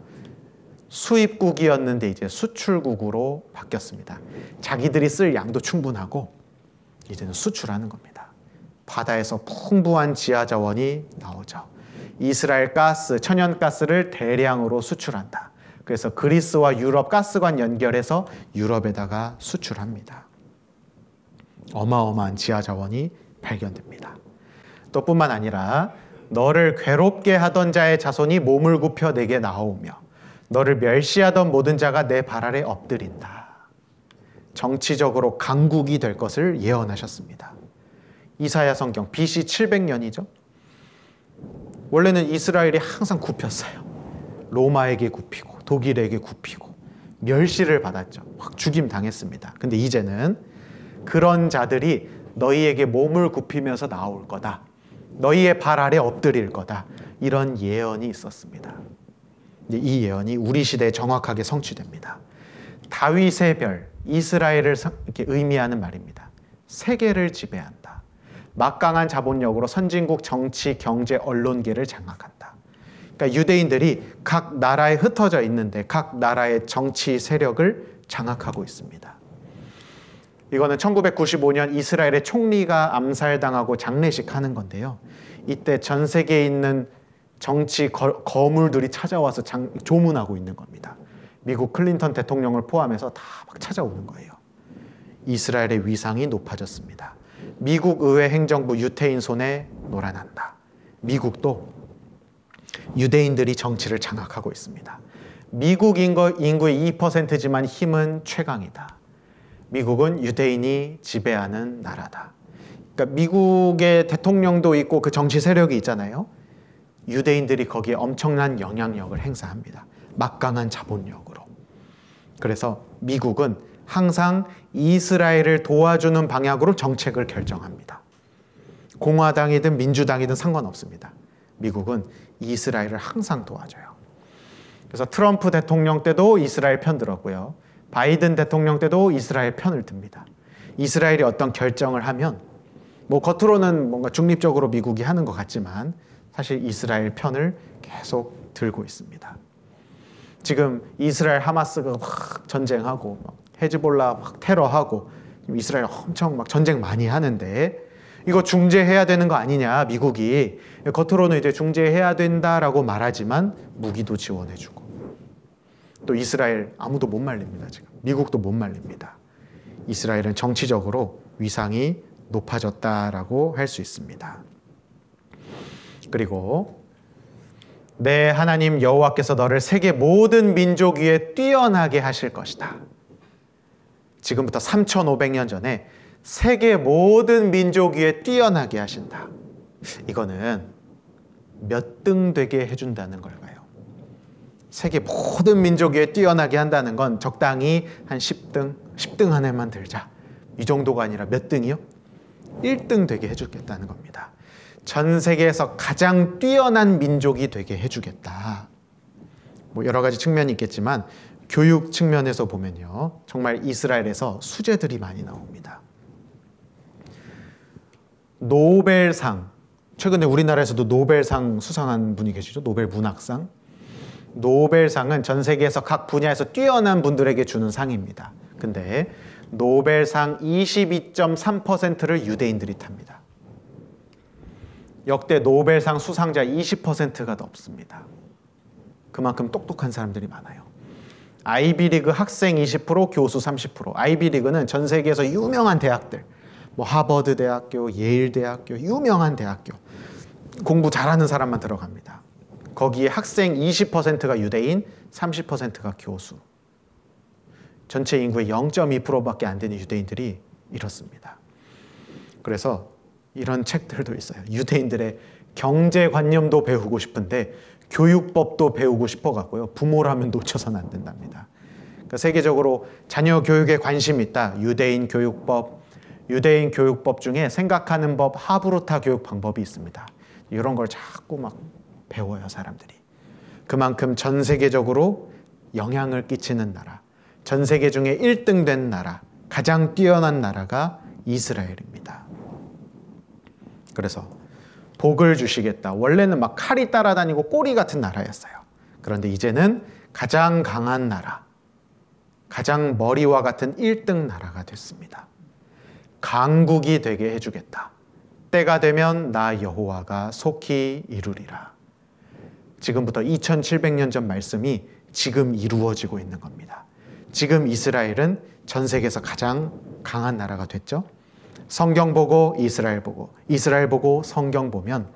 수입국이었는데 이제 수출국으로 바뀌었습니다. 자기들이 쓸 양도 충분하고 이제는 수출하는 겁니다. 바다에서 풍부한 지하 자원이 나오죠. 이스라엘 가스, 천연가스를 대량으로 수출한다. 그래서 그리스와 유럽 가스관 연결해서 유럽에다가 수출합니다. 어마어마한 지하 자원이 발견됩니다. 또 뿐만 아니라 너를 괴롭게 하던 자의 자손이 몸을 굽혀 내게 나오며 너를 멸시하던 모든 자가 내 발 아래 엎드린다. 정치적으로 강국이 될 것을 예언하셨습니다. 이사야 성경 BC 700년이죠. 원래는 이스라엘이 항상 굽혔어요. 로마에게 굽히고 독일에게 굽히고 멸시를 받았죠. 확 죽임 당했습니다. 근데 이제는 그런 자들이 너희에게 몸을 굽히면서 나올 거다. 너희의 발 아래 엎드릴 거다. 이런 예언이 있었습니다. 이 예언이 우리 시대에 정확하게 성취됩니다. 다윗의 별, 이스라엘을 이렇게 의미하는 말입니다. 세계를 지배한다. 막강한 자본력으로 선진국 정치, 경제, 언론계를 장악한다. 그러니까 유대인들이 각 나라에 흩어져 있는데 각 나라의 정치 세력을 장악하고 있습니다. 이거는 1995년 이스라엘의 총리가 암살당하고 장례식 하는 건데요. 이때 전 세계에 있는 정치 거물들이 찾아와서 조문하고 있는 겁니다. 미국 클린턴 대통령을 포함해서 다 막 찾아오는 거예요. 이스라엘의 위상이 높아졌습니다. 미국 의회 행정부 유태인 손에 놀아난다. 미국도 유대인들이 정치를 장악하고 있습니다. 미국 인구의 2%지만 힘은 최강이다. 미국은 유대인이 지배하는 나라다. 그러니까 미국의 대통령도 있고 그 정치 세력이 있잖아요. 유대인들이 거기에 엄청난 영향력을 행사합니다. 막강한 자본력으로. 그래서 미국은 항상 이스라엘을 도와주는 방향으로 정책을 결정합니다. 공화당이든 민주당이든 상관없습니다. 미국은 이스라엘을 항상 도와줘요. 그래서 트럼프 대통령 때도 이스라엘 편 들었고요. 바이든 대통령 때도 이스라엘 편을 듭니다. 이스라엘이 어떤 결정을 하면 뭐 겉으로는 뭔가 중립적으로 미국이 하는 것 같지만 사실 이스라엘 편을 계속 들고 있습니다. 지금 이스라엘 하마스가 막 전쟁하고 막 헤즈볼라 막 테러하고 이스라엘 엄청 막 전쟁 많이 하는데 이거 중재해야 되는 거 아니냐, 미국이. 겉으로는 이제 중재해야 된다라고 말하지만 무기도 지원해주고. 또 이스라엘 아무도 못 말립니다, 지금. 미국도 못 말립니다. 이스라엘은 정치적으로 위상이 높아졌다라고 할 수 있습니다. 그리고 내 하나님 여호와께서 너를 세계 모든 민족 위에 뛰어나게 하실 것이다. 지금부터 3,500년 전에 세계 모든 민족 위에 뛰어나게 하신다. 이거는 몇 등 되게 해준다는 걸까요? 세계 모든 민족 위에 뛰어나게 한다는 건 적당히 한 10등, 10등 안에만 들자. 이 정도가 아니라 몇 등이요? 1등 되게 해주겠다는 겁니다. 전 세계에서 가장 뛰어난 민족이 되게 해주겠다. 뭐 여러 가지 측면이 있겠지만 교육 측면에서 보면요, 정말 이스라엘에서 수재들이 많이 나옵니다. 노벨상, 최근에 우리나라에서도 노벨상 수상한 분이 계시죠? 노벨 문학상. 노벨상은 전 세계에서 각 분야에서 뛰어난 분들에게 주는 상입니다. 근데 노벨상 22.3%를 유대인들이 탑니다. 역대 노벨상 수상자 20%가 넘습니다. 그만큼 똑똑한 사람들이 많아요. 아이비리그 학생 20%, 교수 30%. 아이비리그는 전 세계에서 유명한 대학들, 뭐 하버드 대학교, 예일 대학교, 유명한 대학교, 공부 잘하는 사람만 들어갑니다. 거기에 학생 20%가 유대인, 30%가 교수. 전체 인구의 0.2%밖에 안 되는 유대인들이 이렇습니다. 그래서 이런 책들도 있어요. 유대인들의 경제관념도 배우고 싶은데 교육법도 배우고 싶어갖고요. 부모라면 놓쳐서는 안 된답니다. 그러니까 세계적으로 자녀 교육에 관심이 있다. 유대인 교육법 중에 생각하는 법, 하브루타 교육 방법이 있습니다. 이런 걸 자꾸 막 배워요, 사람들이. 그만큼 전 세계적으로 영향을 끼치는 나라, 전 세계 중에 1등 된 나라, 가장 뛰어난 나라가 이스라엘입니다. 그래서 복을 주시겠다. 원래는 막 칼이 따라다니고 꼬리 같은 나라였어요. 그런데 이제는 가장 강한 나라, 가장 머리와 같은 1등 나라가 됐습니다. 강국이 되게 해주겠다. 때가 되면 나 여호와가 속히 이루리라. 지금부터 2700년 전 말씀이 지금 이루어지고 있는 겁니다. 지금 이스라엘은 전 세계에서 가장 강한 나라가 됐죠. 성경 보고 이스라엘 보고, 이스라엘 보고 성경 보면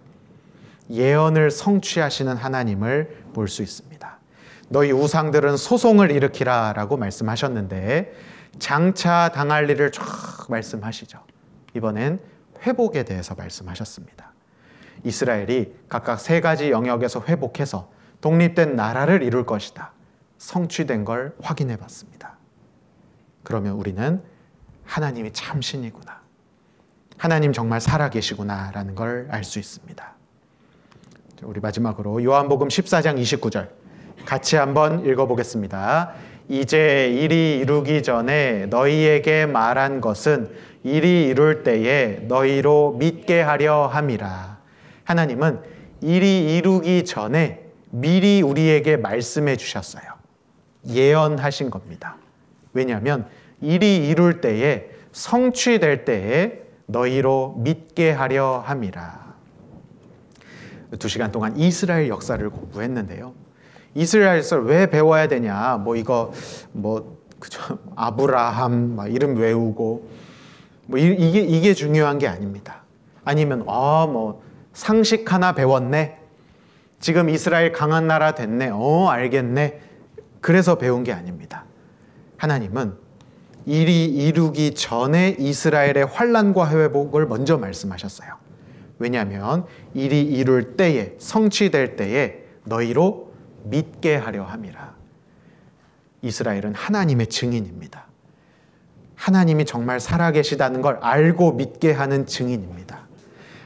예언을 성취하시는 하나님을 볼 수 있습니다. 너희 우상들은 소송을 일으키라 라고 말씀하셨는데 장차 당할 일을 쫙 말씀하시죠. 이번엔 회복에 대해서 말씀하셨습니다. 이스라엘이 각각 3가지 영역에서 회복해서 독립된 나라를 이룰 것이다. 성취된 걸 확인해 봤습니다. 그러면 우리는 하나님이 참 신이구나, 하나님 정말 살아계시구나 라는 걸 알 수 있습니다. 우리 마지막으로 요한복음 14장 29절 같이 한번 읽어보겠습니다. 이제 일이 이루기 전에 너희에게 말한 것은 일이 이룰 때에 너희로 믿게 하려 함이라. 하나님은 일이 이루기 전에 미리 우리에게 말씀해 주셨어요. 예언하신 겁니다. 왜냐하면 일이 이룰 때에, 성취될 때에 너희로 믿게 하려 함이라. 2시간 동안 이스라엘 역사를 공부했는데요. 이스라엘 역사를 왜 배워야 되냐? 그죠? 아브라함 막 이름 외우고 이게 중요한 게 아닙니다. 아니면 상식 하나 배웠네. 지금 이스라엘 강한 나라 됐네. 알겠네. 그래서 배운 게 아닙니다. 하나님은 일이 이루기 전에 이스라엘의 환난과 회복을 먼저 말씀하셨어요. 왜냐하면 일이 이룰 때에, 성취될 때에 너희로 믿게 하려 함이라. 이스라엘은 하나님의 증인입니다. 하나님이 정말 살아계시다는 걸 알고 믿게 하는 증인입니다.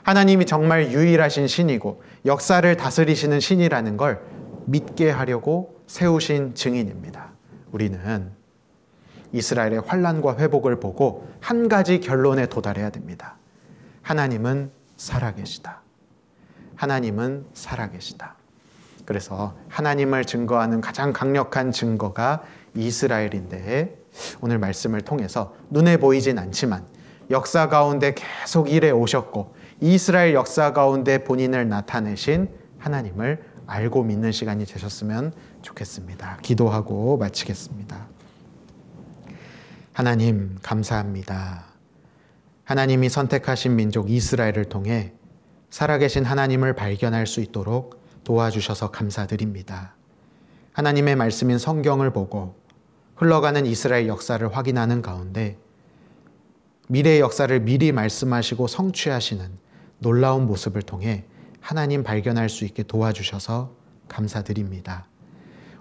하나님이 정말 유일하신 신이고 역사를 다스리시는 신이라는 걸 믿게 하려고 세우신 증인입니다. 우리는 이스라엘의 환난과 회복을 보고 한 가지 결론에 도달해야 됩니다. 하나님은 살아계시다. 하나님은 살아계시다. 그래서 하나님을 증거하는 가장 강력한 증거가 이스라엘인데, 오늘 말씀을 통해서 눈에 보이진 않지만 역사 가운데 계속 일해 오셨고 이스라엘 역사 가운데 본인을 나타내신 하나님을 알고 믿는 시간이 되셨으면 좋겠습니다. 기도하고 마치겠습니다. 하나님, 감사합니다. 하나님이 선택하신 민족 이스라엘을 통해 살아계신 하나님을 발견할 수 있도록 도와주셔서 감사드립니다. 하나님의 말씀인 성경을 보고 흘러가는 이스라엘 역사를 확인하는 가운데 미래의 역사를 미리 말씀하시고 성취하시는 놀라운 모습을 통해 하나님 발견할 수 있게 도와주셔서 감사드립니다.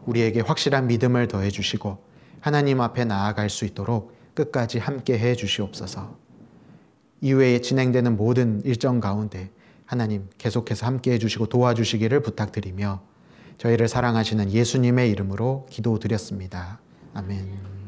우리에게 확실한 믿음을 더해 주시고 하나님 앞에 나아갈 수 있도록 끝까지 함께 해 주시옵소서. 이후에 진행되는 모든 일정 가운데 하나님 계속해서 함께 해주시고 도와주시기를 부탁드리며 저희를 사랑하시는 예수님의 이름으로 기도드렸습니다. 아멘.